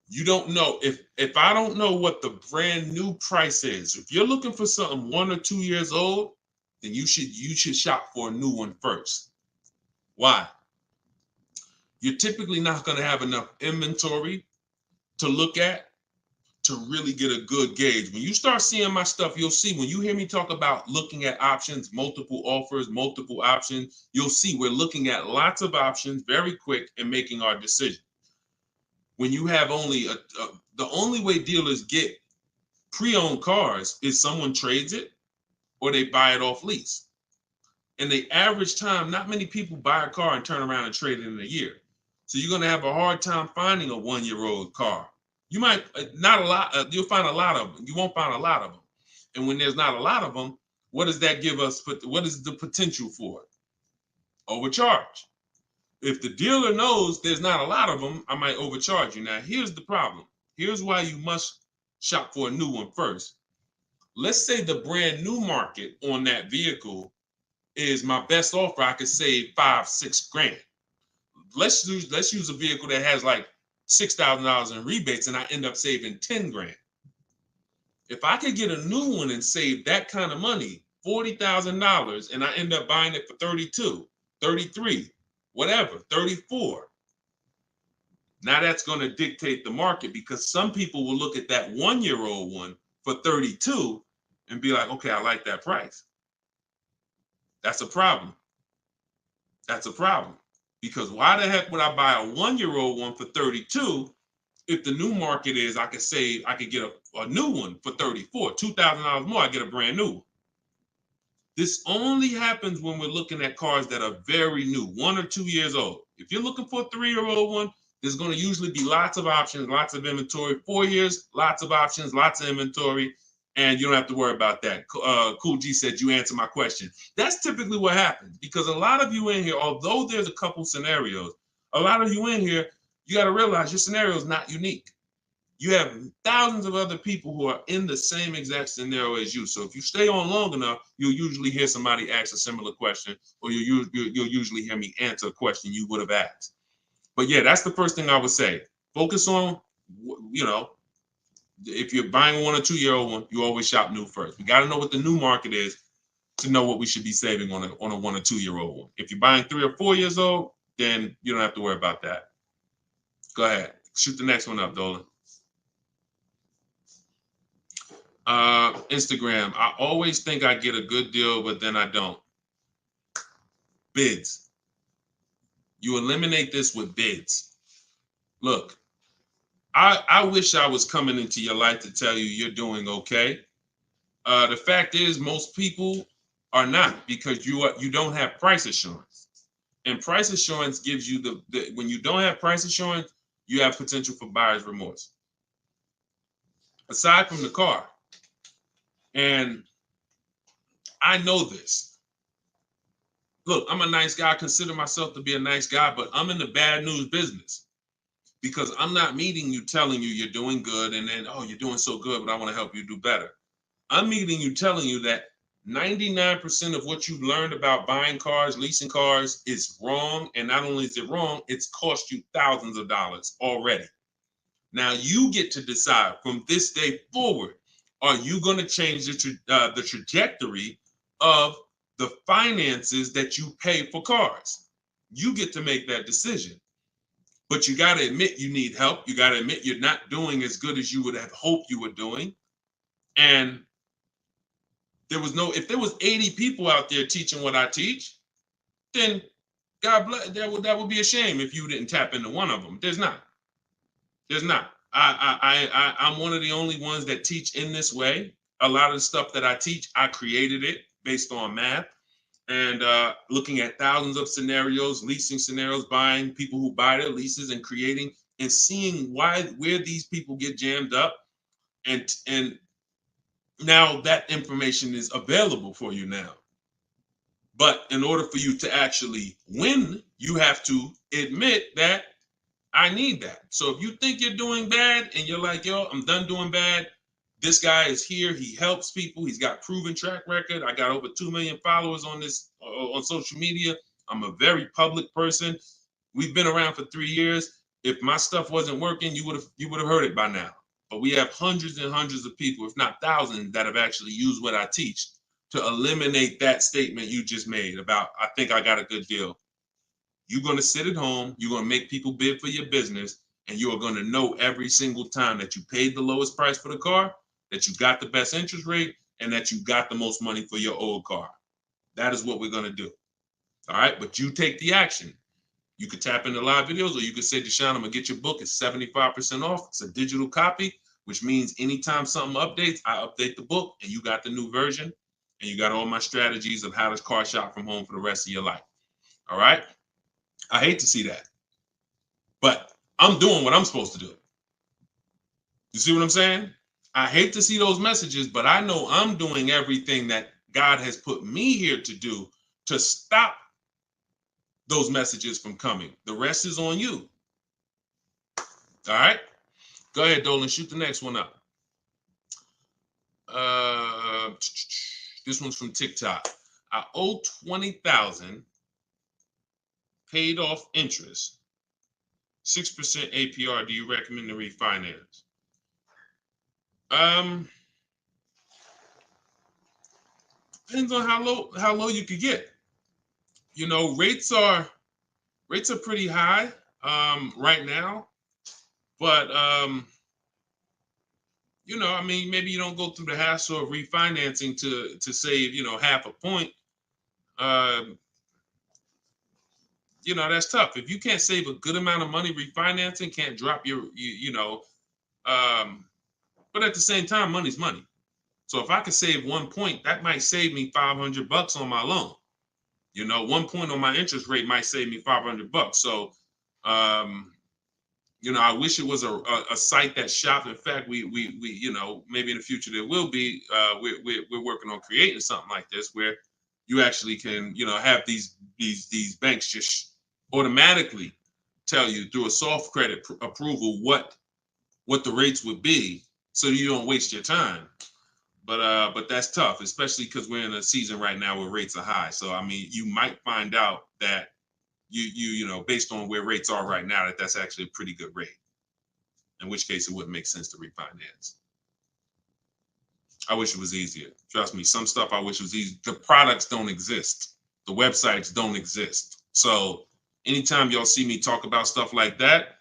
You don't know if I don't know what the brand new price is. If you're looking for something 1 or 2 years old, then you should shop for a new one first. Why? You're typically not going to have enough inventory to look at to really get a good gauge. When you start seeing my stuff, you'll see, when you hear me talk about looking at options, multiple offers, multiple options, you'll see we're looking at lots of options very quick and making our decision. When you have only the only way dealers get pre-owned cars is someone trades it or they buy it off lease. And the average time, not many people buy a car and turn around and trade it in a year. So you're going to have a hard time finding a 1 year old car. You might not a lot. You'll find a lot of them. You won't find a lot of them. And when there's not a lot of them, what does that give us? What is the potential for it? Overcharge. If the dealer knows there's not a lot of them, I might overcharge you. Now, here's the problem. Here's why you must shop for a new one first. Let's say the brand new market on that vehicle is my best offer. I could save 5-6 grand. Let's use a vehicle that has like $6,000 in rebates and I end up saving 10 grand. If I could get a new one and save that kind of money, $40,000, and I end up buying it for 32, 33, whatever, 34. Now that's going to dictate the market, because some people will look at that 1 year old one for 32 and be like, okay, I like that price. That's a problem. That's a problem. Because why the heck would I buy a 1 year old one for 32 if the new market is I could get a new one for 34, $2,000 more, I get a brand new one. This only happens when we're looking at cars that are very new, 1 or 2 years old. If you're looking for a 3-year-old one, there's going to usually be lots of options, lots of inventory. 4 years, lots of options, lots of inventory, and you don't have to worry about that. Cool G said you answered my question. That's typically what happens, because a lot of you in here, although there's a couple scenarios, a lot of you in here, you got to realize your scenario is not unique. You have thousands of other people who are in the same exact scenario as you. So if you stay on long enough, you'll usually hear somebody ask a similar question, or you'll usually hear me answer a question you would have asked. But yeah, that's the first thing I would say. Focus on, if you're buying a 1 or 2-year-old one, you always shop new first. We got to know what the new market is to know what we should be saving on a 1 or 2-year-old one. If you're buying 3 or 4 years old, then you don't have to worry about that. Go ahead. Shoot the next one up, Dolan. Instagram. I always think I get a good deal, but then I don't. Bids. You eliminate this with bids. Look, I wish I was coming into your life to tell you you're doing okay. The fact is, most people are not, because you don't have price assurance. And price assurance gives you when you don't have price assurance, you have potential for buyer's remorse. Aside from the car. And I know this. Look, I'm a nice guy. I consider myself to be a nice guy, but I'm in the bad news business, because I'm not meeting you telling you you're doing good and then, oh, you're doing so good, but I want to help you do better. I'm meeting you telling you that 99% of what you've learned about buying cars, leasing cars is wrong. And not only is it wrong, it's cost you thousands of dollars already. Now you get to decide from this day forward, are you going to change the trajectory of the finances that you pay for cars? You get to make that decision. But you got to admit you need help. You got to admit you're not doing as good as you would have hoped you were doing. And if there was 80 people out there teaching what I teach, then God bless, that would be a shame if you didn't tap into one of them. There's not. I'm one of the only ones that teach in this way. A lot of the stuff that I teach, I created it based on math and looking at thousands of scenarios, leasing scenarios, buying, people who buy their leases and creating and seeing where these people get jammed up. And now that information is available for you now. But in order for you to actually win, you have to admit that I need that. So if you think you're doing bad and you're like, yo, I'm done doing bad, this guy is here. He helps people. He's got proven track record. I got over 2 million followers on social media. I'm a very public person. We've been around for 3 years. If my stuff wasn't working, you would have heard it by now. But we have hundreds and hundreds of people, if not thousands, that have actually used what I teach to eliminate that statement you just made about, I think I got a good deal. You're going to sit at home, you're going to make people bid for your business, and you are going to know every single time that you paid the lowest price for the car, that you got the best interest rate, and that you got the most money for your old car. That is what we're going to do. All right, but you take the action. You could tap into live videos, or you could say, Deshone, I'm going to get your book. It's 75% off. It's a digital copy, which means anytime something updates, I update the book, and you got the new version, and you got all my strategies of how to car shop from home for the rest of your life. All right? I hate to see that, but I'm doing what I'm supposed to do. You see what I'm saying? I hate to see those messages, but I know I'm doing everything that God has put me here to do to stop those messages from coming. The rest is on you. All right? Go ahead, Dolan. Shoot the next one up. This one's from TikTok. I owe $20,000. Paid off interest, 6% APR. Do you recommend to refinance? Depends on how low you could get. You know, rates are pretty high right now, but you know, I mean, maybe you don't go through the hassle of refinancing to save, you know, half a point. You know, that's tough. If you can't save a good amount of money refinancing, can't drop your, you know, but at the same time, money's money. So if I could save 1 point, that might save me $500 on my loan. 1 point on my interest rate might save me $500. So, I wish it was a site that shopped. In fact, we maybe in the future there will be. We're working on creating something like this where you actually can, have these banks just automatically tell you through a soft credit approval what the rates would be, so you don't waste your time. But that's tough, especially because we're in a season right now where rates are high. So I mean, you might find out that you based on where rates are right now, that's actually a pretty good rate. In which case, it wouldn't make sense to refinance. I wish it was easier. Trust me, some stuff I wish was easy. The products don't exist. The websites don't exist. So anytime y'all see me talk about stuff like that,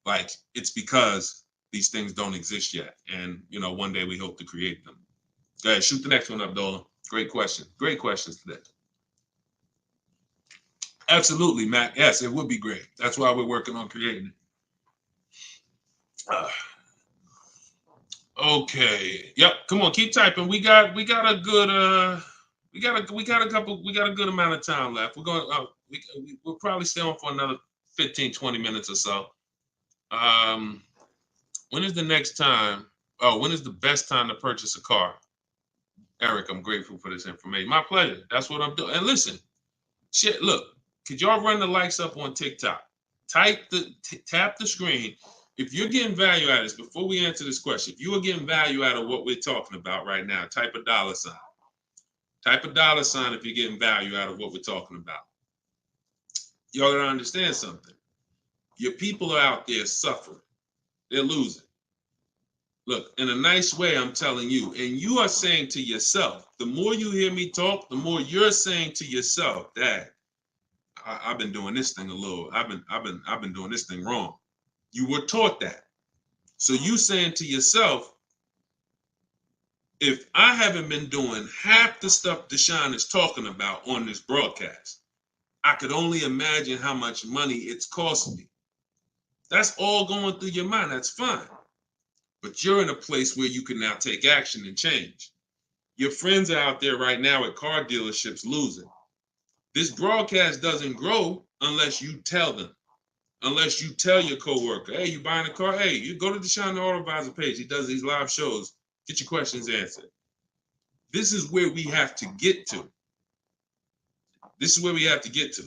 like it's because these things don't exist yet. And one day we hope to create them. Go ahead, shoot the next one up, Dolan. Great question. Great questions today. Absolutely, Matt. Yes, it would be great. That's why we're working on creating it. Okay. Yep. Come on, keep typing. We got a good we got a good amount of time left. We're going we'll probably stay on for another 15-20 minutes or so. When is the next time? Oh, when is the best time to purchase a car? Eric, I'm grateful for this information. My pleasure. That's what I'm doing. And listen, shit, look, could y'all run the likes up on TikTok? Tap the screen. If you're getting value out of this, before we answer this question, if you are getting value out of what we're talking about right now, type a $sign. Type a $sign if you're getting value out of what we're talking about. Y'all gotta understand something. Your people are out there suffering. They're losing. Look, in a nice way, I'm telling you, and you are saying to yourself, the more you hear me talk, the more you're saying to yourself, Dad, I've been doing this thing I've been doing this thing wrong. You were taught that. So you saying to yourself, if I haven't been doing half the stuff Deshone is talking about on this broadcast, I could only imagine how much money it's cost me. That's all going through your mind. That's fine. But you're in a place where you can now take action and change. Your friends are out there right now at car dealerships losing. This broadcast doesn't grow unless you tell them. Unless you tell your coworker, hey, you buying a car? Hey, you go to Deshone the Auto Advisor page. He does these live shows. Get your questions answered. This is where we have to get to. This is where we have to get to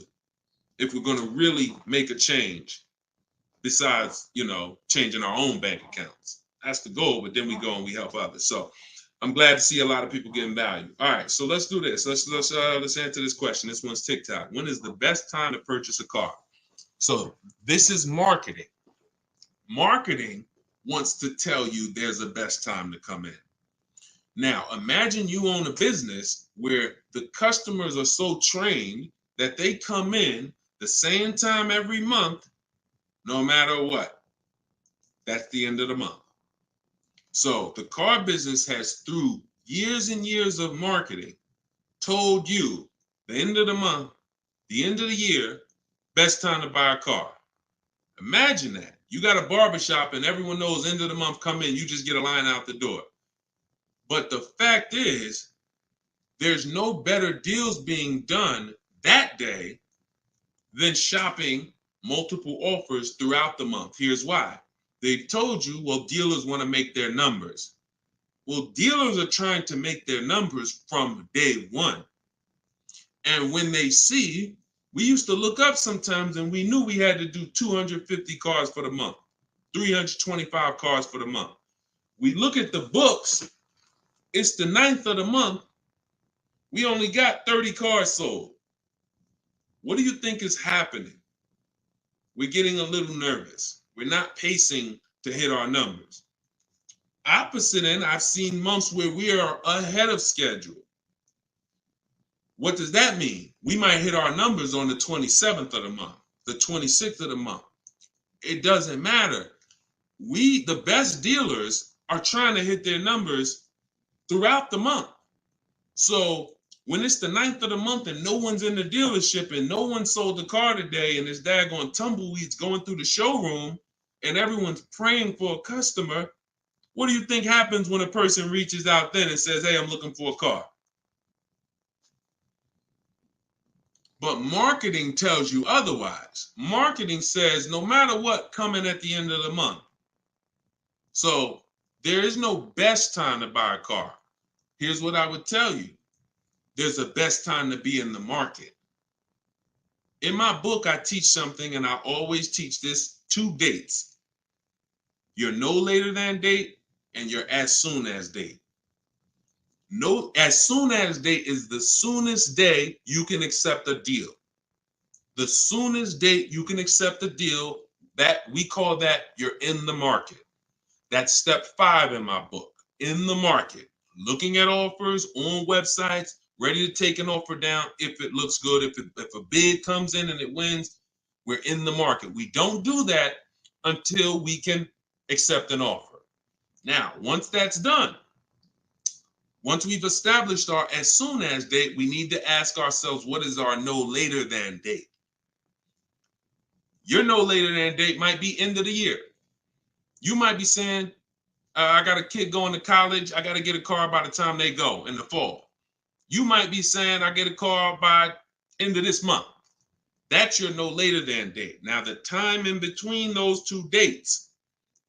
if we're going to really make a change besides, changing our own bank accounts. That's the goal, but then we go and we help others. So I'm glad to see a lot of people getting value. All right, so let's do this. Let's answer this question. This one's TikTok. When is the best time to purchase a car? So this is marketing. Marketing wants to tell you there's a best time to come in. Now, imagine you own a business where the customers are so trained that they come in the same time every month, no matter what. That's the end of the month. So the car business has, through years and years of marketing, told you the end of the month, the end of the year, best time to buy a car. Imagine that. You got a barbershop and everyone knows end of the month come in, you just get a line out the door. But the fact is, there's no better deals being done that day than shopping multiple offers throughout the month. Here's why. They've told you, well, dealers want to make their numbers. Well, dealers are trying to make their numbers from day one. And when they see, we used to look up sometimes and we knew we had to do 250 cars for the month, 325 cars for the month. We look at the books, it's the 9th of the month, we only got 30 cars sold. What do you think is happening? We're getting a little nervous. We're not pacing to hit our numbers. Opposite end, I've seen months where we are ahead of schedule. What does that mean? We might hit our numbers on the 27th of the month, the 26th of the month. It doesn't matter. The best dealers are trying to hit their numbers throughout the month. So when it's the 9th of the month and no one's in the dealership and no one sold the car today and it's daggone tumbleweeds going through the showroom and everyone's praying for a customer, What do you think happens when a person reaches out then and says, hey, I'm looking for a car? But marketing tells you otherwise. Marketing says no matter what, coming at the end of the month. So there is no best time to buy a car. Here's what I would tell you. There's a best time to be in the market. In my book, I teach something, and I always teach this: 2 dates. Your no later than date and your as soon as date. No, as soon as date is the soonest day you can accept a deal. The soonest date you can accept a deal, that we call that you're in the market. That's step 5 in my book. In the market, looking at offers on websites, ready to take an offer down if it looks good. If a bid comes in and it wins, we're in the market. We don't do that until we can accept an offer. Now, once that's done, once we've established our as soon as date, we need to ask ourselves, what is our no later than date? Your no later than date might be end of the year. You might be saying, I got a kid going to college. I got to get a car by the time they go in the fall. You might be saying, I get a car by end of this month. That's your no later than date. Now, the time in between those 2 dates,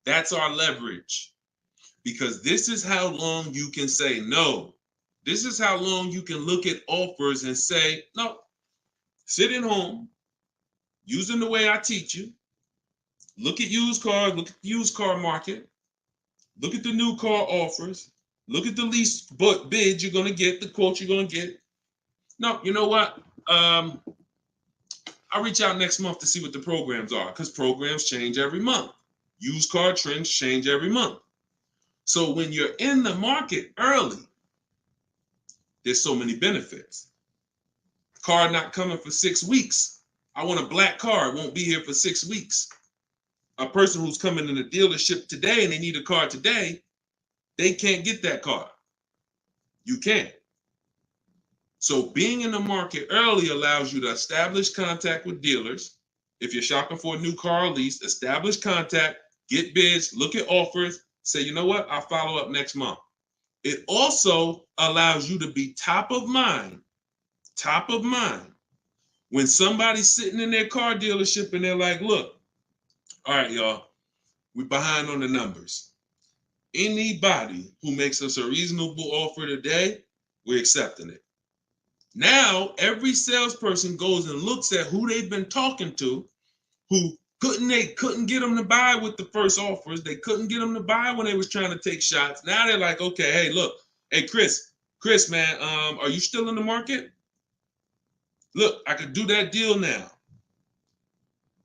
that's our leverage. Because this is how long you can say no. This is how long you can look at offers and say, no, sit at home, using the way I teach you. Look at used cars, look at the used car market. Look at the new car offers. Look at the lease bids you're going to get, the quote you're going to get. No, you know what? I'll reach out next month to see what the programs are, because programs change every month. Used car trends change every month. So when you're in the market early, there's so many benefits. Car not coming for 6 weeks. I want a black car. It won't be here for 6 weeks. A person who's coming in the dealership today and they need a car today, they can't get that car. You can. So being in the market early allows you to establish contact with dealers. If you're shopping for a new car or lease, establish contact, get bids, look at offers, say, you know what, I'll follow up next month. It also allows you to be top of mind when somebody's sitting in their car dealership and they're like, look, all right, y'all, we're behind on the numbers. Anybody who makes us a reasonable offer today, we're accepting it. Now, every salesperson goes and looks at who they've been talking to, who couldn't get them to buy with the first offers. They couldn't get them to buy when they was trying to take shots. Now they're like, okay, hey, look, hey, Chris, man, are you still in the market? Look, I could do that deal now.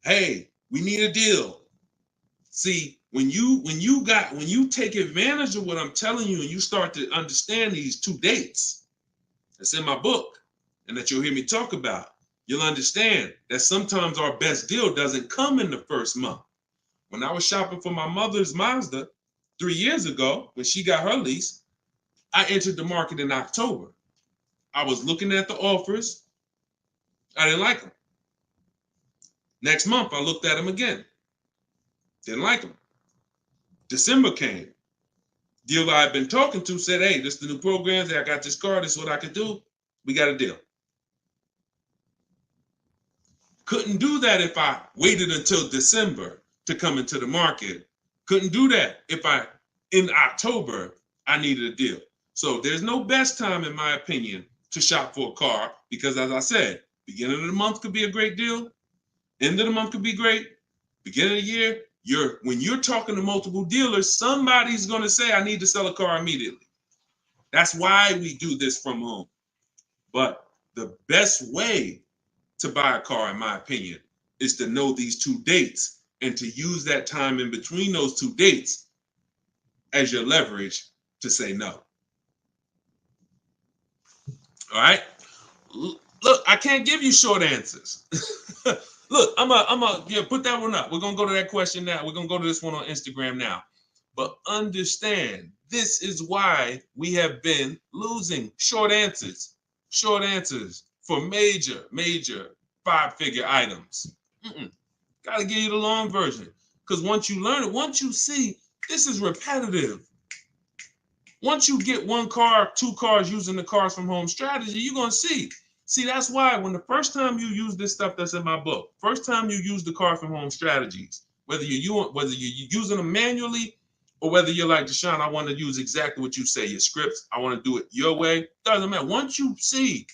Hey, we need a deal. See, when you take advantage of what I'm telling you and you start to understand these 2 dates, that's in my book, and that you'll hear me talk about, you'll understand that sometimes our best deal doesn't come in the first month. When I was shopping for my mother's Mazda 3 years ago, when she got her lease, I entered the market in October. I was looking at the offers. I didn't like them. Next month, I looked at them again. Didn't like them. December came. Dealer I've been talking to said, hey, this is the new programs. Hey, I got this car. This is what I could do. We got a deal. Couldn't do that if I waited until December to come into the market. Couldn't do that if in October, I needed a deal. So there's no best time, in my opinion, to shop for a car because, as I said, beginning of the month could be a great deal. End of the month could be great. Beginning of the year, when you're talking to multiple dealers, somebody's going to say, I need to sell a car immediately. That's why we do this from home. But the best way to buy a car, in my opinion, is to know these 2 dates and to use that time in between those 2 dates as your leverage to say no. All right? Look, I can't give you short answers. Look, I'm a put that one up. We're going to go to that question now. We're going to go to this one on Instagram now. But understand, this is why we have been losing short answers for major 5-figure items. Got to give you the long version. Because once you learn it, once you see, this is repetitive. Once you get one car, two cars using the cars from home strategy, you're going to see. See, that's why when the first time you use this stuff that's in my book, first time you use the car from home strategies, whether you're using them manually or whether you're like, Deshone, I want to use exactly what you say, your scripts, I want to do it your way, doesn't matter. Once you see,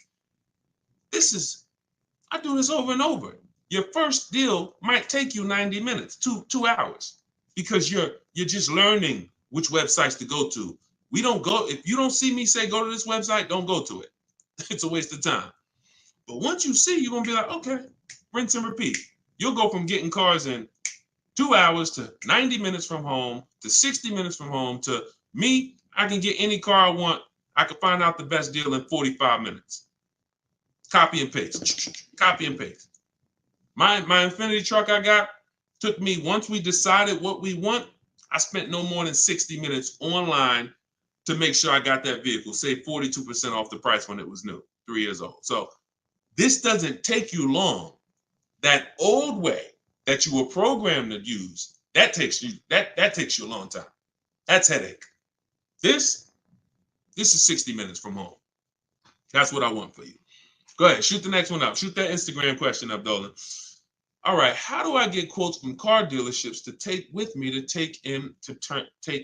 I do this over and over. Your first deal might take you 90 minutes, two hours, because you're just learning which websites to go to. We don't go, if you don't see me say go to this website, don't go to it. It's a waste of time. But once you see, you're gonna be like, okay, rinse and repeat. You'll go from getting cars in 2 hours to 90 minutes from home to 60 minutes from home to me, I can get any car I want. I can find out the best deal in 45 minutes. Copy and paste, copy and paste. My Infinity truck I got took me, once we decided what we want, I spent no more than 60 minutes online to make sure I got that vehicle, saved 42% off the price when it was new, 3 years old. So this doesn't take you long. That old way that you were programmed to use, that takes you a long time. That's headache. This is 60 minutes from home. That's what I want for you. Go ahead, shoot the next one up. Shoot that Instagram question up, Dolan. All right, how do I get quotes from car dealerships to take with me to take in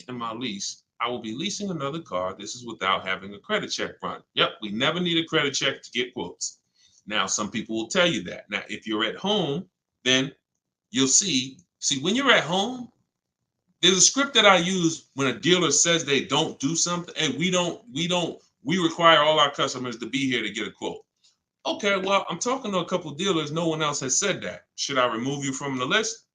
my lease? I will be leasing another car. This is without having a credit check run. Yep, we never need a credit check to get quotes. Now, some people will tell you that. Now, if you're at home, then you'll see when you're at home, there's a script that I use when a dealer says they don't do something, and we require all our customers to be here to get a quote. Okay, well, I'm talking to a couple of dealers. No one else has said that. Should I remove you from the list?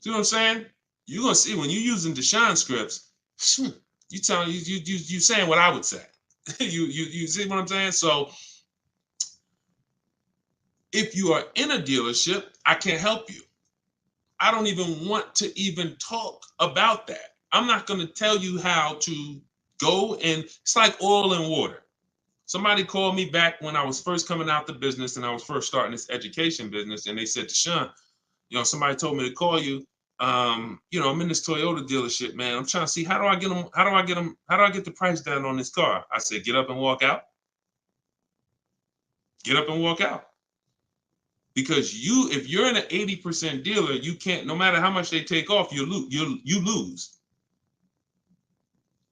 See what I'm saying? You're gonna see when you're using Deshone scripts, you saying what I would say. you see what I'm saying? So if you are in a dealership, I can't help you. I don't even want to even talk about that. I'm not going to tell you how to go, and it's like oil and water. Somebody called me back when I was first coming out the business and I was first starting this education business, and they said, Deshone, somebody told me to call you. I'm in this Toyota dealership, man. I'm trying to see how do I get the price down on this car? I said, get up and walk out. Get up and walk out. Because if you're in an 80% dealer, you can't, no matter how much they take off, you lose.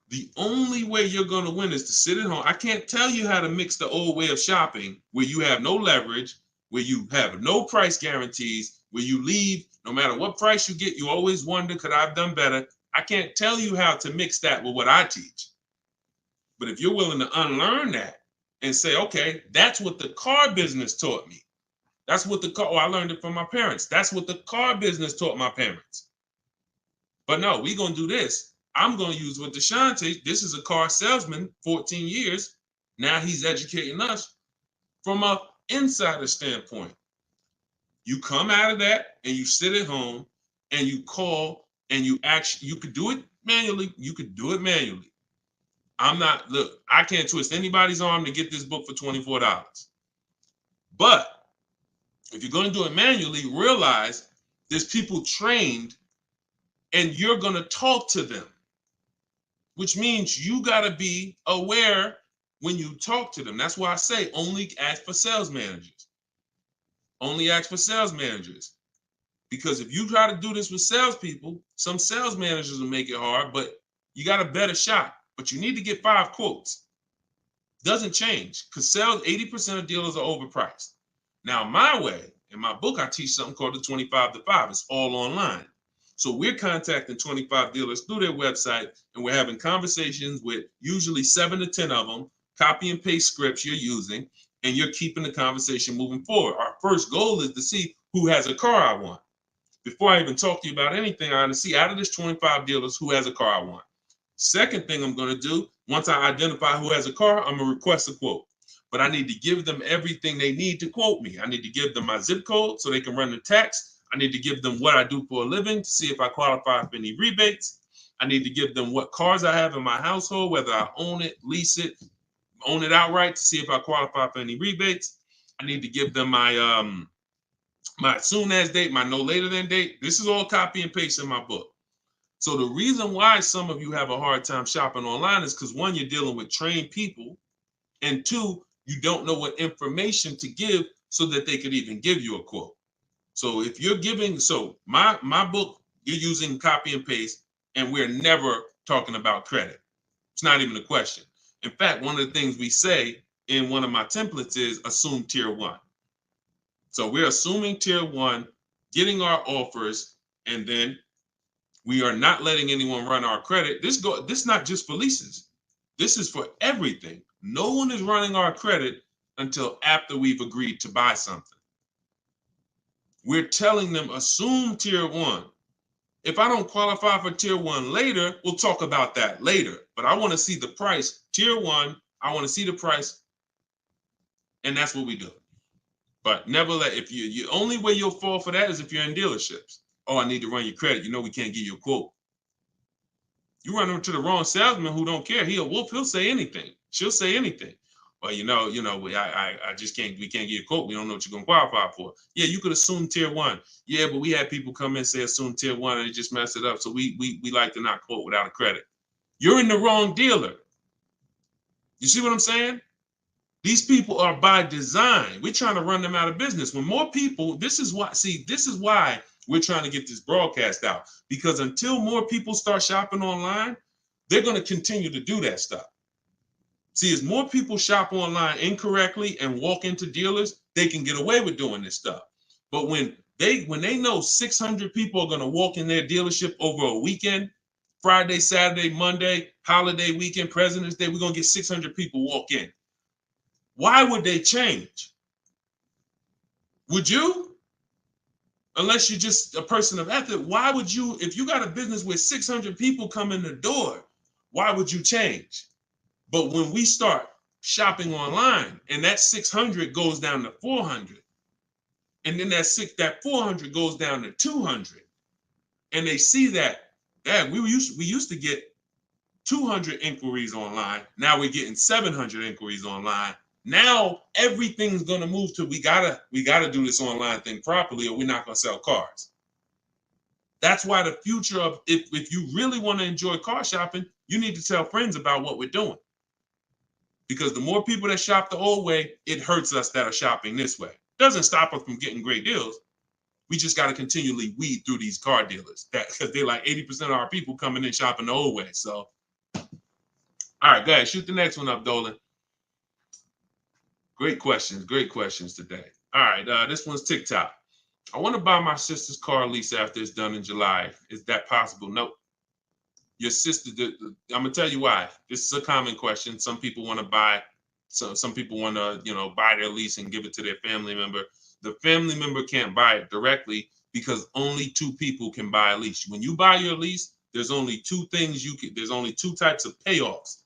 The only way you're going to win is to sit at home. I can't tell you how to mix the old way of shopping where you have no leverage, where you have no price guarantees, where you leave, no matter what price you get, you always wonder, could I have done better? I can't tell you how to mix that with what I teach. But if you're willing to unlearn that and say, okay, that's what the car business taught me. That's what I learned it from my parents. That's what the car business taught my parents. But no, we're going to do this. I'm going to use what Deshone teach. This is a car salesman, 14 years. Now he's educating us from an insider standpoint. You come out of that and you sit at home and you call and you could do it manually. You could do it manually. I can't twist anybody's arm to get this book for $24. But if you're going to do it manually, realize there's people trained and you're going to talk to them, which means you got to be aware when you talk to them. That's why I say only ask for sales managers. Only ask for sales managers. Because if you try to do this with salespeople, some sales managers will make it hard, but you got a better shot. But you need to get 5 quotes. Doesn't change because 80% of dealers are overpriced. Now, my way, in my book, I teach something called the 25 to 5. It's all online. So we're contacting 25 dealers through their website, and we're having conversations with usually 7 to 10 of them, copy and paste scripts you're using, and you're keeping the conversation moving forward. Our first goal is to see who has a car I want. Before I even talk to you about anything, I want to see out of this 25 dealers who has a car I want. Second thing I'm going to do, once I identify who has a car, I'm going to request a quote. But I need to give them everything they need to quote me. I need to give them my zip code so they can run the tax. I need to give them what I do for a living to see if I qualify for any rebates. I need to give them what cars I have in my household, whether I own it, lease it, own it outright to see if I qualify for any rebates. I need to give them my my soon as date, my no later than date. This is all copy and paste in my book. So the reason why some of you have a hard time shopping online is because, one, you're dealing with trained people, and two, you don't know what information to give so that they could even give you a quote. So if you're giving, so my book, you're using copy and paste, and we're never talking about credit. It's not even a question. In fact, one of the things we say in one of my templates is assume tier one. So we're assuming tier one, getting our offers, and then we are not letting anyone run our credit. This is not just for leases. This is for everything. No one is running our credit until after we've agreed to buy something. We're telling them assume tier one. If I don't qualify for tier one later, we'll talk about that later. But I want to see the price. Tier one, I want to see the price. And that's what we do. But never let, if you only way you'll fall for that is if you're in dealerships. Oh, I need to run your credit. You know we can't give you a quote. You run into the wrong salesman who don't care. He'll say anything. She'll say anything. Well, I just can't, we can't get a quote. We don't know what you're going to qualify for. Yeah, you could assume tier one. Yeah, but we had people come in and say assume tier one and they just messed it up. So we like to not quote without a credit. You're in the wrong dealer. You see what I'm saying? These people are by design. We're trying to run them out of business. When more people, this is why we're trying to get this broadcast out. Because until more people start shopping online, they're going to continue to do that stuff. See, as more people shop online incorrectly and walk into dealers, they can get away with doing this stuff. But when they know 600 people are going to walk in their dealership over a weekend, Friday, Saturday, Monday, holiday weekend, President's Day, we're going to get 600 people walk in. Why would they change? Would you? Unless you're just a person of ethic, why would you, if you got a business where 600 people come in the door, why would you change? But when we start shopping online and that 600 goes down to 400, and then that 400 goes down to 200, and they see that, we used to get 200 inquiries online. Now we're getting 700 inquiries online. Now everything's gonna move to we gotta do this online thing properly, or we're not gonna sell cars. That's why the future of if you really want to enjoy car shopping, you need to tell friends about what we're doing. Because the more people that shop the old way, it hurts us that are shopping this way. Doesn't stop us from getting great deals. We just got to continually weed through these car dealers because they're like 80% of our people coming in shopping the old way. So, all right, go ahead, shoot the next one up, Dolan. Great questions today. All right, this one's TikTok. I want to buy my sister's car lease after it's done in July. Is that possible? Nope. Your sister, I'm gonna tell you why. This is a common question. Some people want to buy, some people want to, buy their lease and give it to their family member. The family member can't buy it directly because only two people can buy a lease. When you buy your lease, there's only two things there's only two types of payoffs.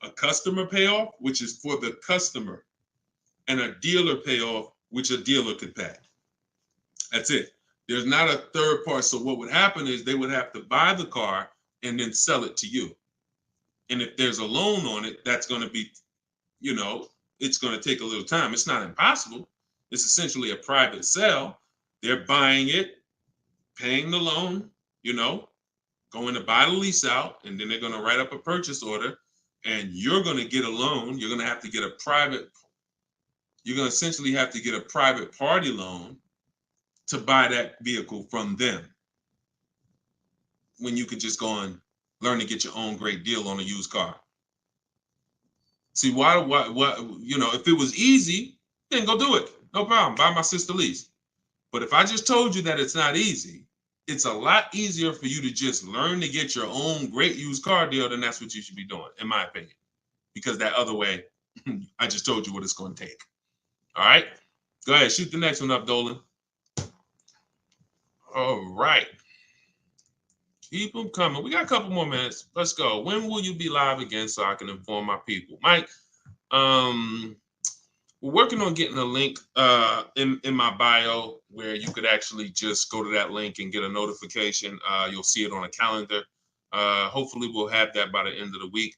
A customer payoff, which is for the customer, and a dealer payoff, which a dealer could pay. That's it. There's not a third part. So what would happen is they would have to buy the car and then sell it to you. And if there's a loan on it, that's going to be, it's going to take a little time. It's not impossible. It's essentially a private sale. They're buying it, paying the loan, going to buy the lease out, and then they're going to write up a purchase order, and you're going to get a loan. You're going to have to get you're going to essentially have to get a private party loan to buy that vehicle from them, when you could just go and learn to get your own great deal on a used car. See, why, if it was easy, then go do it. No problem. Buy my sister lease. But if I just told you that it's not easy, it's a lot easier for you to just learn to get your own great used car deal, then that's what you should be doing, in my opinion. Because that other way, I just told you what it's going to take. All right? Go ahead. Shoot the next one up, Dolan. All right. Keep them coming. We got a couple more minutes. Let's go. When will you be live again so I can inform my people? Mike, we're working on getting a link in my bio where you could actually just go to that link and get a notification. You'll see it on a calendar. Hopefully we'll have that by the end of the week.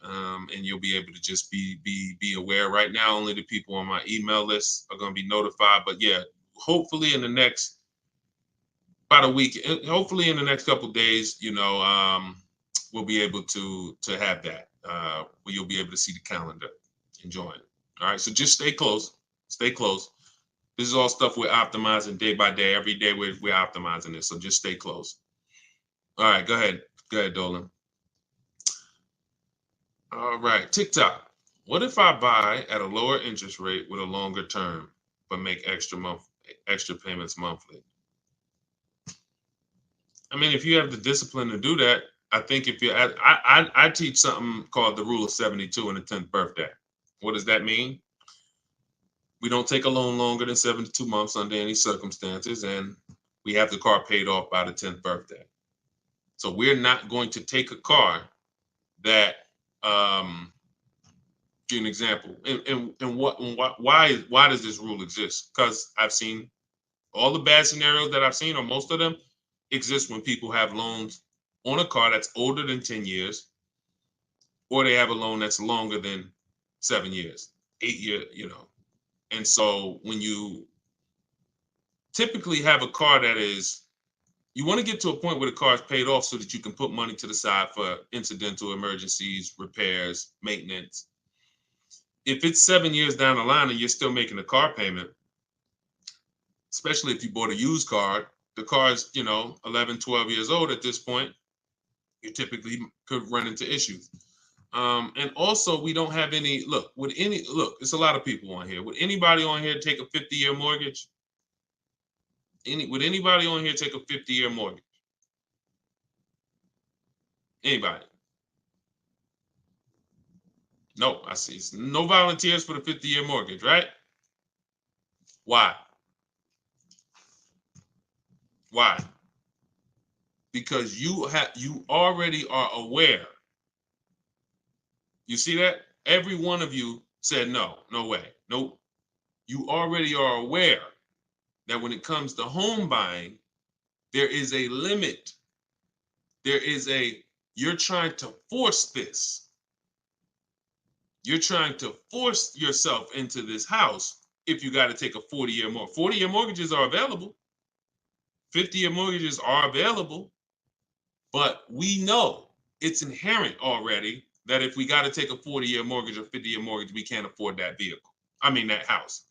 And you'll be able to just be aware. Right now, only the people on my email list are going to be notified. But yeah, hopefully in the next about a week. Hopefully in the next couple of days, we'll be able to have that. Where you'll be able to see the calendar and join. All right, so just stay close. Stay close. This is all stuff we're optimizing day by day. Every day we're optimizing this, so just stay close. All right, go ahead. Go ahead, Dolan. All right, TikTok. What if I buy at a lower interest rate with a longer term, but make extra payments monthly? I mean, if you have the discipline to do that, I think if you I teach something called the rule of 72 in the 10th birthday. What does that mean? We don't take a loan longer than 72 months under any circumstances, and we have the car paid off by the 10th birthday. So we're not going to take a car that, give an example, why does this rule exist? Because I've seen all the bad scenarios that I've seen, or most of them, exist when people have loans on a car that's older than 10 years, or they have a loan that's longer than 7 years, 8 years, And so when you typically have a car that is, you want to get to a point where the car is paid off so that you can put money to the side for incidental emergencies, repairs, maintenance. If it's 7 years down the line and you're still making a car payment, especially if you bought a used car, the car is, 11, 12 years old at this point, you typically could run into issues. And also we don't have any, it's a lot of people on here. Would anybody on here take a 50-year mortgage? Would anybody on here take a 50-year mortgage? Anybody? No, I see. No volunteers for the 50-year mortgage, right? Why? Why? Because you already are aware. You see that? Every one of you said no way, nope. You already are aware that when it comes to home buying, there is a limit. You're trying to force this. You're trying to force yourself into this house if you got to take a 40-year mortgage. 40-year mortgages are available. 50-year mortgages are available. But we know it's inherent already that if we got to take a 40-year mortgage or 50-year mortgage, we can't afford that that house.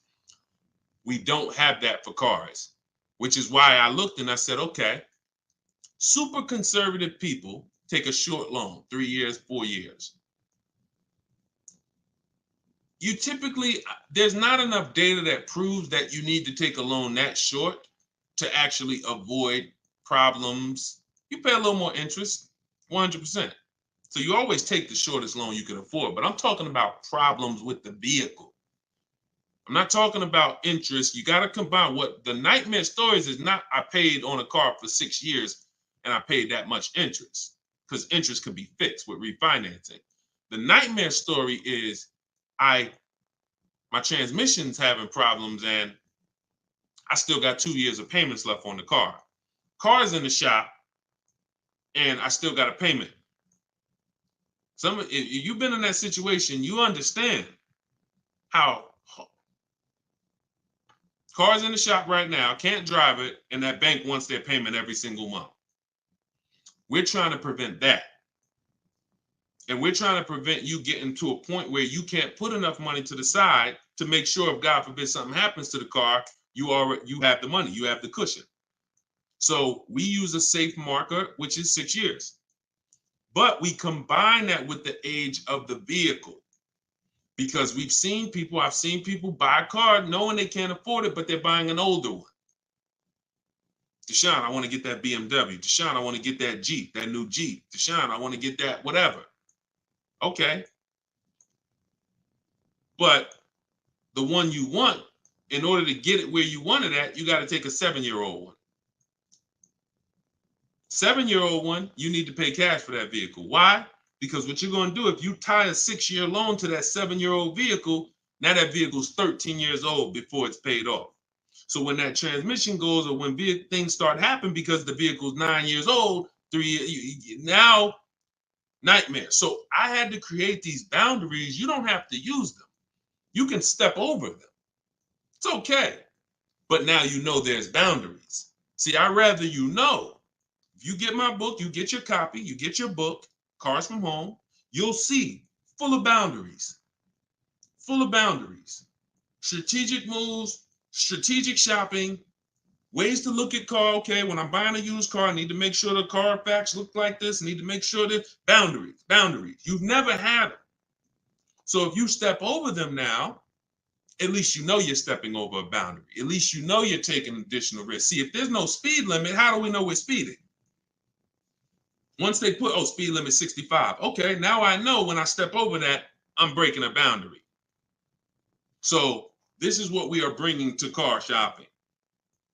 We don't have that for cars, which is why I looked and I said, okay, super conservative people take a short loan, 3 years, 4 years. You typically, there's not enough data that proves that you need to take a loan that short to actually avoid problems. You pay a little more interest, 100%. So you always take the shortest loan you can afford, but I'm talking about problems with the vehicle. I'm not talking about interest. You got to combine what the nightmare stories is not, I paid on a car for 6 years and I paid that much interest, because interest can be fixed with refinancing. The nightmare story is my transmission's having problems and I still got 2 years of payments left on the car. Car's in the shop and I still got a payment. If you've been in that situation, you understand how car's in the shop right now, can't drive it, and that bank wants their payment every single month. We're trying to prevent that. And we're trying to prevent you getting to a point where you can't put enough money to the side to make sure if God forbid something happens to the car, you have the money, you have the cushion. So we use a safe marker, which is 6 years. But we combine that with the age of the vehicle, because I've seen people buy a car knowing they can't afford it, but they're buying an older one. Deshone, I want to get that BMW. Deshone, I want to get that Jeep, that new Jeep. Deshone, I want to get that whatever. Okay. But the one you want, in order to get it where you want it at, you got to take a 7-year-old one. 7-year-old one, you need to pay cash for that vehicle. Why? Because what you're going to do, if you tie a 6-year loan to that 7-year-old vehicle, now that vehicle's 13 years old before it's paid off. So when that transmission goes, or when things start happening because the vehicle's 9 years old, 3 years, now nightmare. So I had to create these boundaries. You don't have to use them. You can step over them. It's okay. But now you know there's boundaries. See, I'd rather you know. If you get my book, you get your copy, you get your book, Cars from Home, you'll see full of boundaries. Full of boundaries. Strategic moves, strategic shopping, ways to look at car. Okay, when I'm buying a used car, I need to make sure the Carfax look like this. I need to make sure that boundaries. You've never had them. So if you step over them now, at least you know you're stepping over a boundary. At least you know you're taking additional risk. See, if there's no speed limit, how do we know we're speeding? Once they put, oh, speed limit 65. Okay, now I know when I step over that, I'm breaking a boundary. So this is what we are bringing to car shopping.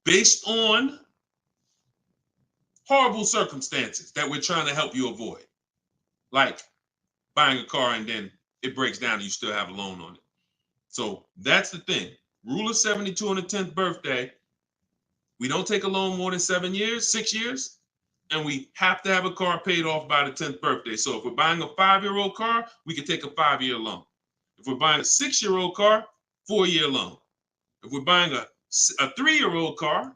Based on horrible circumstances that we're trying to help you avoid. Like buying a car and then it breaks down and you still have a loan on it. So that's the thing. Rule of 72 on the 10th birthday. We don't take a loan more than 6 years, and we have to have a car paid off by the 10th birthday. So if we're buying a 5-year-old car, we can take a 5-year loan. If we're buying a 6-year-old car, 4-year loan. If we're buying a 3-year-old car,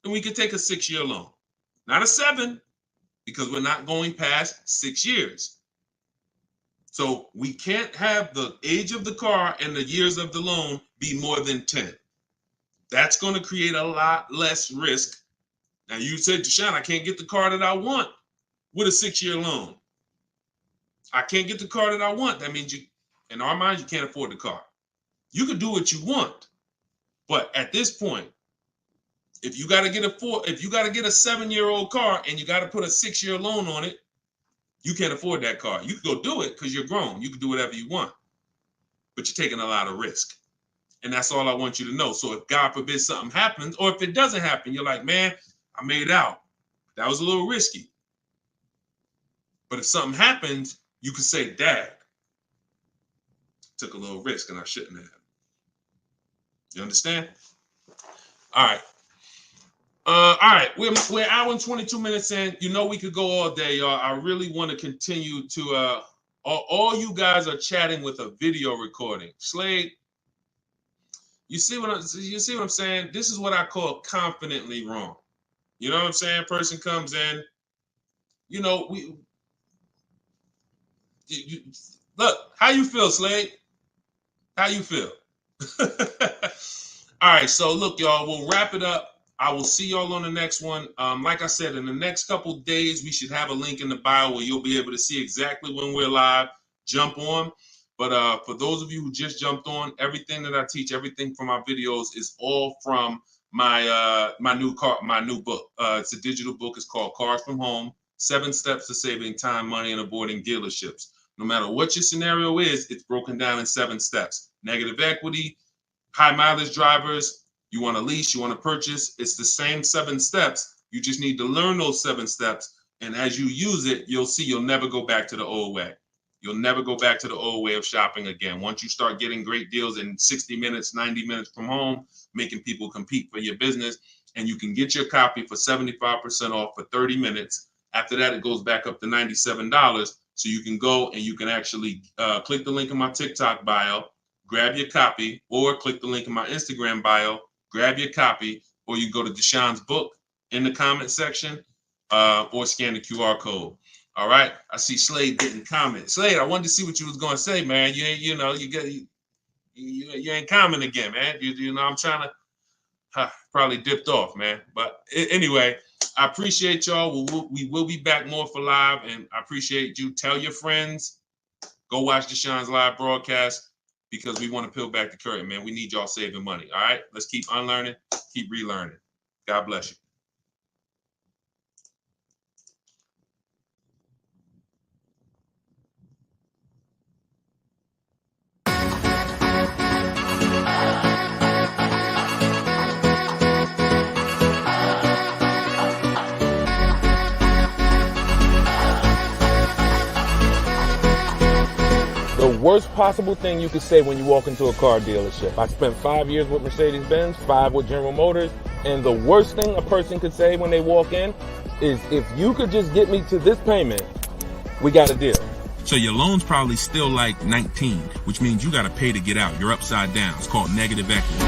then we can take a 6-year loan. Not a 7, because we're not going past 6 years. So we can't have the age of the car and the years of the loan be more than 10. That's going to create a lot less risk. Now you said, Deshone, I can't get the car that I want with a 6-year loan. I can't get the car that I want. That means you, in our minds, you can't afford the car. You can do what you want, but at this point, if you got to get a 7-year-old car and you got to put a 6-year loan on it, you can't afford that car. You can go do it because you're grown. You can do whatever you want, but you're taking a lot of risk. And that's all I want you to know. So if God forbid something happens, or if it doesn't happen, you're like, man, I made out. That was a little risky. But if something happens, you can say, Dad, took a little risk and I shouldn't have. You understand? All right. All right, we're an hour and 22 minutes in. You know we could go all day, y'all. I really want to continue to. All you guys are chatting with a video recording. Slade, you see what I'm saying? This is what I call confidently wrong. You know what I'm saying? Person comes in. You know look. How you feel, Slade? How you feel? All right, so look, y'all. We'll wrap it up. I will see y'all on the next one. Like I said, in the next couple days, we should have a link in the bio where you'll be able to see exactly when we're live. Jump on. But for those of you who just jumped on, everything that I teach, everything from my videos is all from my new book. It's a digital book. It's called Cars from Home: 7 Steps to Saving Time, Money, and Avoiding Dealerships. No matter what your scenario is, it's broken down in 7 steps. Negative equity, high mileage drivers. You want to lease, you want to purchase, it's the same 7 steps. You just need to learn those 7 steps. And as you use it, you'll see you'll never go back to the old way. You'll never go back to the old way of shopping again. Once you start getting great deals in 60 minutes, 90 minutes from home, making people compete for your business, and you can get your copy for 75% off for 30 minutes. After that, it goes back up to $97. So you can go and you can actually click the link in my TikTok bio, grab your copy, or click the link in my Instagram bio, grab your copy, or you go to Deshone's book in the comment section, or scan the QR code. All right. I see Slade getting comments. Slade, I wanted to see what you was gonna say, man. You ain't, you ain't comment again, man. You know, I'm trying to probably dipped off, man. But anyway, I appreciate y'all. We will be back more for live, and I appreciate you. Tell your friends. Go watch Deshone's live broadcast, because we want to peel back the curtain, man. We need y'all saving money, all right? Let's keep unlearning, keep relearning. God bless you. The worst possible thing you could say when you walk into a car dealership. I spent 5 years with Mercedes-Benz, 5 with General Motors, and the worst thing a person could say when they walk in is, if you could just get me to this payment, we got a deal. So your loan's probably still like 19, which means you got to pay to get out. You're upside down. It's called negative equity.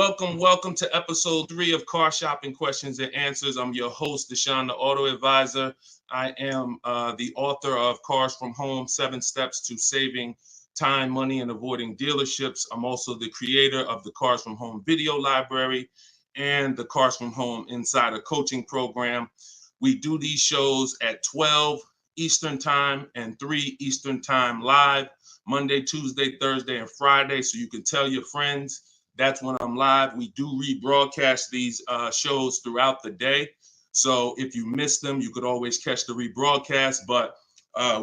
welcome to episode 3 of Car Shopping Questions and Answers. I'm your host, Deshone the Auto Advisor. I am the author of Cars from Home, 7 Steps to Saving Time, Money, and Avoiding Dealerships. I'm also the creator of the Cars from Home video library and the Cars from Home Insider Coaching Program. We do these shows at 12 Eastern Time and 3 Eastern Time live, Monday, Tuesday, Thursday, and Friday. So you can tell your friends that's when I'm live. We do rebroadcast these shows throughout the day. So if you miss them, you could always catch the rebroadcast. But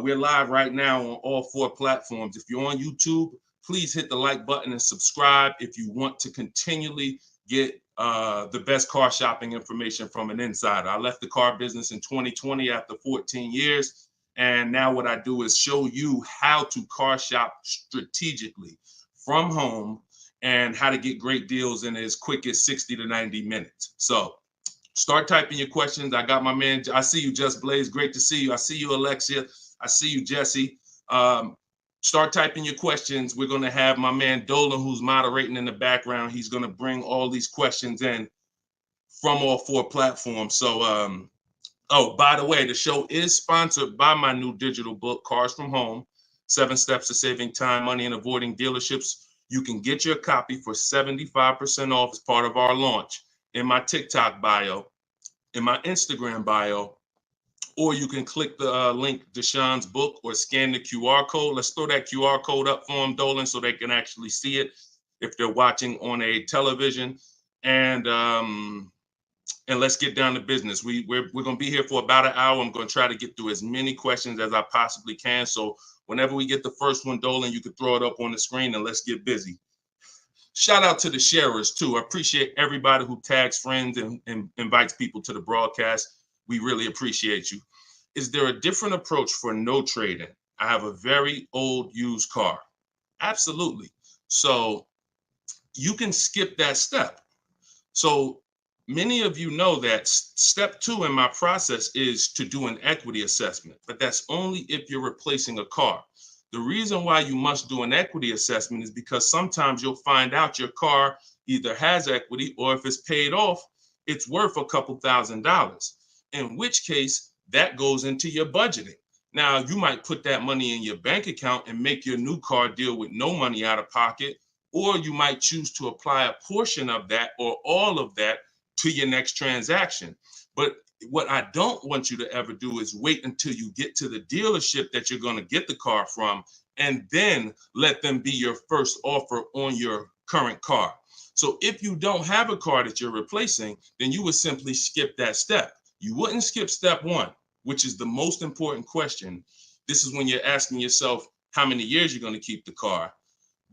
we're live right now on all 4 platforms. If you're on YouTube, please hit the like button and subscribe if you want to continually get the best car shopping information from an insider. I left the car business in 2020 after 14 years. And now what I do is show you how to car shop strategically from home and how to get great deals in as quick as 60 to 90 minutes. So start typing your questions. I got my man, I see you, Just Blaze. Great to see you. I see you, Alexia. I see you, Jesse. Start typing your questions. We're going to have my man Dolan, who's moderating in the background. He's going to bring all these questions in from all 4 platforms. So, oh, by the way, the show is sponsored by my new digital book, Cars from Home, 7 Steps to Saving Time, Money, and Avoiding Dealerships. You can get your copy for 75% off as part of our launch in my TikTok bio, in my Instagram bio, or you can click the link, Deshone's book, or scan the QR code. Let's throw that QR code up for them, Dolan, so they can actually see it if they're watching on a television. And let's get down to business. We're going to be here for about an hour. I'm going to try to get through as many questions as I possibly can. So whenever we get the first one, Dolan, you can throw it up on the screen and let's get busy. Shout out to the sharers too. I appreciate everybody who tags friends and invites people to the broadcast. We really appreciate you. Is there a different approach for no trading? I have a very old used car. Absolutely. So you can skip that step. So many of you know that step 2 in my process is to do an equity assessment, but that's only if you're replacing a car. The reason why you must do an equity assessment is because sometimes you'll find out your car either has equity or if it's paid off, it's worth a couple $1,000s, in which case that goes into your budgeting. Now, you might put that money in your bank account and make your new car deal with no money out of pocket, or you might choose to apply a portion of that or all of that to your next transaction. But what I don't want you to ever do is wait until you get to the dealership that you're going to get the car from and then let them be your first offer on your current car. So if you don't have a car that you're replacing, then you would simply skip that step. You wouldn't skip step 1, which is the most important question. This is when you're asking yourself how many years you're going to keep the car.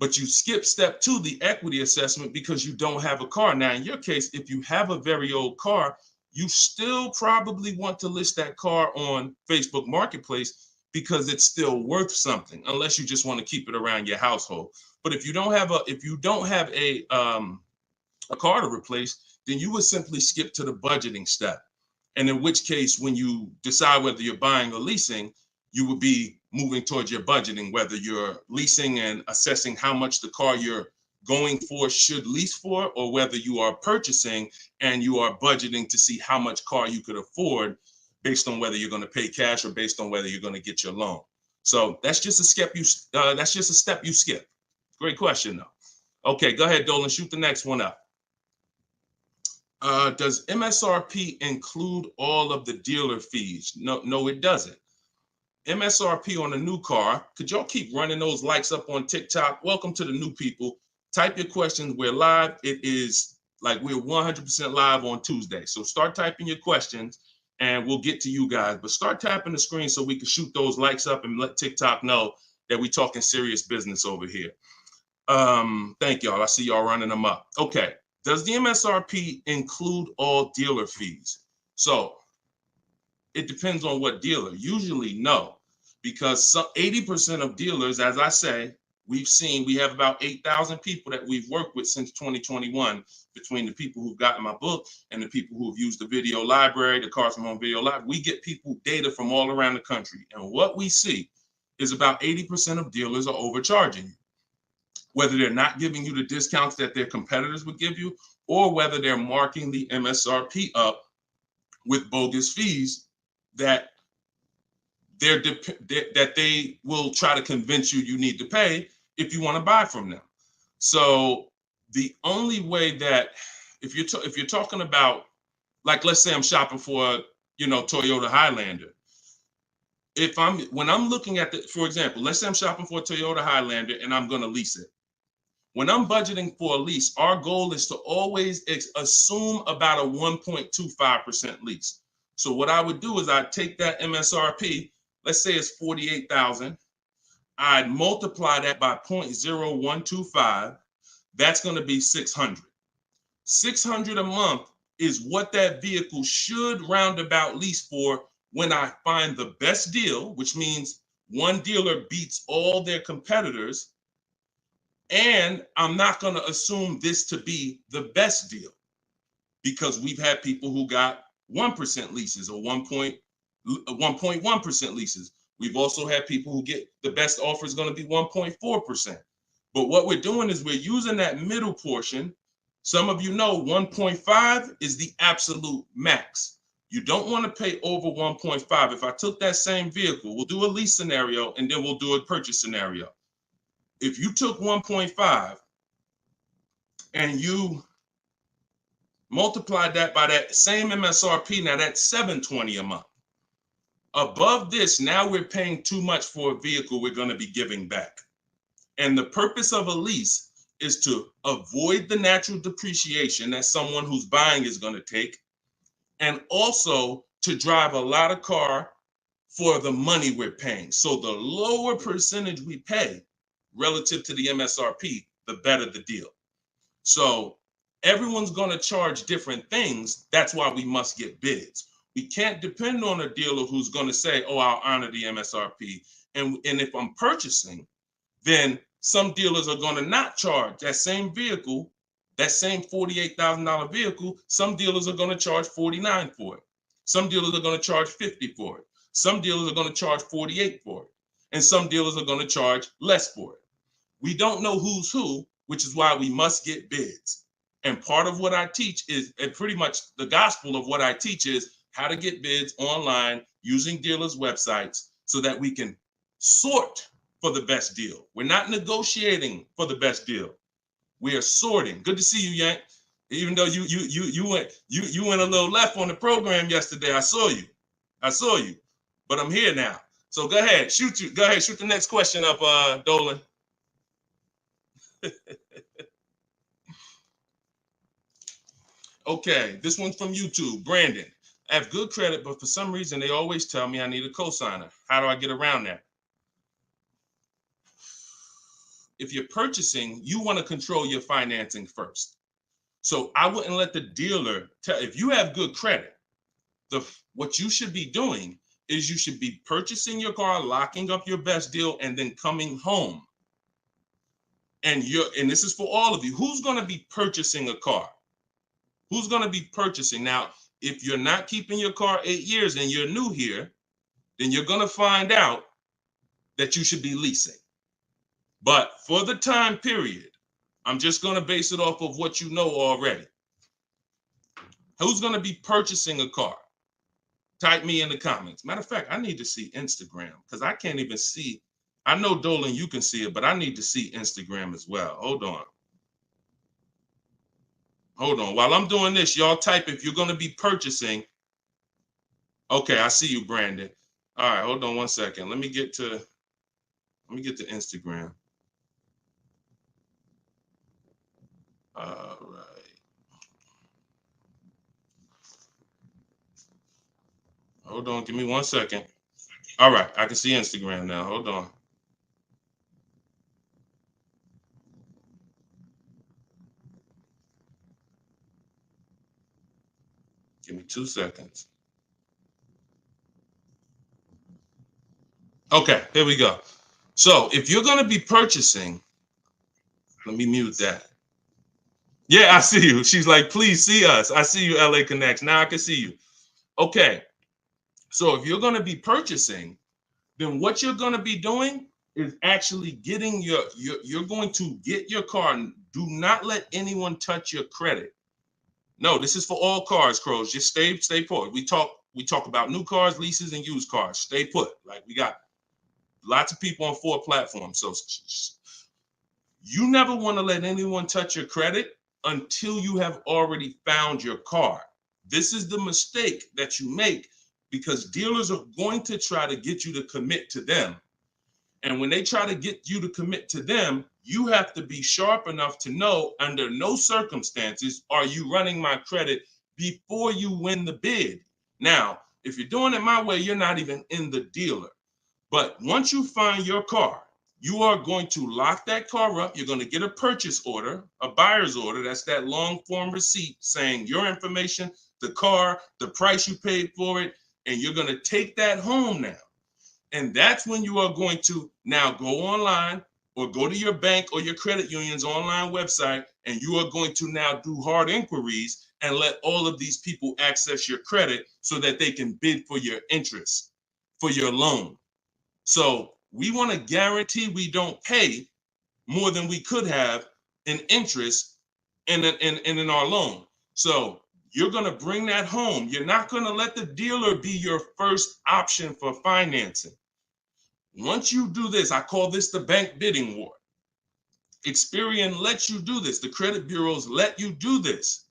But you skip step 2, the equity assessment, because you don't have a car. Now, in your case, if you have a very old car, you still probably want to list that car on Facebook Marketplace because it's still worth something, unless you just want to keep it around your household. But if you don't have a car to replace, then you would simply skip to the budgeting step. And in which case, when you decide whether you're buying or leasing, you would be moving towards your budgeting, whether you're leasing and assessing how much the car you're going for should lease for, or whether you are purchasing and you are budgeting to see how much car you could afford based on whether you're going to pay cash or based on whether you're going to get your loan. So that's just a step you skip. Great question though. Okay, go ahead, Dolan, shoot the next one up. Does MSRP include all of the dealer fees? No, it doesn't. MSRP on a new car. Could y'all keep running those likes up on TikTok? Welcome to the new people. Type your questions. We're live. It is like we're 100% live on Tuesday. So start typing your questions and we'll get to you guys. But start tapping the screen so we can shoot those likes up and let TikTok know that we're talking serious business over here. Thank y'all. I see y'all running them up. Okay. Does the MSRP include all dealer fees? So it depends on what dealer. Usually no, because 80% of dealers, as I say, we have about 8,000 people that we've worked with since 2021, between the people who've gotten my book and the people who've used the video library, the Cars from Home video library. We get people data from all around the country. And what we see is about 80% of dealers are overcharging you. whether they're not giving you the discounts that their competitors would give you, or whether they're marking the MSRP up with bogus fees that they will try to convince you need to pay if you want to buy from them. So the only way that, if you're talking about, like, let's say I'm shopping for, Toyota Highlander. When I'm looking at for example, let's say I'm shopping for a Toyota Highlander and I'm going to lease it. When I'm budgeting for a lease, our goal is to always assume about a 1.25% lease. So what I would do is I'd take that MSRP, let's say it's $48,000. I'd multiply that by 0.0125. That's going to be $600. $600 a month is what that vehicle should roundabout lease for when I find the best deal, which means one dealer beats all their competitors. And I'm not going to assume this to be the best deal, because we've had people who got 1% leases or 1.1% leases. We've also had people who get the best offer is going to be 1.4%. But what we're doing is we're using that middle portion. Some of you know 1.5 is the absolute max. You don't want to pay over 1.5. If I took that same vehicle, we'll do a lease scenario and then we'll do a purchase scenario. If you took 1.5 and you multiplied that by that same MSRP, now that's $720 a month. Above this, now we're paying too much for a vehicle we're going to be giving back. And the purpose of a lease is to avoid the natural depreciation that someone who's buying is going to take, and also to drive a lot of car for the money we're paying. So the lower percentage we pay relative to the MSRP, the better the deal. So everyone's going to charge different things. That's why we must get bids. We can't depend on a dealer who's going to say, oh, I'll honor the MSRP. And if I'm purchasing, then some dealers are going to not charge that same vehicle, that same $48,000 vehicle. Some dealers are going to charge $49,000 for it. Some dealers are going to charge $50,000 for it. Some dealers are going to charge $48,000 for it. And some dealers are going to charge less for it. We don't know who's who, which is why we must get bids. And part of what I teach is, and pretty much the gospel of what I teach is how to get bids online using dealers' websites so that we can sort for the best deal. We're not negotiating for the best deal. We are sorting. Good to see you, Yank. Even though you went a little left on the program yesterday, I saw you. But I'm here now. So go ahead, shoot the next question up, Dolan. Okay, this one's from YouTube. Brandon, I have good credit, but for some reason they always tell me I need a cosigner. How do I get around that? If you're purchasing, you want to control your financing first. So I wouldn't let the dealer tell. If you have good credit, what you should be doing is you should be purchasing your car, locking up your best deal, and then coming home. And this is for all of you. Who's going to be purchasing a car? Who's going to be purchasing? Now, if you're not keeping your car 8 years and you're new here, then you're going to find out that you should be leasing. But for the time period, I'm just going to base it off of what you know already. Who's going to be purchasing a car? Type me in the comments. Matter of fact, I need to see Instagram because I can't even see. I know, Dolan, you can see it, but I need to see Instagram as well. Hold on. While I'm doing this, y'all type if you're going to be purchasing. Okay, I see you, Brandon. All right, hold on one second. Let me get to Instagram. All right. Hold on, give me 1 second. All right, I can see Instagram now. Hold on. Give me 2 seconds. Okay, here we go. So if you're going to be purchasing, let me mute that. Yeah, I see you. She's like, please see us. I see you, LA Connects. Now I can see you. Okay. So if you're going to be purchasing, then what you're going to be doing is actually getting you're going to get your car. Do not let anyone touch your credit. No, this is for all cars, Crows. Just stay put. We talk about new cars, leases, and used cars. Stay put. Like, we got lots of people on 4 platforms. So you never want to let anyone touch your credit until you have already found your car. This is the mistake that you make, because dealers are going to try to get you to commit to them. And when they try to get you to commit to them, you have to be sharp enough to know, under no circumstances are you running my credit before you win the bid. Now, if you're doing it my way, you're not even in the dealer. But once you find your car, you are going to lock that car up. You're going to get a purchase order, a buyer's order. That's that long form receipt saying your information, the car, the price you paid for it, and you're going to take that home now. And that's when you are going to now go online or go to your bank or your credit union's online website, and you are going to now do hard inquiries and let all of these people access your credit so that they can bid for your interest, for your loan. So we want to guarantee we don't pay more than we could have in interest in our loan. So you're going to bring that home. You're not going to let the dealer be your first option for financing. Once you do this, I call this the bank bidding war. Experian lets you do this. The credit bureaus let you do this.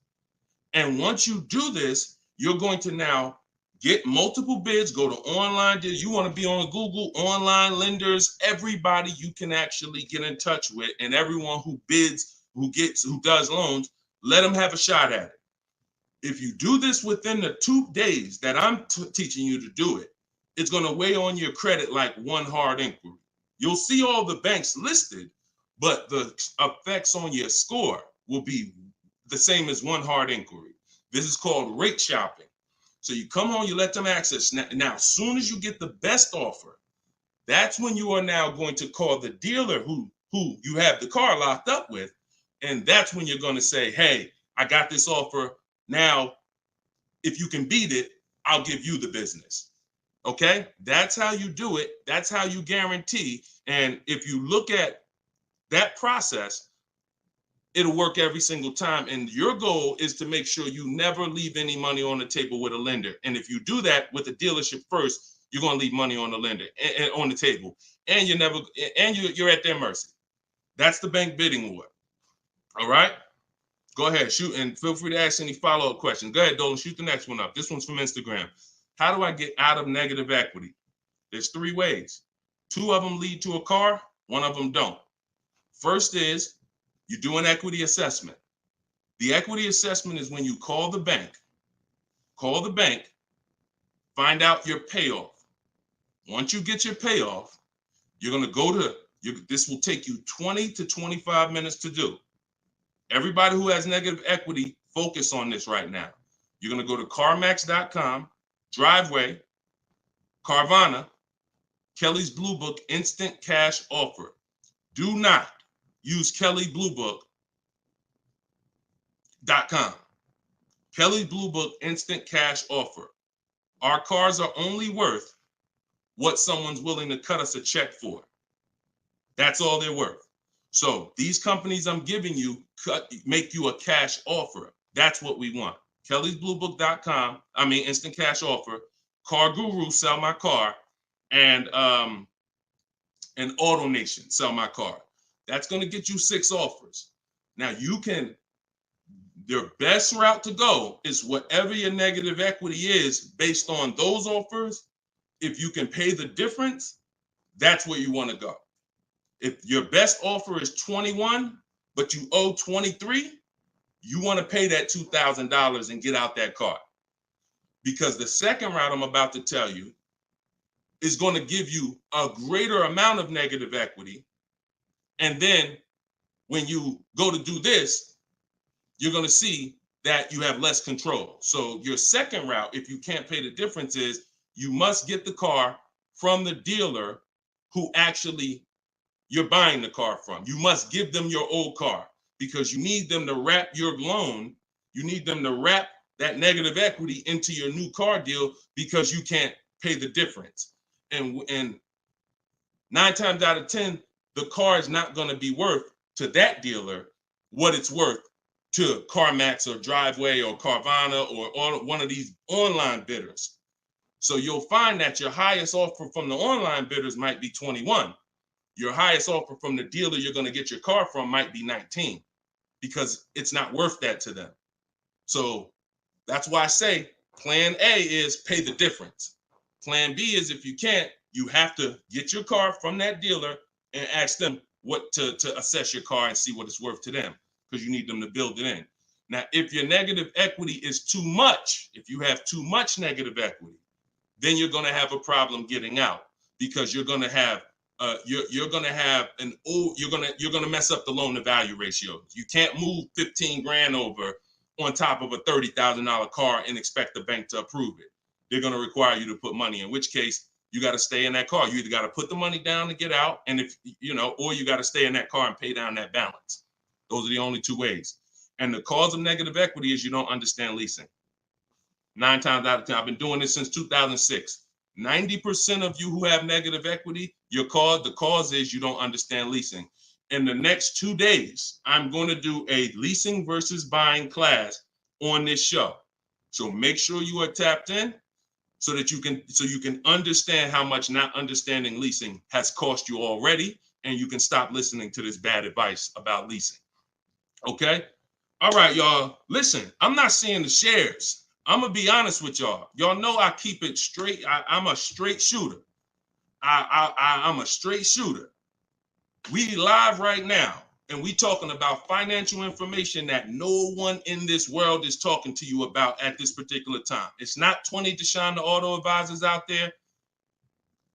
And once you do this, you're going to now get multiple bids, go to online. You want to be on Google, online lenders, everybody you can actually get in touch with, and everyone who bids, who does loans, let them have a shot at it. If you do this within the 2 days that I'm teaching you to do it, it's going to weigh on your credit like one hard inquiry. You'll see all the banks listed, but the effects on your score will be the same as one hard inquiry. This is called rate shopping. So you come home, you let them access. Now, as soon as you get the best offer, that's when you are now going to call the dealer who you have the car locked up with. And that's when you're going to say, hey, I got this offer. Now, if you can beat it, I'll give you the business. Okay? That's how you do it. That's how you guarantee. And if you look at that process, it'll work every single time. And your goal is to make sure you never leave any money on the table with a lender. And if you do that with the dealership first, you're going to leave money on the lender and on the table. And you're at their mercy. That's the bank bidding war. All right? Go ahead, shoot, and feel free to ask any follow-up questions. Go ahead, Dolan, shoot the next one up. This one's from Instagram. How do I get out of negative equity? There's 3 ways. 2 of them lead to a car, 1 of them don't. First is you do an equity assessment. The equity assessment is when you call the bank, find out your payoff. Once you get your payoff, you're going to go to, this will take you 20 to 25 minutes to do. Everybody who has negative equity, focus on this right now. You're going to go to CarMax.com, Driveway, Carvana, Kelly's Blue Book Instant Cash Offer. Do not use KellyBlueBook.com. Kelly Blue Book Instant Cash Offer. Our cars are only worth what someone's willing to cut us a check for. That's all they're worth. So these companies I'm giving you make you a cash offer. That's what we want. Kelly'sBlueBook.com. Instant cash offer. Car Guru, sell my car, and Auto Nation, sell my car. That's going to get you 6 offers. Now your best route to go is whatever your negative equity is based on those offers. If you can pay the difference, that's where you want to go. If your best offer is 21, but you owe 23, you want to pay that $2,000 and get out that car. Because the second route I'm about to tell you is going to give you a greater amount of negative equity. And then when you go to do this, you're going to see that you have less control. So your second route, if you can't pay the difference, is you must get the car from the dealer who actually you're buying the car from. You must give them your old car because you need them to wrap your loan. You need them to wrap that negative equity into your new car deal because you can't pay the difference. And 9 times out of 10, the car is not going to be worth to that dealer what it's worth to CarMax or Driveway or Carvana or one of these online bidders. So you'll find that your highest offer from the online bidders might be 21. Your highest offer from the dealer you're going to get your car from might be 19 because it's not worth that to them. So that's why I say plan A is pay the difference. Plan B is if you can't, you have to get your car from that dealer and ask them what to assess your car and see what it's worth to them because you need them to build it in. Now, if your negative equity is too much, if you have too much negative equity, then you're going to have a problem getting out because you're going to have you're going to mess up the loan to value ratio. You can't move 15 grand over on top of a $30,000 car and expect the bank to approve it. They're going to require you to put money, in which case you got to stay in that car. You either got to put the money down to get out, and if you know, or you got to stay in that car and pay down that balance. Those are the only two ways. And the cause of negative equity is you don't understand leasing. 9 times out of 10, I've been doing this since 2006. 90% of you who have negative equity, the cause is you don't understand leasing. In the next 2 days, I'm going to do a leasing versus buying class on this show. So make sure you are tapped in so that you can understand how much not understanding leasing has cost you already, and you can stop listening to this bad advice about leasing. Okay? All right, y'all. Listen, I'm not seeing the shares. I'm going to be honest with y'all. Y'all know I keep it straight. I'm a straight shooter. I'm a straight shooter. We live right now, and we talking about financial information that no one in this world is talking to you about at this particular time. It's not 20 Deshone the Auto Advisors out there.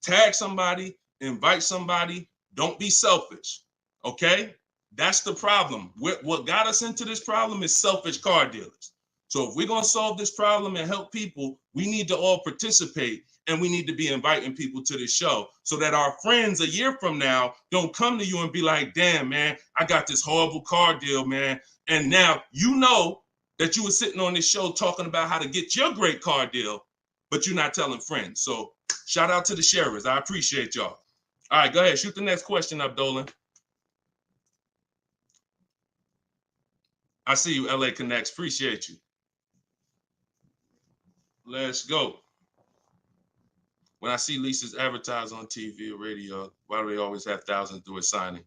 Tag somebody, invite somebody. Don't be selfish, okay? That's the problem. What got us into this problem is selfish car dealers. So if we're going to solve this problem and help people, we need to all participate, and we need to be inviting people to this show so that our friends a year from now don't come to you and be like, damn, man, I got this horrible car deal, man. And now you know that you were sitting on this show talking about how to get your great car deal, but you're not telling friends. So shout out to the sharers. I appreciate y'all. All right, go ahead. Shoot the next question up, Dolan. I see you, LA Connects. Appreciate you. Let's go. When I see leases advertised on TV or radio, why do they always have thousands do a signing?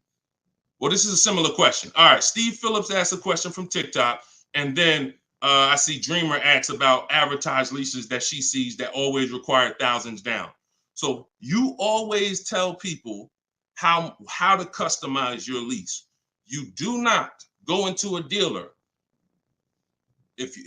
Well, this is a similar question. All right, Steve Phillips asked a question from TikTok, and then I see Dreamer asks about advertised leases that she sees that always require thousands down. So you always tell people how to customize your lease. You do not go into a dealer. If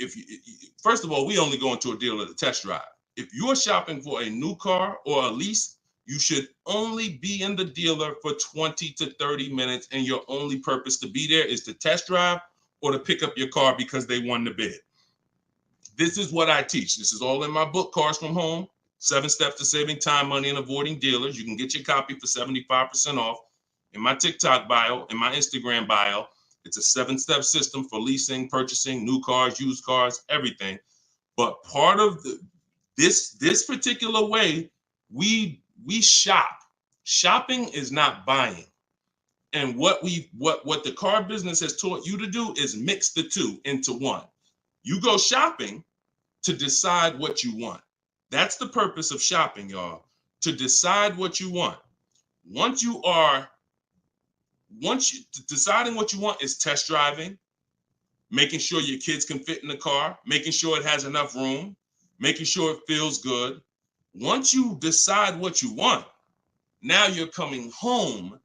first of all, we only go into a dealer to test drive. If you're shopping for a new car or a lease, you should only be in the dealer for 20 to 30 minutes, and your only purpose to be there is to test drive or to pick up your car because they won the bid. This is what I teach. This is all in my book, Cars from Home, 7 Steps to Saving Time, Money, and Avoiding Dealers. You can get your copy for 75% off in my TikTok bio, in my Instagram bio. It's a 7-step system for leasing, purchasing, new cars, used cars, everything. But part of this particular way, we shop. Shopping is not buying. And what the car business has taught you to do is mix the two into one. You go shopping to decide what you want. That's the purpose of shopping, y'all, to decide what you want. Deciding what you want is test driving, making sure your kids can fit in the car, making sure it has enough room, making sure it feels good. Once you decide what you want, now you're coming home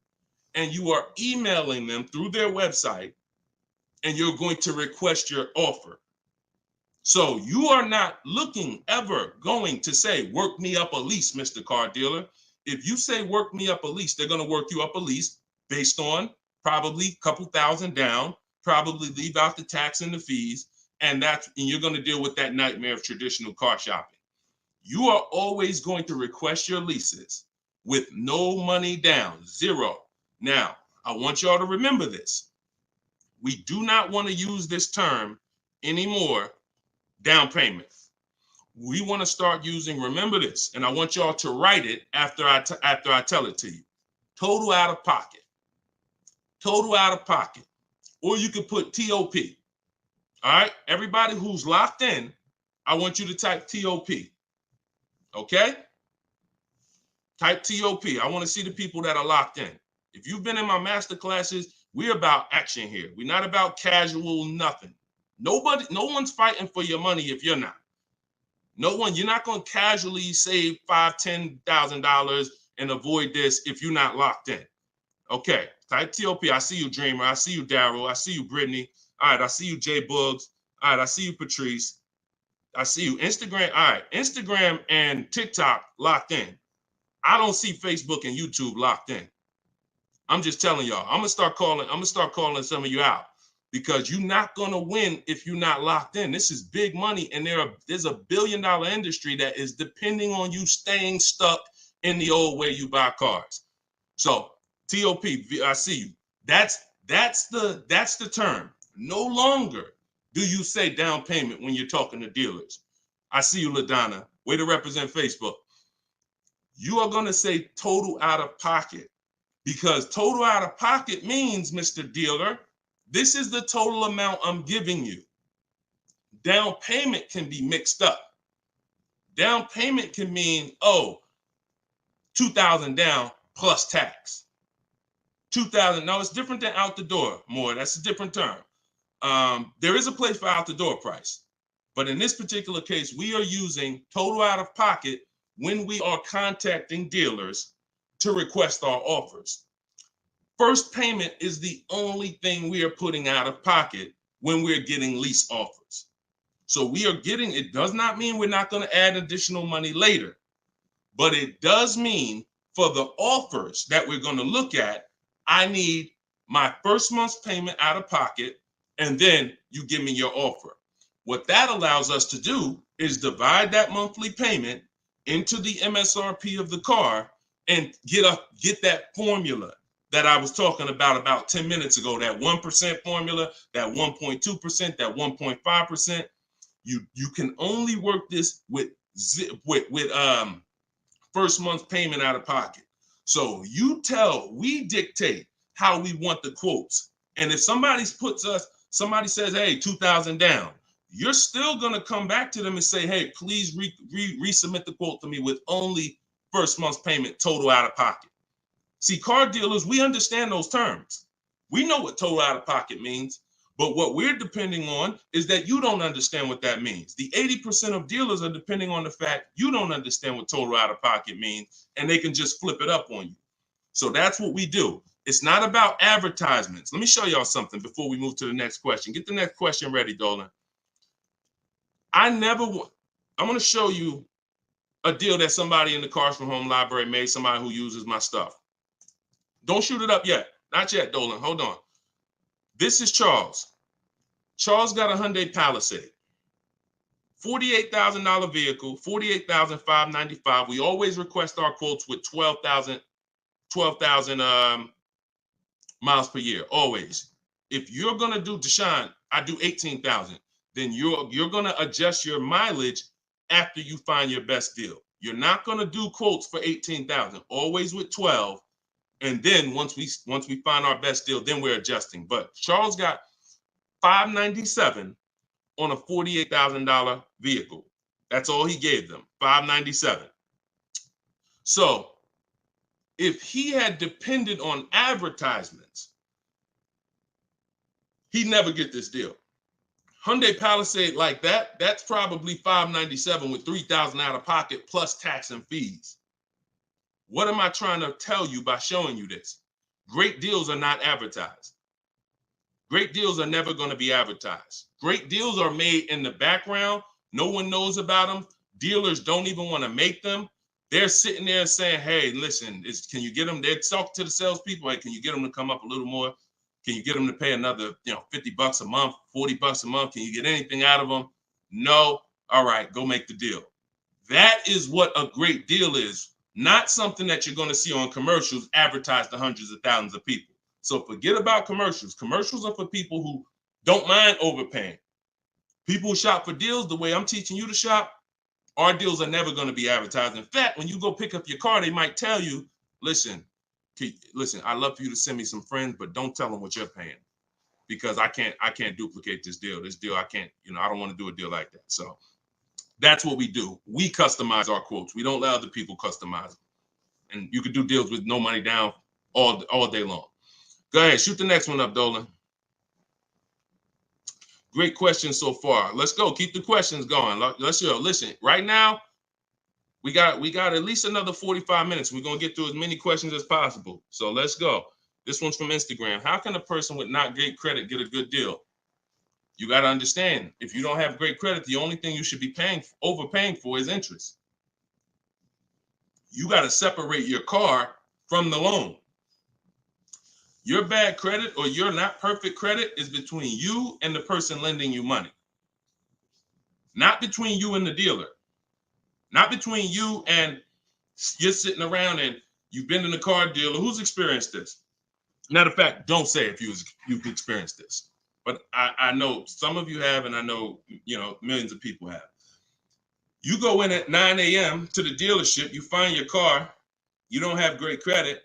and you are emailing them through their website, and you're going to request your offer. So you are not ever going to say, work me up a lease, Mr. Car Dealer. If you say work me up a lease, they're going to work you up a lease based on probably a couple thousand down, probably leave out the tax and the fees, and you're going to deal with that nightmare of traditional car shopping. You are always going to request your leases with no money down, zero. Now, I want y'all to remember this. We do not want to use this term anymore, down payment. We want to start using, remember this, and I want y'all to write it after I tell it to you. Total out of pocket. Total out of pocket. Or you could put TOP. All right? Everybody who's locked in, I want you to type TOP. Okay? Type TOP. I want to see the people that are locked in. If you've been in my master classes, we're about action here. We're not about casual nothing. No one's fighting for your money if you're not. No one, you're not going to casually save $5,000, $10,000 and avoid this if you're not locked in. Okay, type TOP. I see you, Dreamer. I see you, Daryl. I see you, Brittany. All right, I see you, Jay Buggs. All right, I see you, Patrice. I see you, Instagram. All right, Instagram and TikTok locked in. I don't see Facebook and YouTube locked in. I'm just telling y'all. I'm gonna start calling some of you out because you're not gonna win if you're not locked in. This is big money, and there's a $1 billion industry that is depending on you staying stuck in the old way you buy cars. So TOP, I see you. That's the term. No longer do you say down payment when you're talking to dealers. I see you, LaDonna. Way to represent Facebook. You are gonna say total out of pocket. Because total out of pocket means, Mr. Dealer, this is the total amount I'm giving you. Down payment can be mixed up. Down payment can mean, oh, $2,000 down plus tax. $2,000, no, it's different than out the door more. That's a different term. There is a place for out the door price. But in this particular case, we are using total out of pocket when we are contacting dealers to request our offers. First payment is the only thing we are putting out of pocket when we're getting lease offers. So we are getting, it does not mean we're not going to add additional money later, but it does mean for the offers that we're going to look at, I need my first month's payment out of pocket, and then you give me your offer. What that allows us to do is divide that monthly payment into the MSRP of the car and get that formula that I was talking about 10 minutes ago, that 1% formula, that 1.2%, that 1.5%. You can only work this with first month's payment out of pocket. So we dictate how we want the quotes. And if somebody says, hey, 2,000 down, you're still going to come back to them and say, hey, please resubmit the quote to me with only first month's payment total out of pocket. See, car dealers, we understand those terms. We know what total out of pocket means, but what we're depending on is that you don't understand what that means. The 80% of dealers are depending on the fact you don't understand what total out of pocket means, and they can just flip it up on you. So that's what we do. It's not about advertisements. Let me show y'all something before we move to the next question. Get the next question ready, Dolan. I'm going to show you a deal that somebody in the Cars from Home library made, somebody who uses my stuff. Don't shoot it up yet. Not yet, Dolan. Hold on. This is Charles. Charles got a Hyundai Palisade. $48,000 vehicle, $48,595. We always request our quotes with 12,000 miles per year, always. If you're going to do, Deshone, I do 18,000. Then you're going to adjust your mileage after you find your best deal. You're not going to do quotes for 18,000, always with 12. And then once we find our best deal, then we're adjusting. But Charles got $597 on a $48,000 vehicle. That's all he gave them, $597. So if he had depended on advertisements, he'd never get this deal. Hyundai Palisade like that, that's probably $597 with $3,000 out of pocket plus tax and fees. What am I trying to tell you by showing you this? Great deals are not advertised. Great deals are never going to be advertised. Great deals are made in the background. No one knows about them. Dealers don't even want to make them. They're sitting there saying, hey, listen, can you get them? They're talking to the salespeople. Hey, can you get them to come up a little more? Can you get them to pay another, $50 a month, $40 a month? Can you get anything out of them? No. All right, go make the deal. That is what a great deal is. Not something that you're going to see on commercials advertised to hundreds of thousands of people. So forget about commercials. Commercials are for people who don't mind overpaying. People who shop for deals the way I'm teaching you to shop, our deals are never going to be advertised. In fact, when you go pick up your car, they might tell you, listen, Listen, I'd love for you to send me some friends, but don't tell them what you're paying, because I can't duplicate this deal. This deal, I can't, I don't want to do a deal like that. So that's what we do. We customize our quotes. We don't let other people customize them. And you can do deals with no money down all day long. Go ahead, shoot the next one up, Dolan. Great questions so far. Let's go. Keep the questions going. Let's go. Listen, right now, we got at least another 45 minutes. We're going to get through as many questions as possible. So let's go. This one's from Instagram. How can a person with not great credit get a good deal? You got to understand, if you don't have great credit, the only thing you should be overpaying for is interest. You got to separate your car from the loan. Your bad credit or your not perfect credit is between you and the person lending you money. Not between you and the dealer. Not between you and you're sitting around and you've been in a car dealer. Who's experienced this? Matter of fact, don't say if you've experienced this. But I know some of you have, and I know, millions of people have. You go in at 9 a.m. to the dealership, you find your car, you don't have great credit.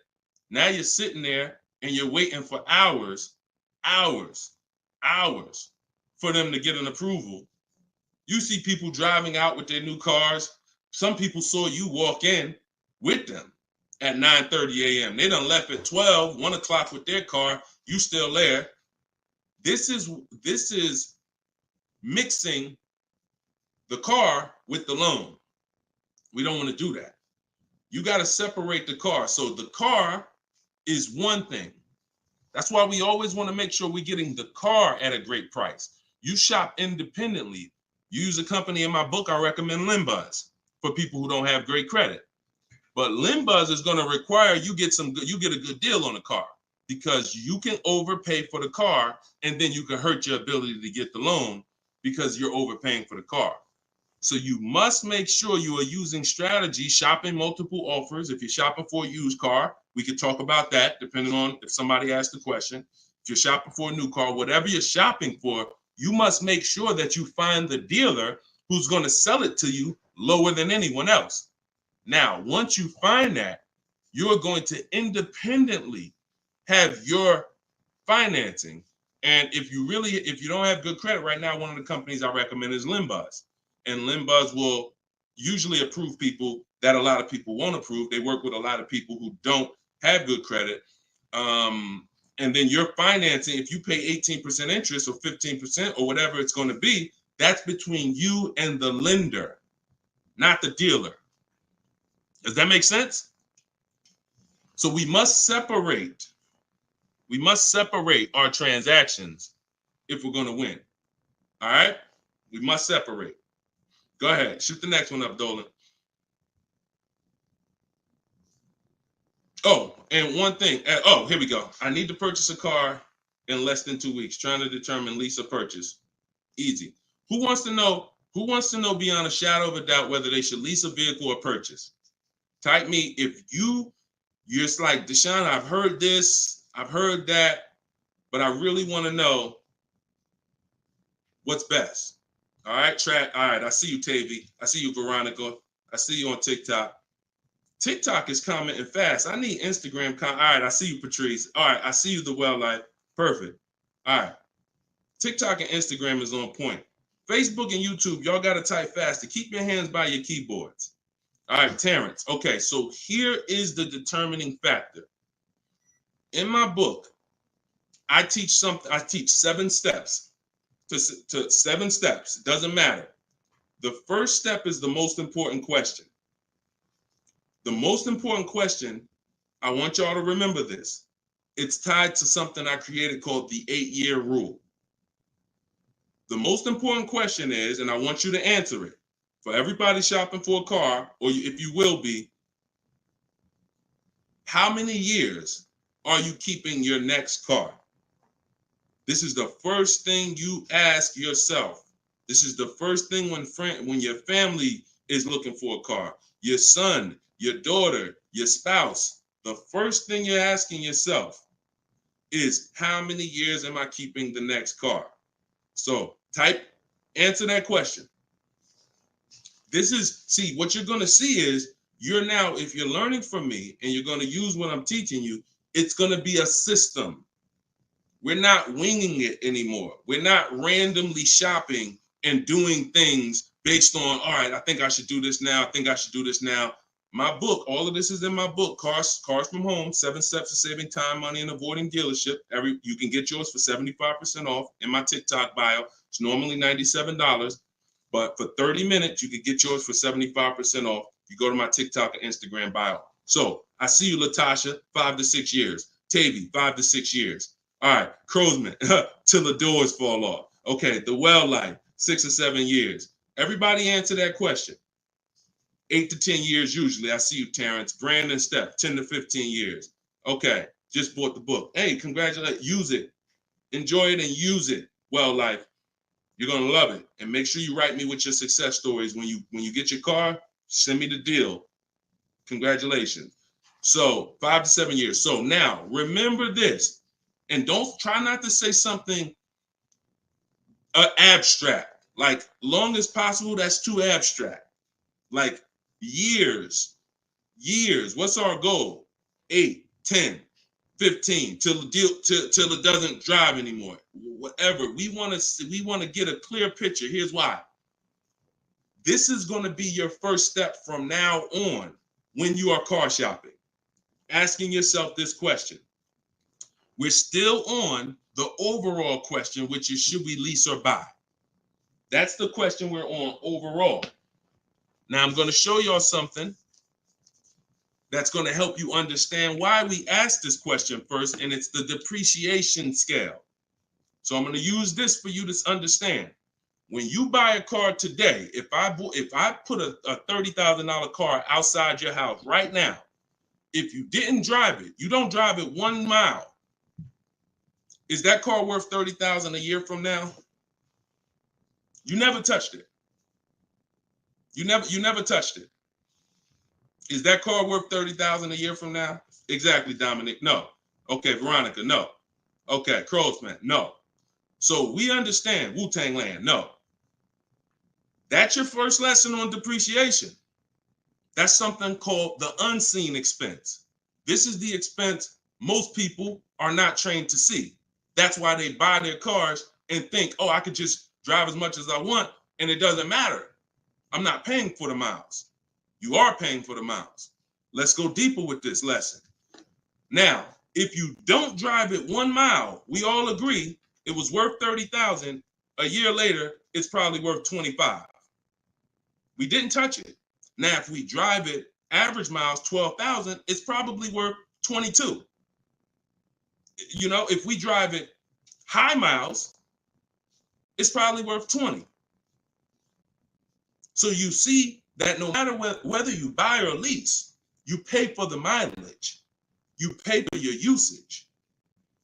Now you're sitting there and you're waiting for hours for them to get an approval. You see people driving out with their new cars. Some people saw you walk in with them at 9:30 a.m. They done left at 12, 1 o'clock with their car. You still there. This is mixing the car with the loan. We don't want to do that. You got to separate the car. So the car is one thing. That's why we always want to make sure we're getting the car at a great price. You shop independently. You use a company in my book, I recommend Limbuzz for people who don't have great credit. But Limbuzz is going to require you get a good deal on the car, because you can overpay for the car and then you can hurt your ability to get the loan because you're overpaying for the car. So you must make sure you are using strategy, shopping multiple offers. If you're shopping for a used car, we could talk about that depending on if somebody asked the question. If you're shopping for a new car, whatever you're shopping for, you must make sure that you find the dealer who's going to sell it to you lower than anyone else. Now, once you find that, you're going to independently have your financing. And if you don't have good credit right now, one of the companies I recommend is Limbuzz. And Limbuzz will usually approve people that a lot of people won't approve. They work with a lot of people who don't have good credit. And then your financing, if you pay 18% interest or 15% or whatever it's going to be, that's between you and the lender, not the dealer. Does that make sense? So we must separate our transactions if we're going to win. All right? We must separate. Go ahead. Shoot the next one up, Dolan. Oh, and one thing. Here we go. I need to purchase a car in less than 2 weeks. Trying to determine lease or purchase. Easy. Who wants to know beyond a shadow of a doubt whether they should lease a vehicle or purchase? Type me if you're just like, Deshone, I've heard this, I've heard that, but I really want to know what's best. All right, All right, I see you, Tavy. I see you, Veronica. I see you on TikTok. TikTok is commenting fast. I need Instagram. All right, I see you, Patrice. All right, I see you, The Well Life. Perfect. All right. TikTok and Instagram is on point. Facebook and YouTube, y'all got to type fast to keep your hands by your keyboards. All right, Terrence. Okay, so here is the determining factor. In my book, I teach 7 steps. To 7 steps. It doesn't matter. The first step is the most important question. The most important question, I want y'all to remember this. It's tied to something I created called the 8-year rule. The most important question is, and I want you to answer it, for everybody shopping for a car, or if you will be, how many years are you keeping your next car? This is the first thing you ask yourself. This is the first thing when your family is looking for a car, your son, your daughter, your spouse. The first thing you're asking yourself is, how many years am I keeping the next car? So answer that question. What you're going to see is you're now, if you're learning from me and you're going to use what I'm teaching you, it's going to be a system. We're not winging it anymore. We're not randomly shopping and doing things based on, all right, I think I should do this now. I think I should do this now. My book, all of this is in my book, Cars from Home, 7 Steps to Saving Time, Money, and Avoiding Dealership. You can get yours for 75% off in my TikTok bio. It's normally $97, but for 30 minutes, you can get yours for 75% off. You go to my TikTok and Instagram bio. So I see you, Latasha, 5 to 6 years. Tavy, 5 to 6 years. All right, Crowsman, till the doors fall off. Okay, the well life, 6 or 7 years. Everybody answer that question. 8 to 10 years usually. I see you, Terrence. Brandon, Steph, 10 to 15 years. Okay, just bought the book. Hey, congratulations. Use it. Enjoy it and use it. Well life, you're gonna love it. And make sure you write me with your success stories. When you get your car, send me the deal. Congratulations. So 5 to 7 years. So now remember this, and don't try not to say something abstract. Like long as possible, that's too abstract. Like years. What's our goal? 8, 10, 15 till it doesn't drive anymore. Whatever. We want to get a clear picture. Here's why. This is going to be your first step from now on when you are car shopping. Asking yourself this question. We're still on the overall question, which is, should we lease or buy? That's the question we're on overall. Now I'm going to show y'all something that's going to help you understand why we asked this question first, and it's the depreciation scale. So I'm going to use this for you to understand. When you buy a car today, if I put a $30,000 car outside your house right now, if you didn't drive it, you don't drive it 1 mile, is that car worth $30,000 a year from now? You never touched it. You never touched it. Is that car worth $30,000 a year from now? Exactly, Dominic. No. Okay, Veronica. No. Okay, Crowsman. No. So we understand Wu-Tang Land. No. That's your first lesson on depreciation. That's something called the unseen expense. This is the expense most people are not trained to see. That's why they buy their cars and think, oh, I could just drive as much as I want, and it doesn't matter. I'm not paying for the miles. You are paying for the miles. Let's go deeper with this lesson. Now, if you don't drive it 1 mile, we all agree it was worth $30,000. A year later, it's probably worth $25,000. We didn't touch it. Now, if we drive it average miles 12,000, it's probably worth $22,000. You know, if we drive it high miles, it's probably worth $20,000. So you see that no matter whether you buy or lease, you pay for the mileage. You pay for your usage.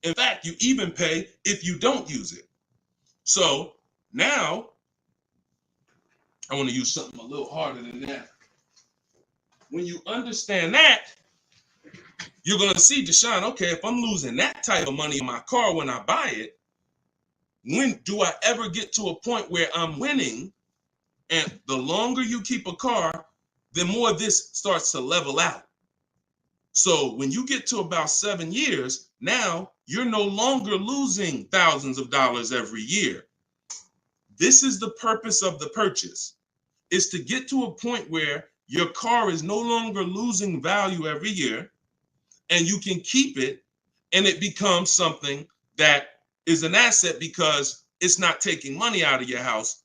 In fact, you even pay if you don't use it. So now, I want to use something a little harder than that. When you understand that, you're going to see, Deshone, okay, if I'm losing that type of money in my car when I buy it, when do I ever get to a point where I'm winning? And the longer you keep a car, the more this starts to level out. So when you get to about 7 years, now you're no longer losing thousands of dollars every year. This is the purpose of the purchase, is to get to a point where your car is no longer losing value every year, and you can keep it, and it becomes something that is an asset because it's not taking money out of your house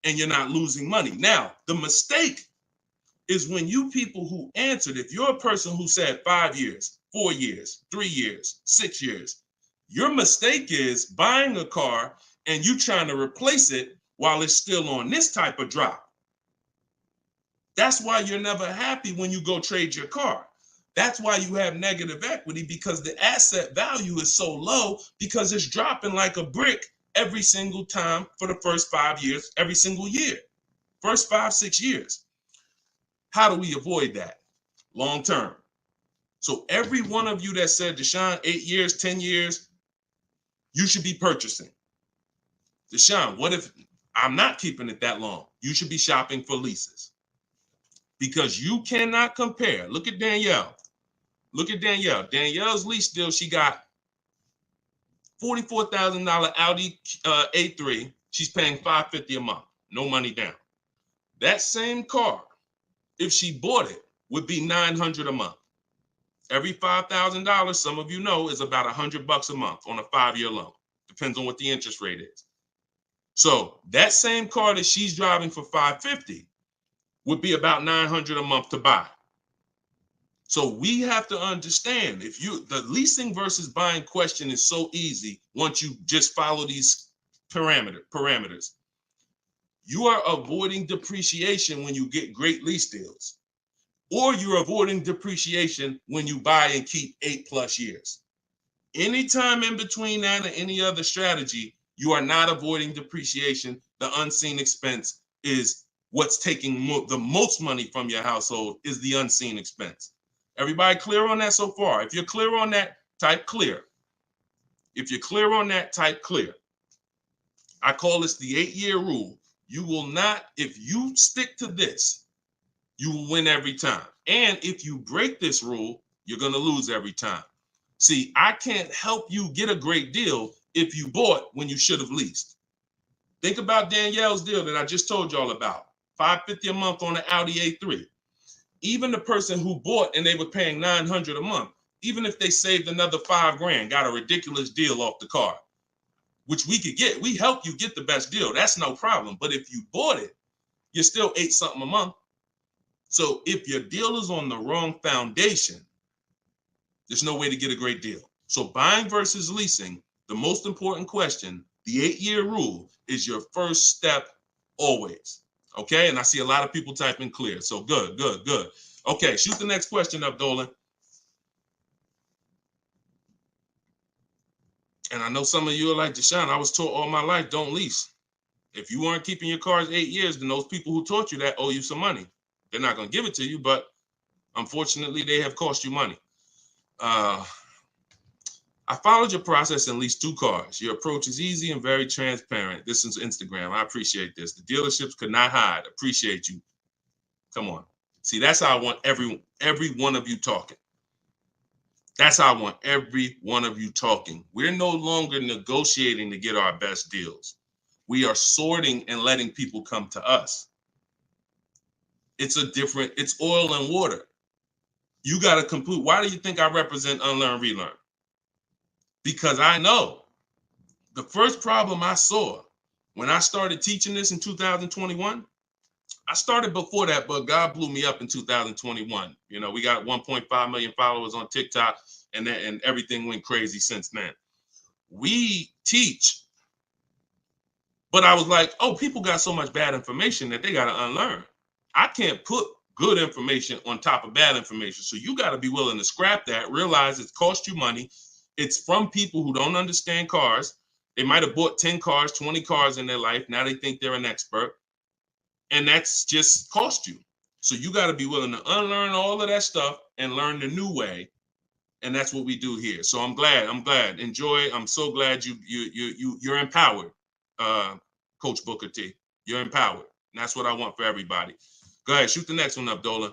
and you're not losing money. Now, the mistake is when you people who answered, if you're a person who said 5 years, 4 years, 3 years, 6 years, your mistake is buying a car and you trying to replace it while it's still on this type of drop. That's why you're never happy when you go trade your car. That's why you have negative equity, because the asset value is so low because it's dropping like a brick every single time for the first 5 years, every single year, first 5, 6 years. How do we avoid that long term? So every one of you that said, Deshone, 8 years, 10 years, you should be purchasing. Deshone, what if I'm not keeping it that long? You should be shopping for leases. because you cannot compare. Look at Danielle. Look at Danielle. Danielle's lease deal, she got $44,000 Audi A3. She's paying $550 a month. No money down. That same car, if she bought it, would be $900 a month. Every $5,000, some of you know, is about $100 a month on a 5-year loan. Depends on what the interest rate is. So that same car that she's driving for $550 would be about $900 a month to buy. So we have to understand, the leasing versus buying question is so easy once you just follow these parameters. You are avoiding depreciation when you get great lease deals, or you're avoiding depreciation when you buy and keep 8+ years. Anytime in between that and any other strategy, you are not avoiding depreciation. The unseen expense is what's taking the most money from your household, is the unseen expense. Everybody clear on that so far? If you're clear on that, type clear. If you're clear on that, type clear. I call this the 8-year rule. You will not, if you stick to this, you will win every time. And if you break this rule, you're going to lose every time. See, I can't help you get a great deal if you bought when you should have leased. Think about Danielle's deal that I just told y'all about. $550 a month on an Audi A3. Even the person who bought and they were paying $900 a month, even if they saved another $5,000, got a ridiculous deal off the car, which we could get. We help you get the best deal. That's no problem. But if you bought it, you're still $8-something a month. So if your deal is on the wrong foundation, there's no way to get a great deal. So buying versus leasing, the most important question, the 8-year rule, is your first step always. Okay, and I see a lot of people typing clear. So good. Okay, shoot the next question up, Dolan. And I know some of you are like, Deshone, I was taught all my life, don't lease. If you weren't keeping your cars 8 years, then those people who taught you that owe you some money. They're not going to give it to you, but unfortunately, they have cost you money. I followed your process and leased 2 cars. Your approach is easy and very transparent. This is Instagram. I appreciate this. The dealerships could not hide. Appreciate you. Come on. See, that's how I want every one of you talking. That's how I want every one of you talking. We're no longer negotiating to get our best deals. We are sorting and letting people come to us. It's oil and water. You got to complete. Why do you think I represent Unlearn, Relearn? Because I know the first problem I saw when I started teaching this in 2021, I started before that, but God blew me up in 2021. You know, we got 1.5 million followers on TikTok, and everything went crazy since then. We teach, but I was like, oh, people got so much bad information that they got to unlearn. I can't put good information on top of bad information. So you got to be willing to scrap that, realize it's cost you money. It's from people who don't understand cars. They might have bought 10 cars, 20 cars in their life. Now they think they're an expert. And that's just cost you. So you got to be willing to unlearn all of that stuff and learn the new way. And that's what we do here. So I'm glad. Enjoy. I'm so glad you're empowered, Coach Booker T. You're empowered. And that's what I want for everybody. Go ahead, shoot the next one up, Dolan.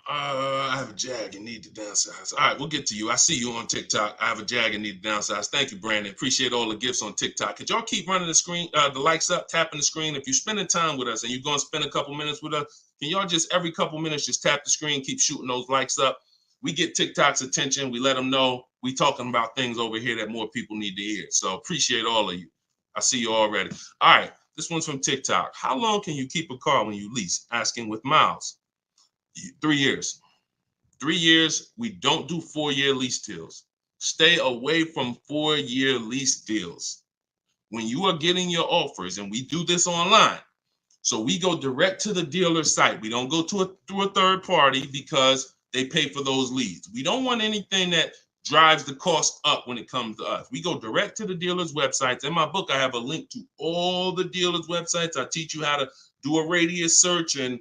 I have a Jag and need to downsize. All right, we'll get to you. I see you on TikTok. I have a Jag and need to downsize. Thank you, Brandon. Appreciate all the gifts on TikTok. Could y'all keep running the screen, the likes up, tapping the screen? If you're spending time with us and you're going to spend a couple minutes with us, can y'all just every couple minutes just tap the screen, keep shooting those likes up? We get TikTok's attention. We let them know we talking about things over here that more people need to hear. So appreciate all of you. I see you already. All right, this one's from TikTok. How long can you keep a car when you lease? Asking with miles. 3 years. 3 years. We don't do 4-year lease deals. Stay away from 4-year lease deals. When you are getting your offers, and we do this online, so we go direct to the dealer site. We don't go through a third party because they pay for those leads. We don't want anything that drives the cost up when it comes to us. We go direct to the dealer's websites. In my book, I have a link to all the dealer's websites. I teach you how to do a radius search, and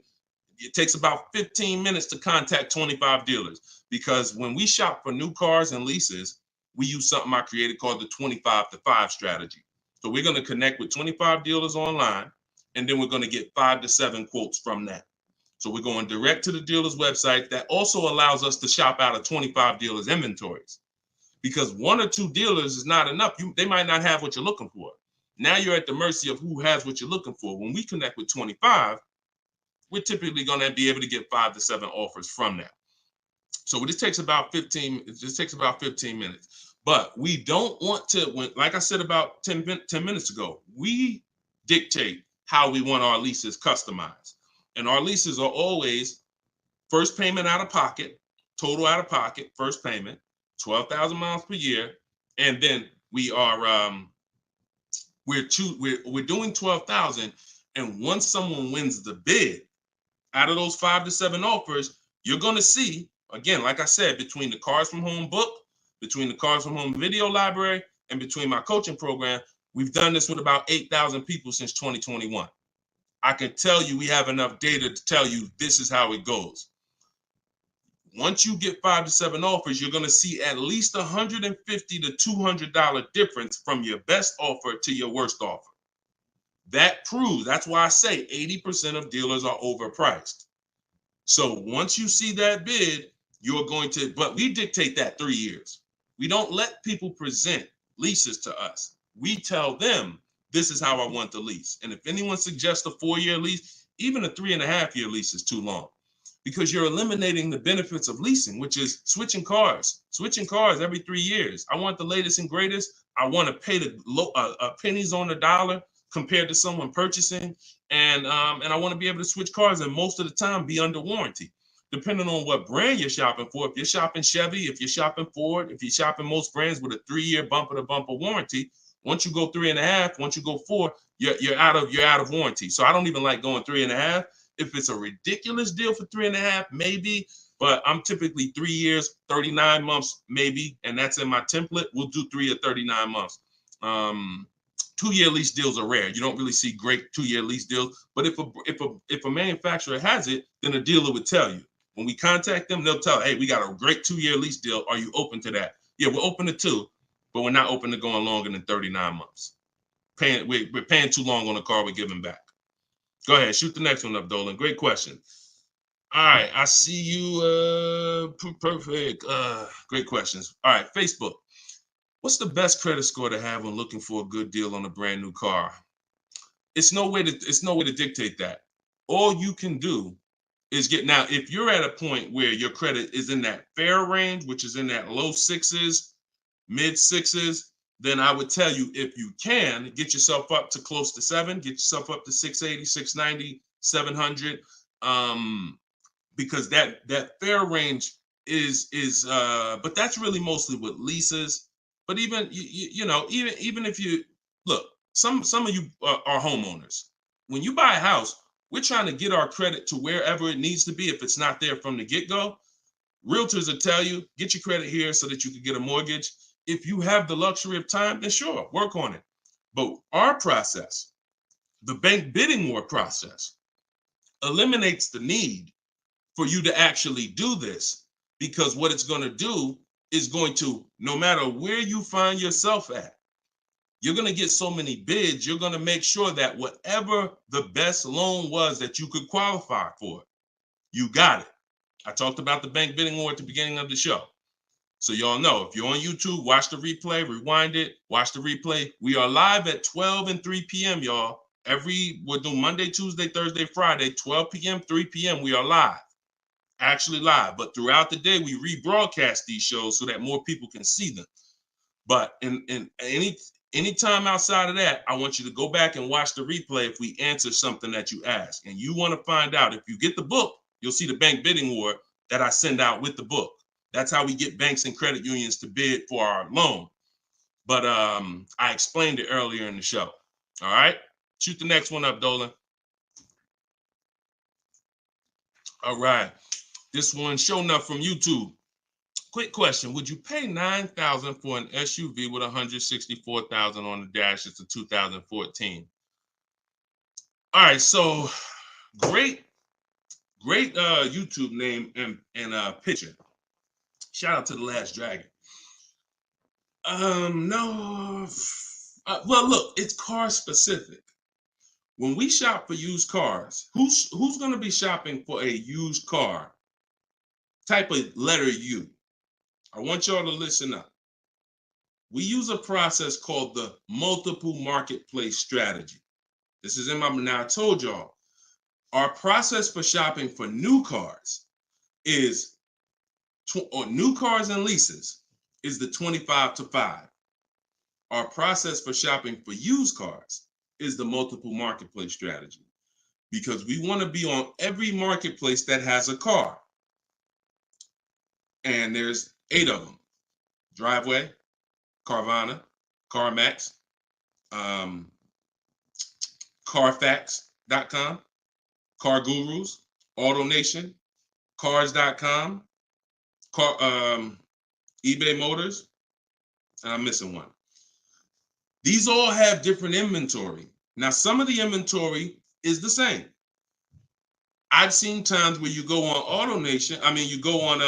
it takes about 15 minutes to contact 25 dealers, because when we shop for new cars and leases, we use something I created called the 25 to 5 strategy. So we're going to connect with 25 dealers online. and then we're going to get 5 to 7 quotes from that. So we're going direct to the dealer's website. That also allows us to shop out of 25 dealers' inventories, because 1 or 2 dealers is not enough. They might not have what you're looking for. Now you're at the mercy of who has what you're looking for. When we connect with 25, we're typically going to be able to get 5 to 7 offers from that. So this takes about 15. It just takes about 15 minutes. But we don't want to, like I said about 10 minutes ago, we dictate how we want our leases customized. And our leases are always first payment out of pocket, total out of pocket, first payment, 12,000 miles per year. And then we are, we're doing 12,000. And once someone wins the bid, out of those 5 to 7 offers, you're going to see, again, like I said, between the Cars from Home book, between the Cars from Home video library, and between my coaching program, we've done this with about 8,000 people since 2021. I can tell you we have enough data to tell you this is how it goes. Once you get 5 to 7 offers, you're going to see at least $150 to $200 difference from your best offer to your worst offer. That proves, that's why I say 80% of dealers are overpriced. So once you see that bid, you're going to, but we dictate that 3 years. We don't let people present leases to us. We tell them, this is how I want the lease. And if anyone suggests a 4-year lease, even a 3.5-year lease is too long, because you're eliminating the benefits of leasing, which is switching cars every 3 years. I want the latest and greatest. I want to pay the pennies on the dollar compared to someone purchasing. And I want to be able to switch cars and most of the time be under warranty, depending on what brand you're shopping for. If you're shopping Chevy, if you're shopping Ford, if you're shopping most brands with a 3-year bumper to bumper warranty, once you go 3.5, once you go 4, you're out of warranty. So I don't even like going 3.5. If it's a ridiculous deal for 3.5, maybe, but I'm typically 3 years, 39 months, maybe, and that's in my template. We'll do 3 or 39 months. 2-year lease deals are rare. You don't really see great 2-year lease deals. But if a manufacturer has it, then a dealer would tell you. When we contact them, they'll tell, hey, we got a great 2-year lease deal. Are you open to that? Yeah, we're open to 2, but we're not open to going longer than 39 months. We're paying too long on a car we're giving back. Go ahead, shoot the next one up, Dolan. Great question. All right, I see you. Perfect. Great questions. All right, Facebook. What's the best credit score to have when looking for a good deal on a brand new car? It's no way to dictate that. All you can do is now, if you're at a point where your credit is in that fair range, which is in that low 6s, mid 6s, then I would tell you, if you can, get yourself up to close to 7, get yourself up to 680, 690, 700, because that fair range is but that's really mostly with leases. But even even if you look, some of you are homeowners. When you buy a house, we're trying to get our credit to wherever it needs to be. If it's not there from the get-go, realtors will tell you, get your credit here so that you can get a mortgage. If you have the luxury of time, then sure, work on it. But our process, the bank bidding war process, eliminates the need for you to actually do this, because what it's going to do is going to, no matter where you find yourself at, you're going to get so many bids, you're going to make sure that whatever the best loan was that you could qualify for, you got it. I talked about the bank bidding war at the beginning of the show. So y'all know, if you're on YouTube, watch the replay, rewind it, watch the replay. We are live at 12 and 3 p.m., y'all. We're doing Monday, Tuesday, Thursday, Friday, 12 p.m., 3 p.m. We are live, actually live. But throughout the day, we rebroadcast these shows so that more people can see them. But in any time outside of that, I want you to go back and watch the replay if we answer something that you ask. And you want to find out, if you get the book, you'll see the bank bidding war that I send out with the book. That's how we get banks and credit unions to bid for our loan. But I explained it earlier in the show. All right, shoot the next one up, Dolan. All right, this one showing up from YouTube. Quick question: would you pay $9,000 for an SUV with $164,000 on the dash? It's a 2014. All right, so great YouTube name and picture. Shout out to The Last Dragon. No. Well, look, it's car specific. When we shop for used cars, who's going to be shopping for a used car? Type a letter U. I want y'all to listen up. We use a process called the multiple marketplace strategy. This is in my, now I told y'all, our process for shopping for new cars is, or new cars and leases, is the 25-5. Our process for shopping for used cars is the multiple marketplace strategy, because we want to be on every marketplace that has a car. And there's 8 of them: Driveway, Carvana, CarMax, Carfax.com, Car Gurus, AutoNation, Cars.com, eBay Motors, and I'm missing one. These all have different inventory. Now, some of the inventory is the same. I've seen times where you go on you go on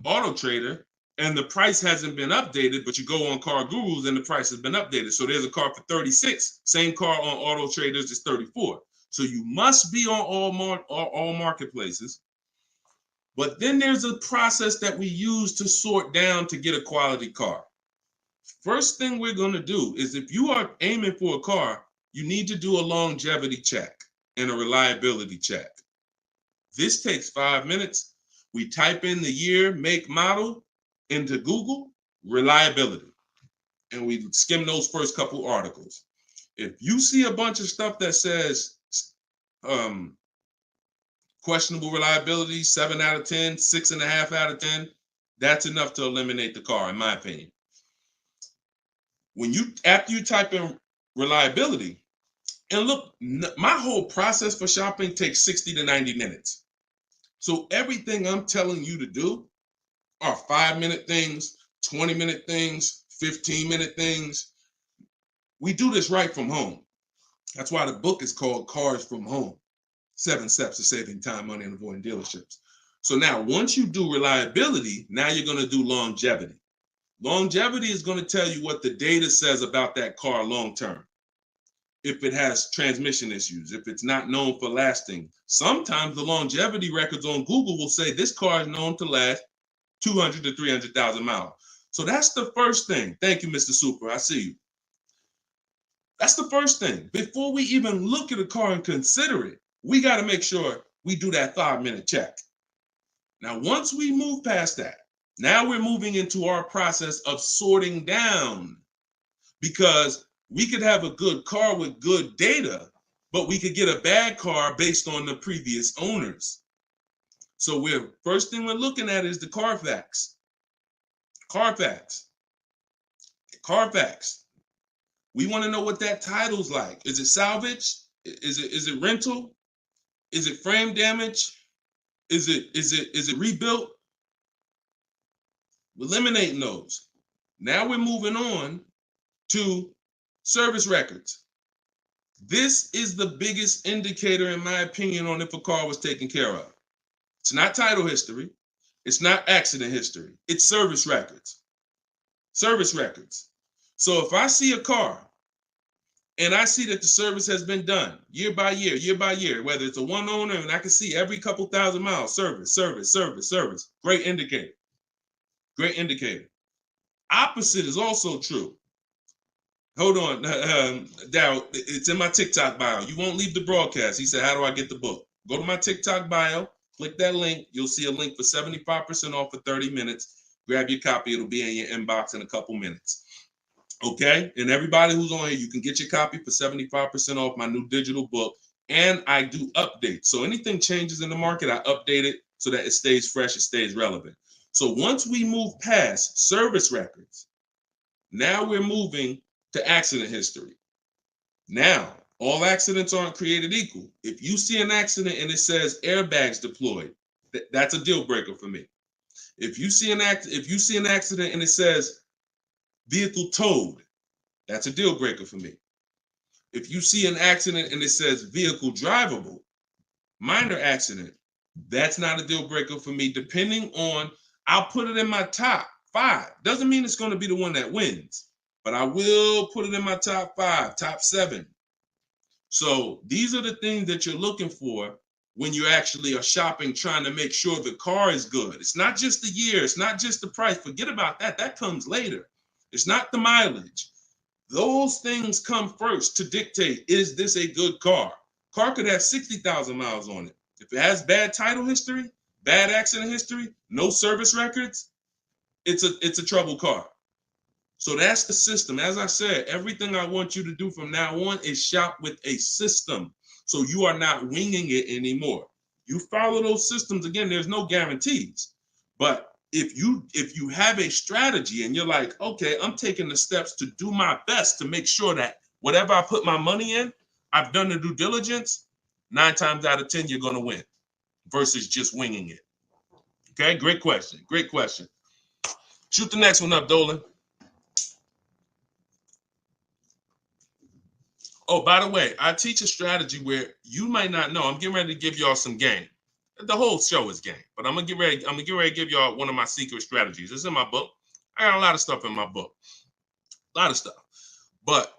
Auto Trader, and the price hasn't been updated, but you go on Car Gurus and the price has been updated. So there's a car for 36. Same car on Auto Traders is 34. So you must be on all marketplaces. But then there's a process that we use to sort down to get a quality car. First thing we're going to do is, if you are aiming for a car, you need to do a longevity check and a reliability check. This takes 5 minutes. We type in the year, make, model into Google, reliability, and we skim those first couple articles. If you see a bunch of stuff that says questionable reliability, 7 out of 10, 6.5 out of 10, that's enough to eliminate the car, in my opinion. After you type in reliability, and look, my whole process for shopping takes 60 to 90 minutes. So everything I'm telling you to do are 5-minute things, 20-minute things, 15-minute things. We do this right from home. That's why the book is called Cars from Home: 7 Steps to Saving Time, Money, and Avoiding Dealerships. So now, once you do reliability, now you're going to do longevity. Longevity is going to tell you what the data says about that car long term. If it has transmission issues, if it's not known for lasting. Sometimes the longevity records on Google will say this car is known to last 200 to 300,000 miles. So that's the first thing. Thank you, Mr. Super. I see you. That's the first thing. Before we even look at a car and consider it, we got to make sure we do that 5-minute check. Now, once we move past that, now we're moving into our process of sorting down, because we could have a good car with good data, but we could get a bad car based on the previous owners. So first thing we're looking at is the Carfax. Carfax. We want to know what that title's like. Is it salvage? Is it rental? Is it frame damage? Is it rebuilt? Eliminating those. Now we're moving on to service records. This is the biggest indicator, in my opinion, on if a car was taken care of. It's not title history. It's not accident history. It's service records. Service records. So if I see a car and I see that the service has been done year by year, whether it's a one owner, and I can see every couple thousand miles, service. Great indicator. Great indicator. Opposite is also true. Hold on, Darryl, it's in my TikTok bio. You won't leave the broadcast. He said, how do I get the book? Go to my TikTok bio, click that link. You'll see a link for 75% off for 30 minutes. Grab your copy. It'll be in your inbox in a couple minutes. Okay? And everybody who's on here, you can get your copy for 75% off my new digital book. And I do updates. So anything changes in the market, I update it so that it stays fresh, it stays relevant. So once we move past service records, now we're moving to accident history. Now, all accidents aren't created equal. If you see an accident and it says airbags deployed, that's a deal breaker for me. If you see an accident and it says vehicle towed, that's a deal breaker for me. If you see an accident and it says vehicle drivable, minor accident, that's not a deal breaker for me. Depending on, I'll put it in my top 5. Doesn't mean it's going to be the one that wins, but I will put it in my top 5, top 7. So these are the things that you're looking for when you actually are shopping, trying to make sure the car is good. It's not just the year. It's not just the price. Forget about that. That comes later. It's not the mileage. Those things come first to dictate, is this a good car? Car could have 60,000 miles on it. If it has bad title history, bad accident history, no service records, it's a trouble car. So that's the system. As I said, everything I want you to do from now on is shop with a system. So you are not winging it anymore. You follow those systems. Again, there's no guarantees. But if you have a strategy and you're like, okay, I'm taking the steps to do my best to make sure that whatever I put my money in, I've done the due diligence, 9 times out of 10, you're going to win versus just winging it. Okay, great question. Great question. Shoot the next one up, Dolan. Oh, by the way, I teach a strategy where you might not know. I'm getting ready to give y'all some game. The whole show is game, but I'm gonna get ready to give y'all one of my secret strategies. It's in my book. I got a lot of stuff in my book. A lot of stuff. But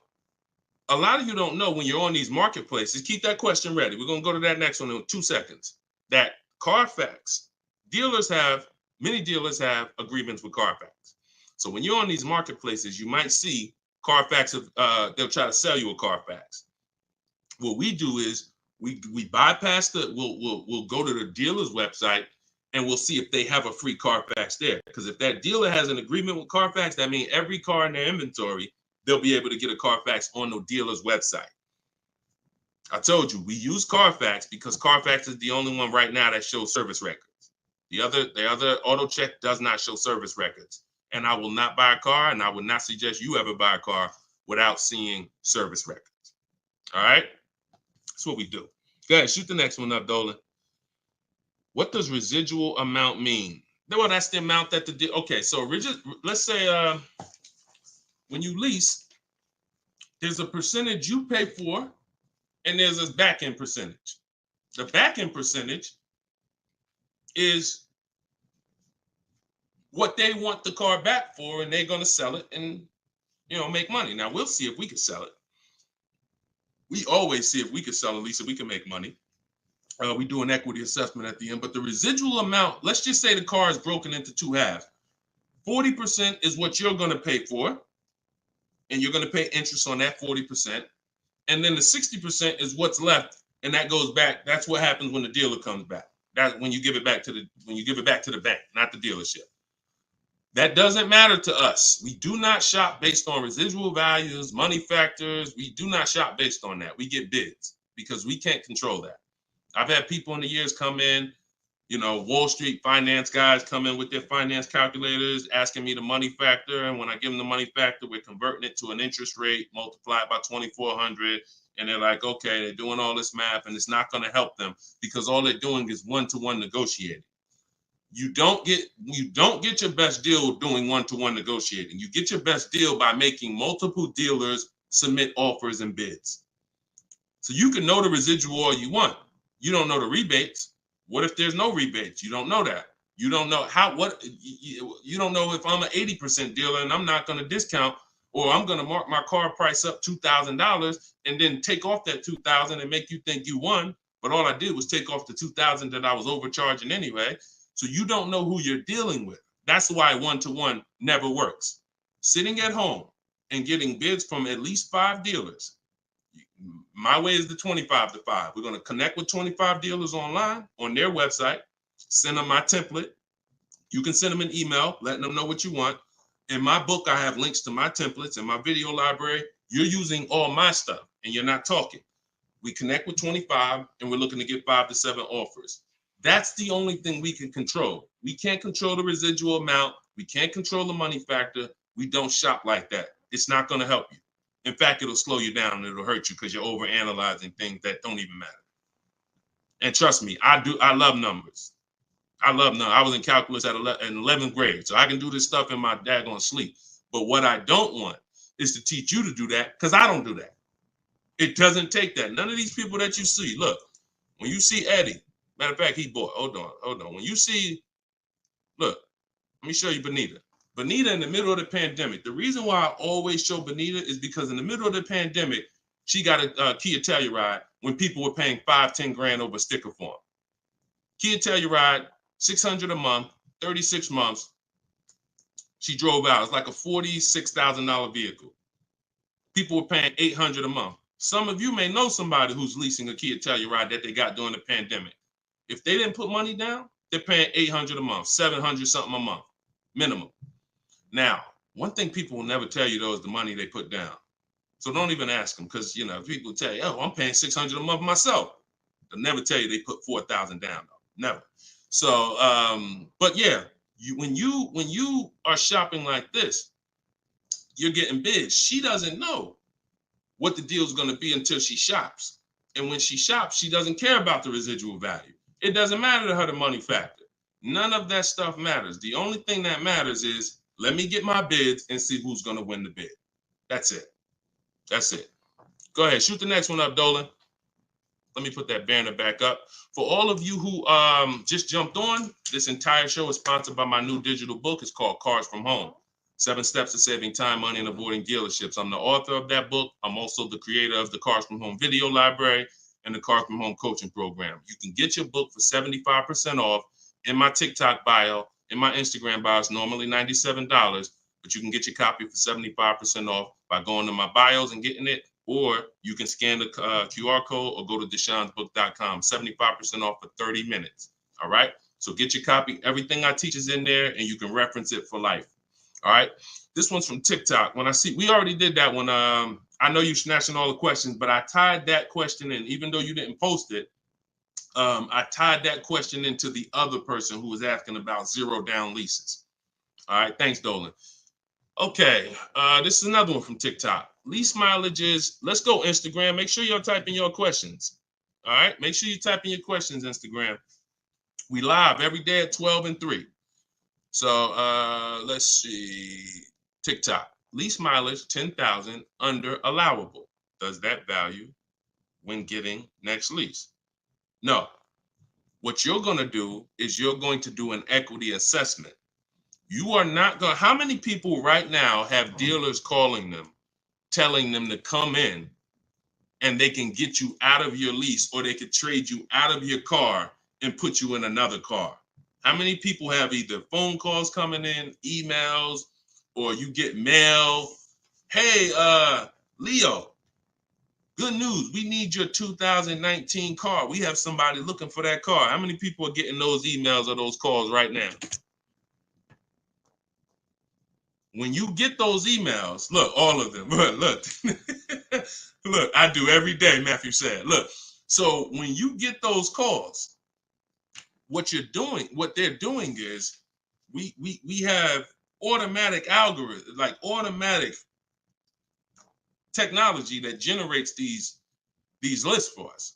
a lot of you don't know when you're on these marketplaces. Keep that question ready. We're gonna go to that next one in 2 seconds. That Carfax, many dealers have agreements with Carfax. So when you're on these marketplaces, you might see Carfax, they'll try to sell you a Carfax. What we do is we bypass we'll go to the dealer's website and we'll see if they have a free Carfax there. Because if that dealer has an agreement with Carfax, that means every car in their inventory, they'll be able to get a Carfax on the dealer's website. I told you, we use Carfax because Carfax is the only one right now that shows service records. The other auto check does not show service records. And I will not buy a car, and I would not suggest you ever buy a car without seeing service records. All right? That's what we do. Go ahead, shoot the next one up, Dolan. What does residual amount mean? Well, that's the amount that okay, so let's say when you lease, there's a percentage you pay for, and there's a back-end percentage. The back-end percentage is what they want the car back for, and they're going to sell it and, make money. Now, we'll see if we can sell it. We always see if we can sell a lease, if we can make money. We do an equity assessment at the end, but the residual amount, let's just say the car is broken into 2 halves. 40% is what you're going to pay for, and you're going to pay interest on that 40%. And then the 60% is what's left, and that goes back. That's what happens when the dealer comes back. That's when you give it back to the bank, not the dealership. That doesn't matter to us. We do not shop based on residual values, money factors. We do not shop based on that. We get bids because we can't control that. I've had people in the years come in, Wall Street finance guys come in with their finance calculators, asking me the money factor. And when I give them the money factor, we're converting it to an interest rate multiplied by 2,400. And they're like, okay, they're doing all this math and it's not going to help them because all they're doing is one-to-one negotiating. You don't get your best deal doing one-to-one negotiating. You get your best deal by making multiple dealers submit offers and bids. So you can know the residual all you want. You don't know the rebates. What if there's no rebates? You don't know that. You don't know you don't know if I'm an 80% dealer and I'm not going to discount, or I'm going to mark my car price up $2,000 and then take off that $2,000 and make you think you won. But all I did was take off the $2,000 that I was overcharging anyway. So you don't know who you're dealing with. That's why one-to-one never works. Sitting at home and getting bids from at least 5 dealers. My way is the 25-to-5. We're going to connect with 25 dealers online on their website, send them my template. You can send them an email, letting them know what you want. In my book, I have links to my templates. In my video library, you're using all my stuff and you're not talking. We connect with 25 and we're looking to get 5 to 7 offers. That's the only thing we can control. We can't control the residual amount. We can't control the money factor. We don't shop like that. It's not going to help you. In fact, it'll slow you down and it'll hurt you because you're overanalyzing things that don't even matter. And trust me, I love numbers. I love numbers. I was in calculus in 11th grade, so I can do this stuff in my daggone sleep. But what I don't want is to teach you to do that because I don't do that. It doesn't take that. None of these people that you see, look, when you see Eddie, matter of fact, he bought, hold on. When you see, look, let me show you Benita. Benita in the middle of the pandemic. The reason why I always show Benita is because in the middle of the pandemic, She got a Kia Telluride when people were paying $5-10 grand over sticker form. Kia Telluride, $600 a month, 36 months. She drove out. It's like a $46,000 vehicle. People were paying $800 a month. Some of you may know somebody who's leasing a Kia Telluride that they got during the pandemic. If they didn't put money down, they're paying $800 a month, $700 something a month, minimum. Now, one thing people will never tell you though is the money they put down. So don't even ask them, because you know people tell you, "Oh, I'm paying $600 a month myself." They'll never tell you they put $4,000 down though, never. So, but yeah, when you are shopping like this, you're getting bids. She doesn't know what the deal is going to be until she shops, and when she shops, she doesn't care about the residual value. It doesn't matter to her the money factor. None of that stuff matters. The only thing that matters is let me get my bids and see who's going to win the bid. That's it. That's it. Go ahead. Shoot the next one up, Dolan. Let me put that banner back up. For all of you who just jumped on, this entire show is sponsored by my new digital book. It's called Cars from Home. 7 Steps to Saving Time, Money, and Avoiding Dealerships. I'm the author of that book. I'm also the creator of the Cars from Home video library and the Cars from Home coaching program. You can get your book for 75% off in my TikTok bio, in my Instagram bio. It's normally $97, but you can get your copy for 75% off by going to my bios and getting it, or you can scan the QR code or go to deshonsbook.com. 75% off for 30 minutes. All right. So get your copy. Everything I teach is in there, and you can reference it for life. All right. This one's from TikTok. When I see, we already did that one. I know you're snatching all the questions, but I tied that question in, even though you didn't post it. I tied that question into the other person who was asking about 0 down leases. All right. Thanks, Dolan. Okay. This is another one from TikTok. Lease mileages. Let's go Instagram. Make sure you're typing your questions. All right. Make sure you type in your questions, Instagram. We live every day at 12 and 3. So let's see. TikTok. Lease mileage 10,000 under allowable. Does that value when getting next lease? No. What you're going to do is you're going to do an equity assessment. You are not going to, how many people right now have dealers calling them, telling them to come in and they can get you out of your lease, or they could trade you out of your car and put you in another car? How many people have either phone calls coming in, emails, or you get mail? Hey, Leo, good news. We need your 2019 car. We have somebody looking for that car. How many people are getting those emails or those calls right now? When you get those emails, look, all of them, look, look, I do every day, Matthew said, look. So when you get those calls, what they're doing is we have automatic algorithms, like automatic technology that generates these lists for us.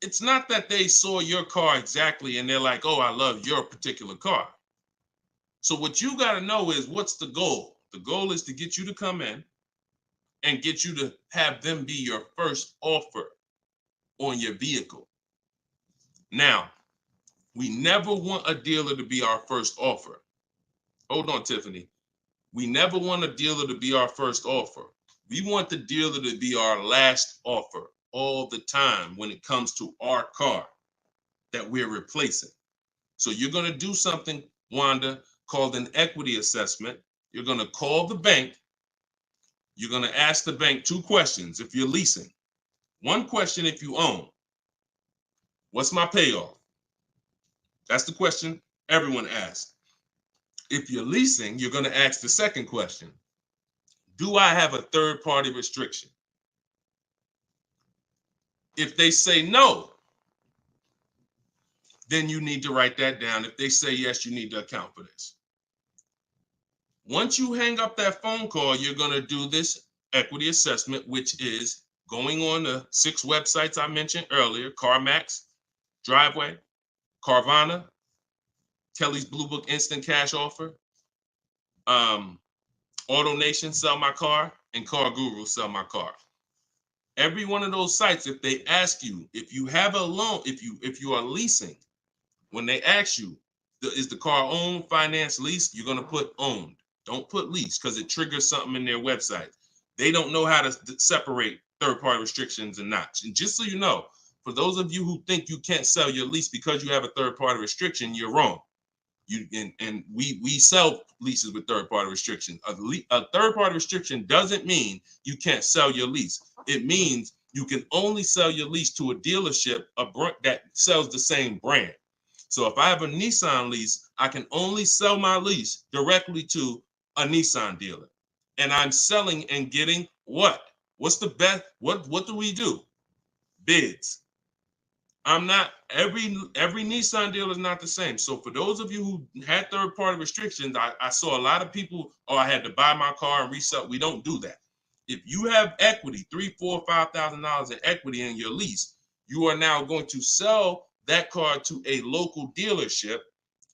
It's not that they saw your car exactly and they're like, oh, I love your particular car. So what you got to know is, what's the goal? The goal is to get you to come in and get you to have them be your first offer on your vehicle. Now, we never want a dealer to be our first offer. Hold on, Tiffany. We never want a dealer to be our first offer. We want the dealer to be our last offer all the time when it comes to our car that we're replacing. So you're going to do something, Wanda, called an equity assessment. You're going to call the bank. You're going to ask the bank 2 questions if you're leasing. 1 question if you own. What's my payoff? That's the question everyone asks. If you're leasing, you're going to ask the second question. Do I have a third-party restriction? If they say no, then you need to write that down. If they say yes, you need to account for this. Once you hang up that phone call, you're going to do this equity assessment, which is going on the 6 websites I mentioned earlier: CarMax, Driveway, Carvana, Kelly's Blue Book Instant Cash Offer, AutoNation, Sell My Car, and Car Guru, Sell My Car. Every one of those sites, if they ask you, if you have a loan, if you are leasing, when they ask you, is the car owned, finance, leased, you're going to put owned. Don't put lease, because it triggers something in their website. They don't know how to separate third-party restrictions and not. And just so you know, for those of you who think you can't sell your lease because you have a third-party restriction, you're wrong. We sell leases with third-party restrictions. A third-party restriction doesn't mean you can't sell your lease. It means you can only sell your lease to a dealership that sells the same brand. So if I have a Nissan lease, I can only sell my lease directly to a Nissan dealer. And I'm selling and getting what? What's the best? What do we do? Bids. I'm not, every Nissan deal is not the same. So for those of you who had third-party restrictions, I saw a lot of people, I had to buy my car and resell. We don't do that. If you have equity, $3,000, $4,000, $5,000 in equity in your lease, you are now going to sell that car to a local dealership,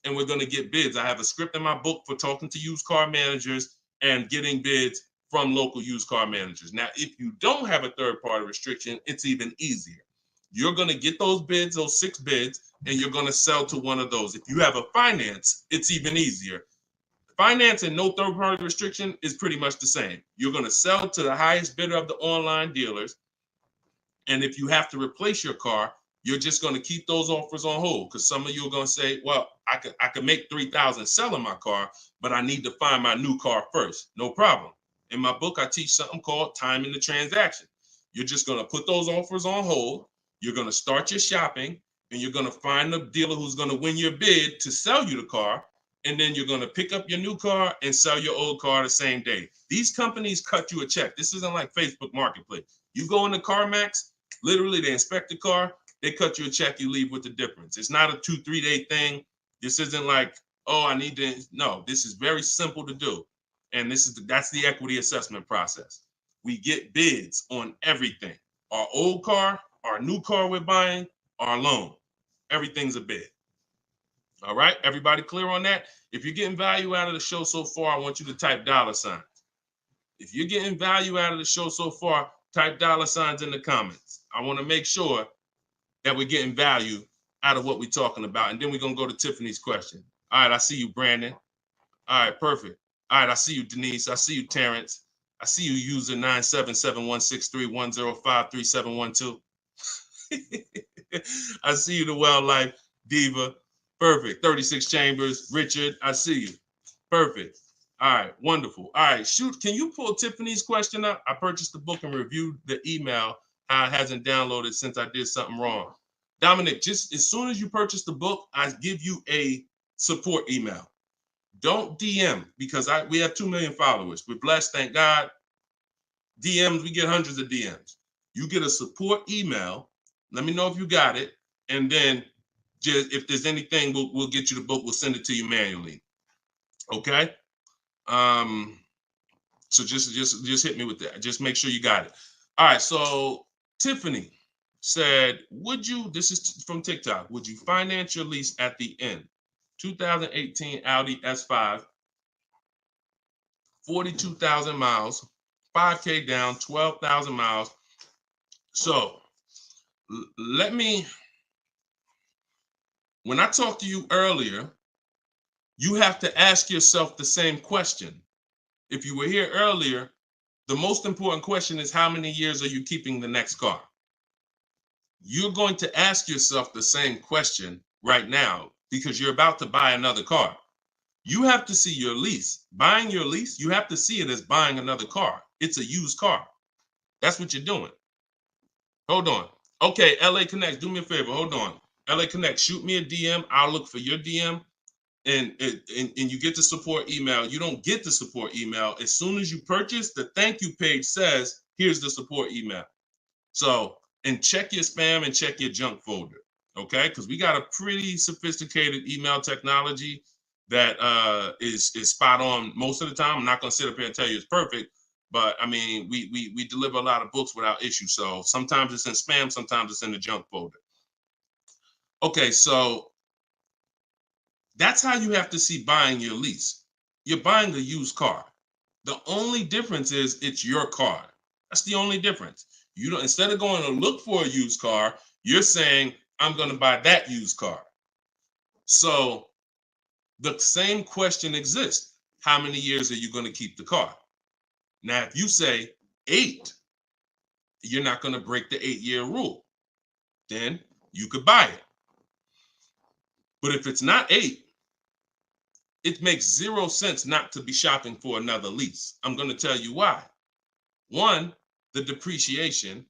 and we're going to get bids. I have a script in my book for talking to used car managers and getting bids from local used car managers. Now, if you don't have a third-party restriction, it's even easier. You're going to get those bids, those 6 bids, and you're going to sell to one of those. If you have a finance, it's even easier. Finance and no third-party restriction is pretty much the same. You're going to sell to the highest bidder of the online dealers. And if you have to replace your car, you're just going to keep those offers on hold, because some of you are going to say, well, I could make $3,000 selling my car, but I need to find my new car first. No problem. In my book, I teach something called timing the transaction. You're just going to put those offers on hold. You're going to start your shopping, and you're going to find the dealer who's going to win your bid to sell you the car. And then you're going to pick up your new car and sell your old car the same day. These companies cut you a check. This isn't like Facebook Marketplace. You go into CarMax, literally they inspect the car, they cut you a check, you leave with the difference. It's not a 2-3 day thing. This isn't like, oh, I need to. No, this is very simple to do. And that's the equity assessment process. We get bids on everything. Our old car, our new car we're buying, our loan. Everything's a bid. All right, everybody clear on that? If you're getting value out of the show so far, I want you to type $signs. If you're getting value out of the show so far, type $signs in the comments. I want to make sure that we're getting value out of what we're talking about. And then we're going to go to Tiffany's question. All right, I see you, Brandon. All right, perfect. All right, I see you, Denise. I see you, Terrence. I see you, user 977-163-105-3712. I see you, the Wildlife Diva. Perfect. 36 Chambers. Richard, I see you. Perfect. All right. Wonderful. All right. Shoot. Can you pull Tiffany's question up? I purchased the book and reviewed the email. How it hasn't downloaded since I did something wrong. Dominic, just as soon as you purchase the book, I give you a support email. Don't DM, because we have 2 million followers. We're blessed, thank God. DMs, we get hundreds of DMs. You get a support email. Let me know if you got it. And then just, if there's anything, we'll get you the book. We'll send it to you manually. Okay. So just hit me with that. Just make sure you got it. All right. So Tiffany said, this is from TikTok, would you finance your lease at the end? 2018 Audi S5, 42,000 miles, 5K down, 12,000 miles. So when I talked to you earlier, you have to ask yourself the same question. If you were here earlier, the most important question is, how many years are you keeping the next car? You're going to ask yourself the same question right now, because you're about to buy another car. You have to see your lease. Buying your lease, you have to see it as buying another car. It's a used car. That's what you're doing. Hold on. Okay, LA Connect, do me a favor. Hold on. LA Connect, shoot me a DM. I'll look for your DM, and you get the support email. You don't get the support email. As soon as you purchase, the thank you page says, here's the support email. So, and check your spam and check your junk folder, okay? Because we got a pretty sophisticated email technology that is spot on most of the time. I'm not going to sit up here and tell you it's perfect, but I mean, we deliver a lot of books without issue. So sometimes it's in spam, sometimes it's in the junk folder. Okay, so that's how you have to see buying your lease. You're buying a used car. The only difference is it's your car. That's the only difference. You don't, instead of going to look for a used car, you're saying, I'm going to buy that used car. So the same question exists. How many years are you going to keep the car? Now, if you say, 8, you're not going to break the 8-year rule. Then you could buy it. But if it's not 8, it makes 0 sense not to be shopping for another lease. I'm going to tell you why. One, the depreciation.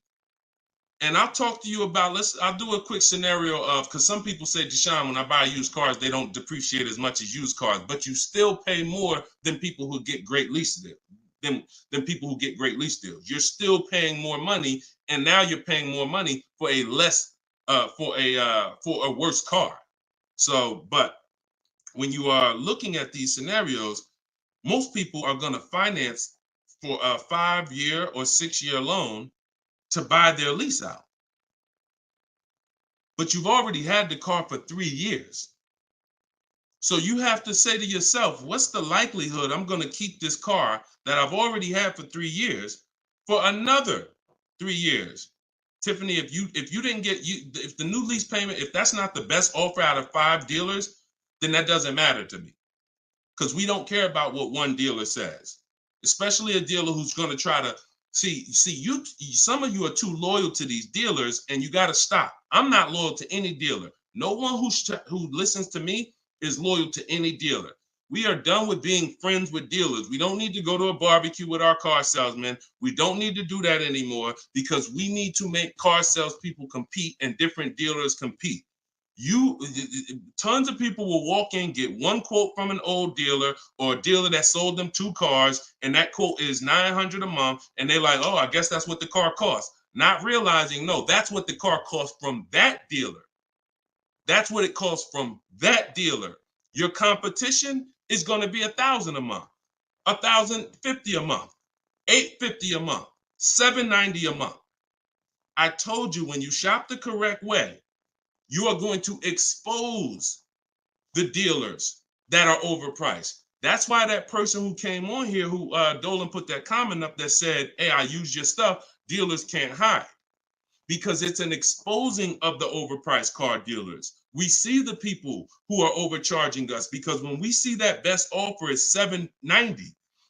And I'll talk to you about, I'll do a quick scenario of, because some people say, Deshone, when I buy used cars, they don't depreciate as much as used cars, but you still pay more than people who get great lease deals, than people who get great lease deals. You're still paying more money, and now you're paying more money for a for a worse car. So, but when you are looking at these scenarios, most people are going to finance for a 5-year or 6-year loan to buy their lease out. But you've already had the car for 3 years. So you have to say to yourself, what's the likelihood I'm going to keep this car that I've already had for 3 years for another 3 years? Tiffany, if you didn't get, if the new lease payment, if that's not the best offer out of 5 dealers, then that doesn't matter to me, because we don't care about what one dealer says, especially a dealer who's going to try to see you. Some of you are too loyal to these dealers, and you got to stop. I'm not loyal to any dealer. No one who listens to me is loyal to any dealer. We are done with being friends with dealers. We don't need to go to a barbecue with our car salesman. We don't need to do that anymore, because we need to make car salespeople compete and different dealers compete. Tons of people will walk in, get one quote from an old dealer or a dealer that sold them 2 cars, and that quote is $900 a month, and they're like, oh, I guess that's what the car costs. Not realizing, no, that's what the car costs from that dealer. That's what it costs from that dealer. Your competition is going to be $1,000 a month, $1,050 a month, $850 a month, $790 a month. I told you, when you shop the correct way, you are going to expose the dealers that are overpriced. That's why that person who came on here, who Dolan put that comment up that said, hey, I use your stuff, dealers can't hide. Because it's an exposing of the overpriced car dealers. We see the people who are overcharging us, because when we see that best offer is $790,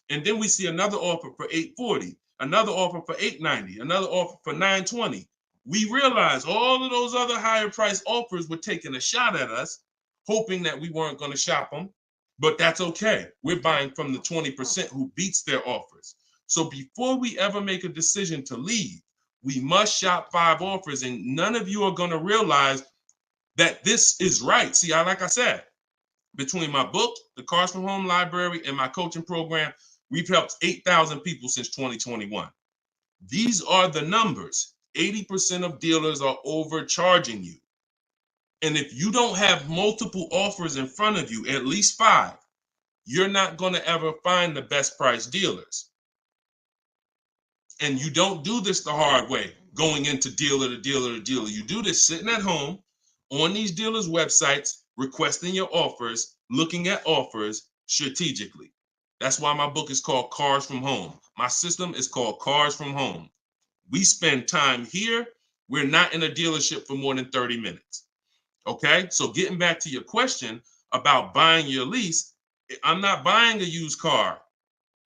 and then we see another offer for $840, another offer for $890, another offer for $920, we realize all of those other higher price offers were taking a shot at us, hoping that we weren't going to shop them. But that's okay. We're buying from the 20% who beats their offers. So before we ever make a decision to leave, we must shop 5 offers, and none of you are going to realize that this is right. See, like I said, between my book, the Cars from Home Library, and my coaching program, we've helped 8,000 people since 2021. These are the numbers. 80% of dealers are overcharging you. And if you don't have multiple offers in front of you, at least 5, you're not going to ever find the best price dealers. And you don't do this the hard way, going into dealer to dealer to dealer. You do this sitting at home on these dealers' websites, requesting your offers, looking at offers strategically. That's why my book is called Cars from Home. My system is called Cars from Home. We spend time here. We're not in a dealership for more than 30 minutes. Okay? So getting back to your question about buying your lease, I'm not buying a used car.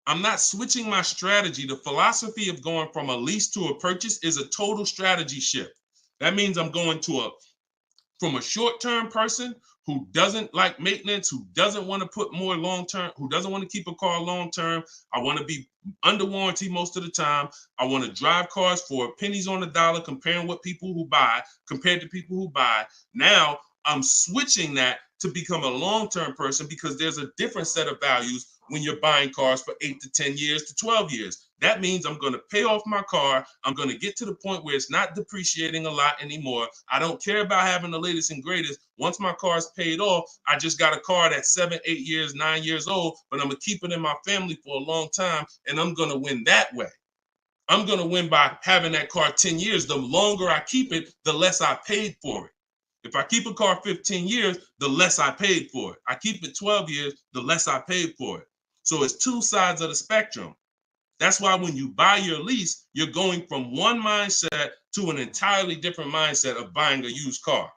I'm not switching my strategy. The philosophy of going from a lease to a purchase is a total strategy shift. That means I'm going from a short-term person who doesn't like maintenance, who doesn't want to put more long-term, who doesn't want to keep a car long-term. I want to be under warranty most of the time. I want to drive cars for pennies on the dollar, compared to people who buy. Now I'm switching that to become a long-term person, because there's a different set of values when you're buying cars for 8 to 10 years to 12 years. That means I'm going to pay off my car. I'm going to get to the point where it's not depreciating a lot anymore. I don't care about having the latest and greatest. Once my car is paid off, I just got a car that's 7, 8 years, 9 years old, but I'm going to keep it in my family for a long time, and I'm going to win that way. I'm going to win by having that car 10 years. The longer I keep it, the less I paid for it. If I keep a car 15 years, the less I paid for it. I keep it 12 years, the less I paid for it. So it's 2 sides of the spectrum. That's why when you buy your lease, you're going from one mindset to an entirely different mindset of buying a used car.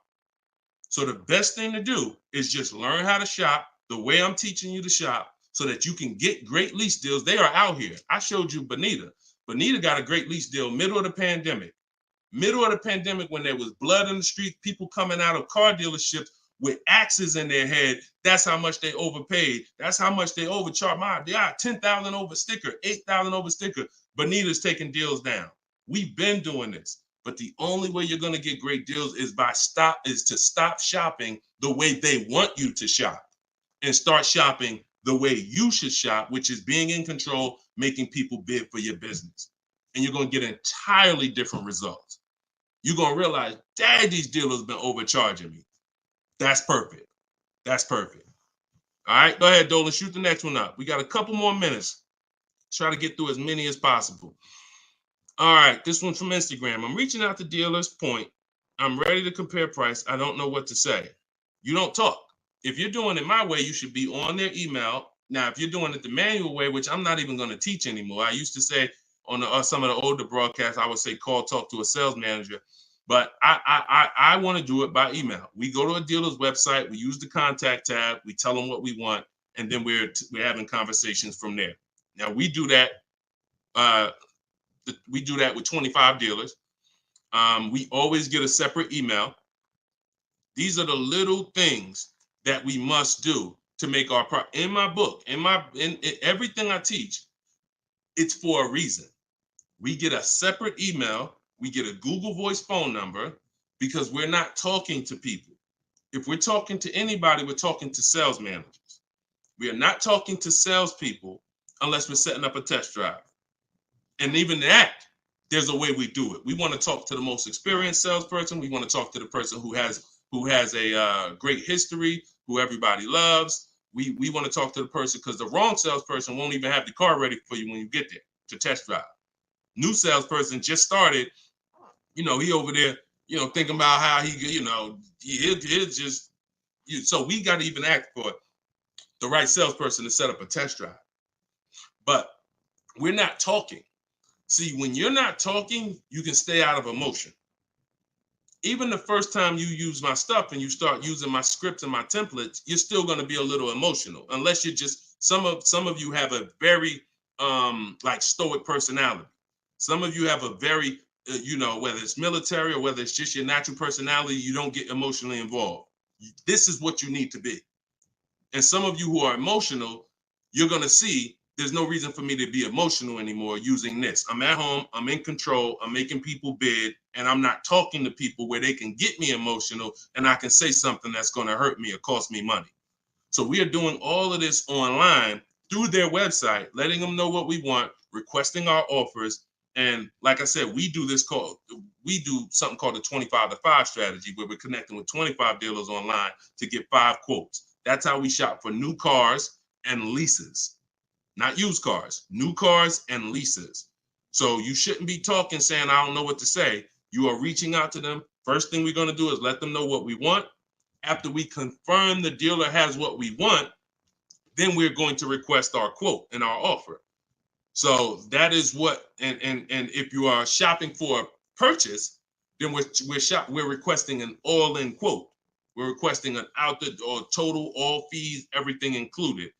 So the best thing to do is just learn how to shop the way I'm teaching you to shop, so that you can get great lease deals. They are out here. I showed you Bonita. Bonita got a great lease deal middle of the pandemic. Middle of the pandemic, when there was blood in the street, people coming out of car dealerships with axes in their head. That's how much they overpaid. That's how much they overcharged. They got 10,000 over sticker, 8,000 over sticker. Bonita's taking deals down. We've been doing this, but the only way you're going to get great deals is to stop shopping the way they want you to shop and start shopping the way you should shop, which is being in control, making people bid for your business. And you're going to get entirely different results. You're going to realize, dang, these dealers have been overcharging me. That's perfect. That's perfect. All right, go ahead, Dolan. Shoot the next one up. We got a couple more minutes. Try to get through as many as possible. All right, this one's from Instagram. I'm reaching out to dealers. Point. I'm ready to compare price. I don't know what to say. You don't talk. If you're doing it my way, you should be on their email. Now, if you're doing it the manual way, which I'm not even going to teach anymore. I used to say on some of the older broadcasts, I would say call, talk to a sales manager. But I want to do it by email. We go to a dealer's website, we use the contact tab, we tell them what we want, and then we're having conversations from there. Now we do that. We do that with 25 dealers. We always get a separate email. These are the little things that we must do to make our in my book, in everything I teach. It's for a reason. We get a separate email. We get a Google Voice phone number because we're not talking to people. If we're talking to anybody, we're talking to sales managers. We are not talking to salespeople unless we're setting up a test drive. And even that, there's a way we do it. We want to talk to the most experienced salesperson. We want to talk to the person who has a great history, who everybody loves. We want to talk to the person because the wrong salesperson won't even have the car ready for you when you get there to test drive. New salesperson just started. He over there, thinking about how he'll just, so we got to even act for the right salesperson to set up a test drive. But we're not talking. See, when you're not talking, you can stay out of emotion. Even the first time you use my stuff and you start using my scripts and my templates, you're still going to be a little emotional, unless you're just, some of you have a very like stoic personality. Some of you have a very, whether it's military or whether it's just your natural personality, you don't get emotionally involved. This is what you need to be. And some of you who are emotional, you're going to see there's no reason for me to be emotional anymore using this. I'm at home, I'm in control, I'm making people bid, and I'm not talking to people where they can get me emotional and I can say something that's going to hurt me or cost me money. So we are doing all of this online through their website, letting them know what we want, requesting our offers. And like I said, we do something called the 25-to-5 strategy, where we're connecting with 25 dealers online to get 5 quotes. That's how we shop for new cars and leases, not used cars, new cars and leases. So you shouldn't be talking saying, I don't know what to say. You are reaching out to them. First thing we're going to do is let them know what we want. After we confirm the dealer has what we want, then we're going to request our quote and our offer. So that is what, and if you are shopping for a purchase, then we're requesting an all-in quote. We're requesting an total, all fees, everything included.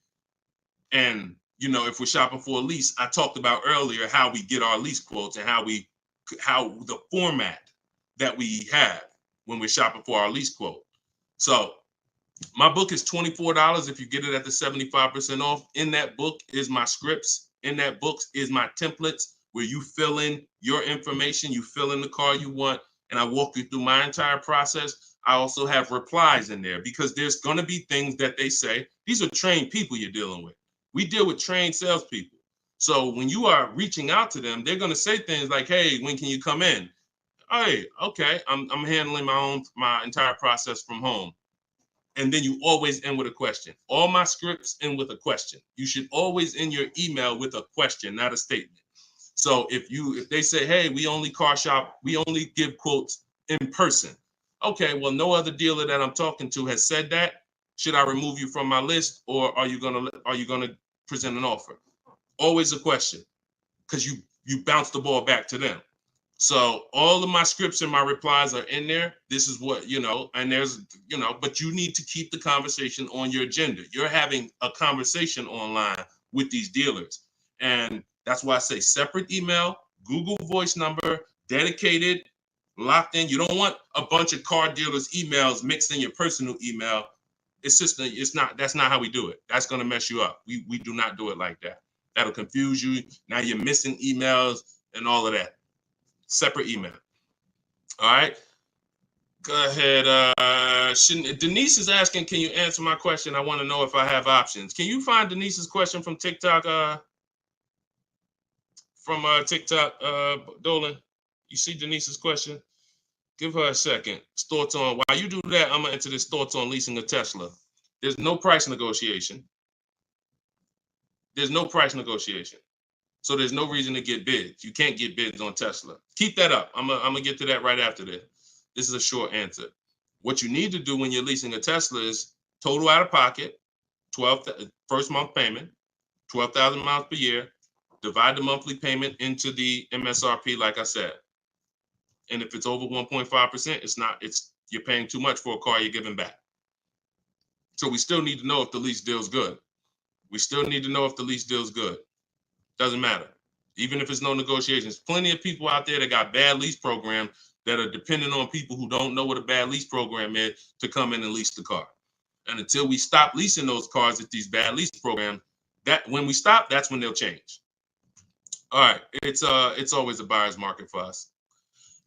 And if we're shopping for a lease, I talked about earlier how we get our lease quotes and how the format that we have when we're shopping for our lease quote. So my book is $24 if you get it at the 75% off. In that book is my scripts. In that book is my templates where you fill in your information, you fill in the car you want, and I walk you through my entire process. I also have replies in there because there's going to be things that they say. These are trained people you're dealing with. We deal with trained salespeople. So when you are reaching out to them, they're going to say things like, hey, when can you come in? Hey, okay, I'm handling my entire process from home. And then you always end with a question. All my scripts end with a question. You should always end your email with a question, not a statement. So if they say, hey, we only car shop, we only give quotes in person. Okay, well, no other dealer that I'm talking to has said that. Should I remove you from my list, or are you gonna present an offer? Always a question, because you bounce the ball back to them. So all of my scripts and my replies are in there. This is what, and there's, but you need to keep the conversation on your agenda. You're having a conversation online with these dealers. And That's why I say separate email, Google Voice number, dedicated, locked in. You don't want a bunch of car dealers' emails mixed in your personal email. It's just, that's not how we do it. That's going to mess you up. We do not do it like that. That'll confuse you. Now you're missing emails and all of that. Separate email. All right. Go ahead. Denise is asking, can you answer my question? I want to know if I have options. Can you find Denise's question from TikTok? Dolan? You see Denise's question? Give her a second. Thoughts on, while you do that, I'm going to enter this thoughts on leasing a Tesla. There's no price negotiation. There's no price negotiation. So there's no reason to get bids. You can't get bids on Tesla. Keep that up. I'm gonna get to that right after this. This is a short answer. What you need to do when you're leasing a Tesla is total out of pocket, first month payment, 12,000 miles per year. Divide the monthly payment into the MSRP, like I said. And if it's over 1.5%, you're paying too much for a car you're giving back. So we still need to know if the lease deal's good. Doesn't matter. Even if it's no negotiations. Plenty of people out there that got bad lease programs that are dependent on people who don't know what a bad lease program is to come in and lease the car. And until we stop leasing those cars at these bad lease programs, when we stop, that's when they'll change. All right. It's always a buyer's market for us.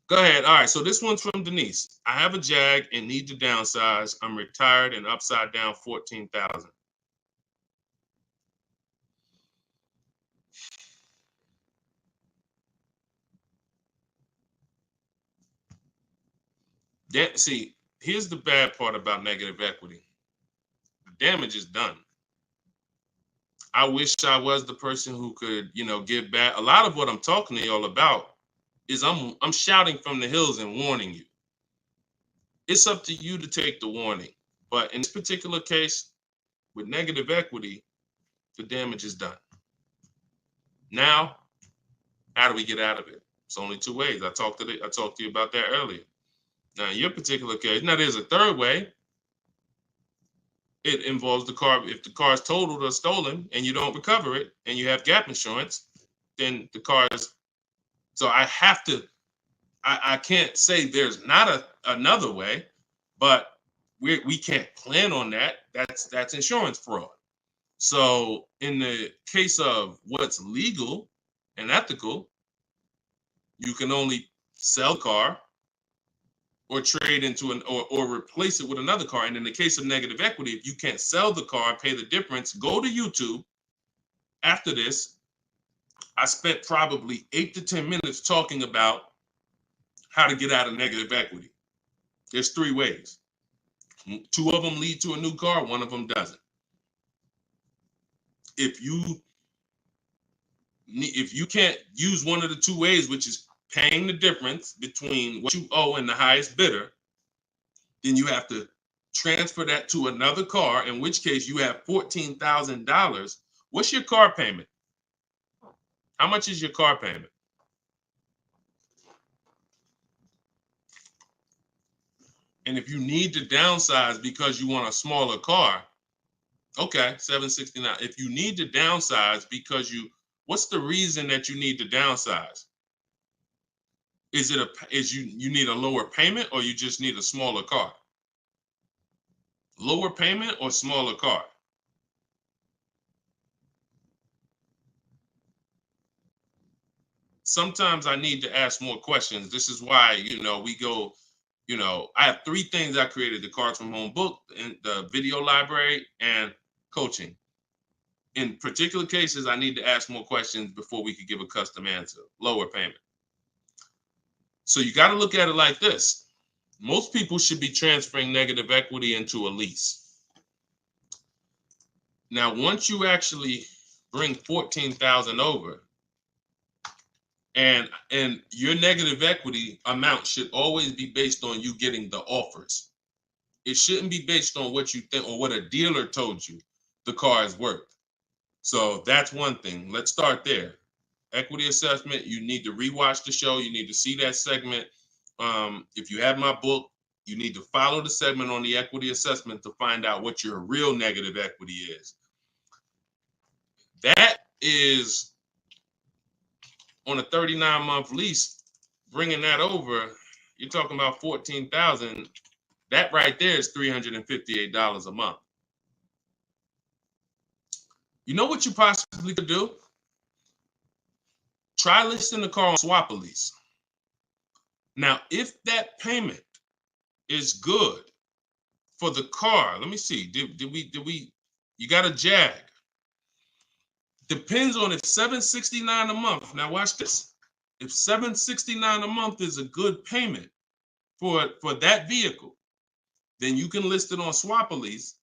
Go ahead. All right. So this one's from Denise. I have a Jag and need to downsize. I'm retired and upside down 14,000. See, here's the bad part about negative equity. The damage is done. I wish I was the person who could, give back. A lot of what I'm talking to y'all about is I'm shouting from the hills and warning you. It's up to you to take the warning. But in this particular case, with negative equity, the damage is done. Now, how do we get out of it? It's only two ways. I talked to you about that earlier. Now, in your particular case, now there's a third way. It involves the car. If the car is totaled or stolen and you don't recover it and you have gap insurance, then the car is. So I have to, I can't say there's not another way, but we can't plan on that. That's insurance fraud. So in the case of what's legal and ethical, you can only sell car or trade into or replace it with another car. And in the case of negative equity, if you can't sell the car, pay the difference, go to YouTube. After this, I spent probably 8 to 10 minutes talking about how to get out of negative equity. There's 3 ways. 2 of them lead to a new car, 1 of them doesn't. If you can't use one of the 2 ways, which is paying the difference between what you owe and the highest bidder, then you have to transfer that to another car, in which case you have $14,000. What's your car payment? How much is your car payment? And if you need to downsize because you want a smaller car, okay, $769. If you need to downsize because what's the reason that you need to downsize? Is you need a lower payment, or you just need a smaller car? Lower payment or smaller car? Sometimes I need to ask more questions. This is why, we go, I have 3 things I created: the Cards from Home book, and the video library, and coaching. In particular cases, I need to ask more questions before we could give a custom answer. Lower payment. So you got to look at it like this. Most people should be transferring negative equity into a lease. Now, once you actually bring 14,000 over, and your negative equity amount should always be based on you getting the offers. It shouldn't be based on what you think or what a dealer told you the car is worth. So that's one thing. Let's start there. Equity assessment, you need to rewatch the show. You need to see that segment. If you have my book, you need to follow the segment on the equity assessment to find out what your real negative equity is. That is on a 39-month lease, bringing that over, you're talking about $14,000. That right there is $358 a month. You know what you possibly could do? Try listing the car on swap a lease. Now, if that payment is good for the car, let me see. Did we? You got a Jag. Depends on if $769 a month. Now watch this. If $769 a month is a good payment for that vehicle, then you can list it on swap a lease,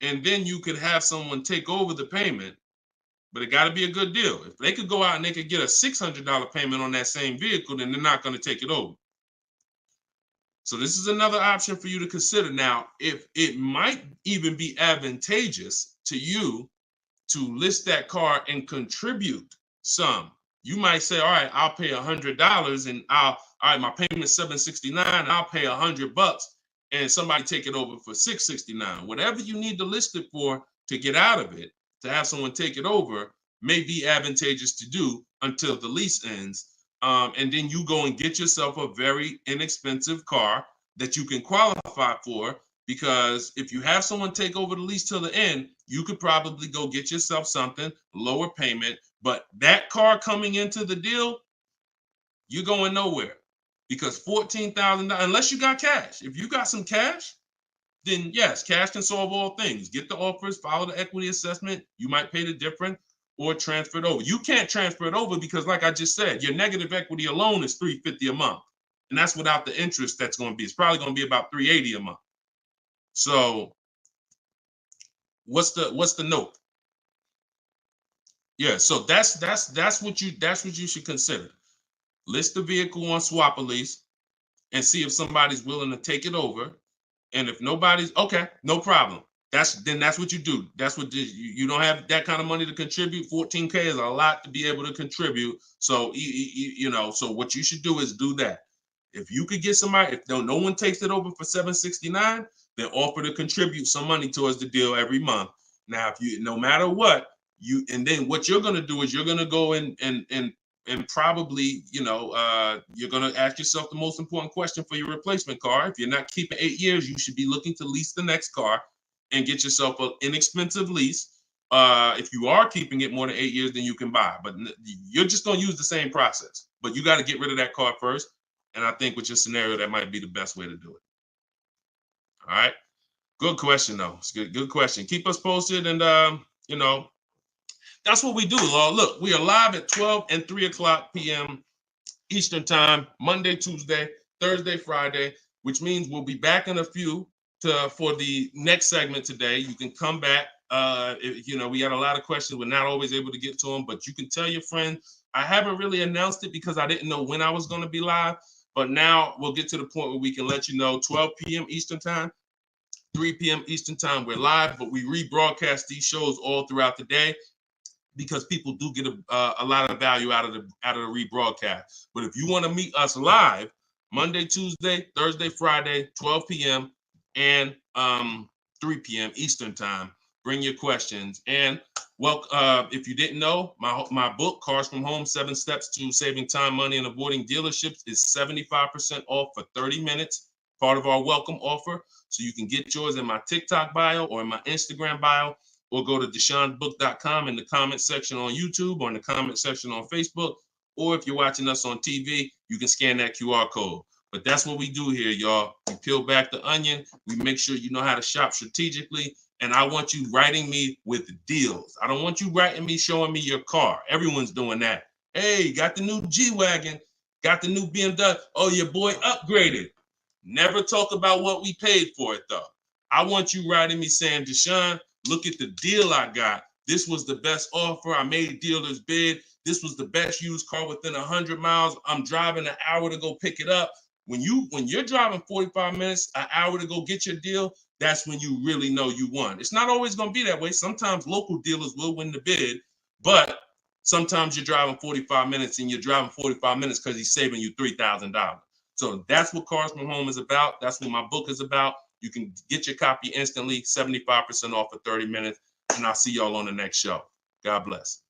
and then you could have someone take over the payment. But it got to be a good deal. If they could go out and they could get a $600 payment on that same vehicle, then they're not going to take it over. So this is another option for you to consider. Now, if it might even be advantageous to you to list that car and contribute some, you might say, all right, I'll pay $100 and all right, my payment's $769, and I'll pay $100 and somebody take it over for $669. Whatever you need to list it for to get out of it, to have someone take it over, may be advantageous to do until the lease ends. And then you go and get yourself a very inexpensive car that you can qualify for, because if you have someone take over the lease till the end, you could probably go get yourself something, lower payment, but that car coming into the deal, you're going nowhere, because $14,000, unless you got cash. If you got some cash, then yes, cash can solve all things. Get the offers, follow the equity assessment. You might pay the difference or transfer it over. You can't transfer it over because, like I just said, your negative equity alone is $350 a month. And that's without the interest that's going to be. It's probably going to be about $380 a month. So what's the note? Yeah, so that's what you should consider. List the vehicle on swap a lease and see if somebody's willing to take it over. And if nobody's, okay, no problem. That's what you do. That's what you don't have that kind of money to contribute. $14K is a lot to be able to contribute. So so what you should do is do that. If you could get somebody, if no one takes it over for $769, then offer to contribute some money towards the deal every month. Now, if you, no matter what, and then what you're gonna do is you're gonna go and probably, you're going to ask yourself the most important question for your replacement car. If you're not keeping 8 years, you should be looking to lease the next car and get yourself an inexpensive lease. If you are keeping it more than 8 years, then you can buy. But you're just going to use the same process. But you got to get rid of that car first. And I think with your scenario, that might be the best way to do it. All right. Good question, though. It's good question. Keep us posted. And, that's what we do. Look, we are live at 12 and 3 o'clock p.m. Eastern time, Monday, Tuesday, Thursday, Friday, which means we'll be back in a few for the next segment today. You can come back. We had a lot of questions. We're not always able to get to them, but you can tell your friend. I haven't really announced it because I didn't know when I was going to be live, but now we'll get to the point where we can let you know 12 p.m. Eastern time, 3 p.m. Eastern time. We're live, but we rebroadcast these shows all throughout the day, because people do get a lot of value out of the rebroadcast. But if you want to meet us live, Monday, Tuesday, Thursday, Friday, 12 p.m. and 3 p.m. Eastern time, bring your questions. And if you didn't know, my book, Cars from Home, 7 Steps to Saving Time, Money, and Avoiding Dealerships, is 75% off for 30 minutes, part of our welcome offer. So you can get yours in my TikTok bio or in my Instagram bio, or go to deshonebook.com in the comment section on YouTube or in the comment section on Facebook. Or if you're watching us on TV, you can scan that QR code. But that's what we do here, y'all. We peel back the onion. We make sure you know how to shop strategically. And I want you writing me with deals. I don't want you writing me, showing me your car. Everyone's doing that. Hey, got the new G-Wagon. Got the new BMW. Oh, your boy upgraded. Never talk about what we paid for it, though. I want you writing me saying, Deshone, look at the deal I got. This was the best offer. I made dealer's bid. This was the best used car within 100 miles. I'm driving an hour to go pick it up. When you're driving 45 minutes, an hour to go get your deal, that's when you really know you won. It's not always going to be that way. Sometimes local dealers will win the bid, but sometimes you're driving 45 minutes and you're driving 45 minutes because he's saving you $3,000. So that's what Cars from Home is about. That's what my book is about. You can get your copy instantly, 75% off for 30 minutes. And I'll see y'all on the next show. God bless.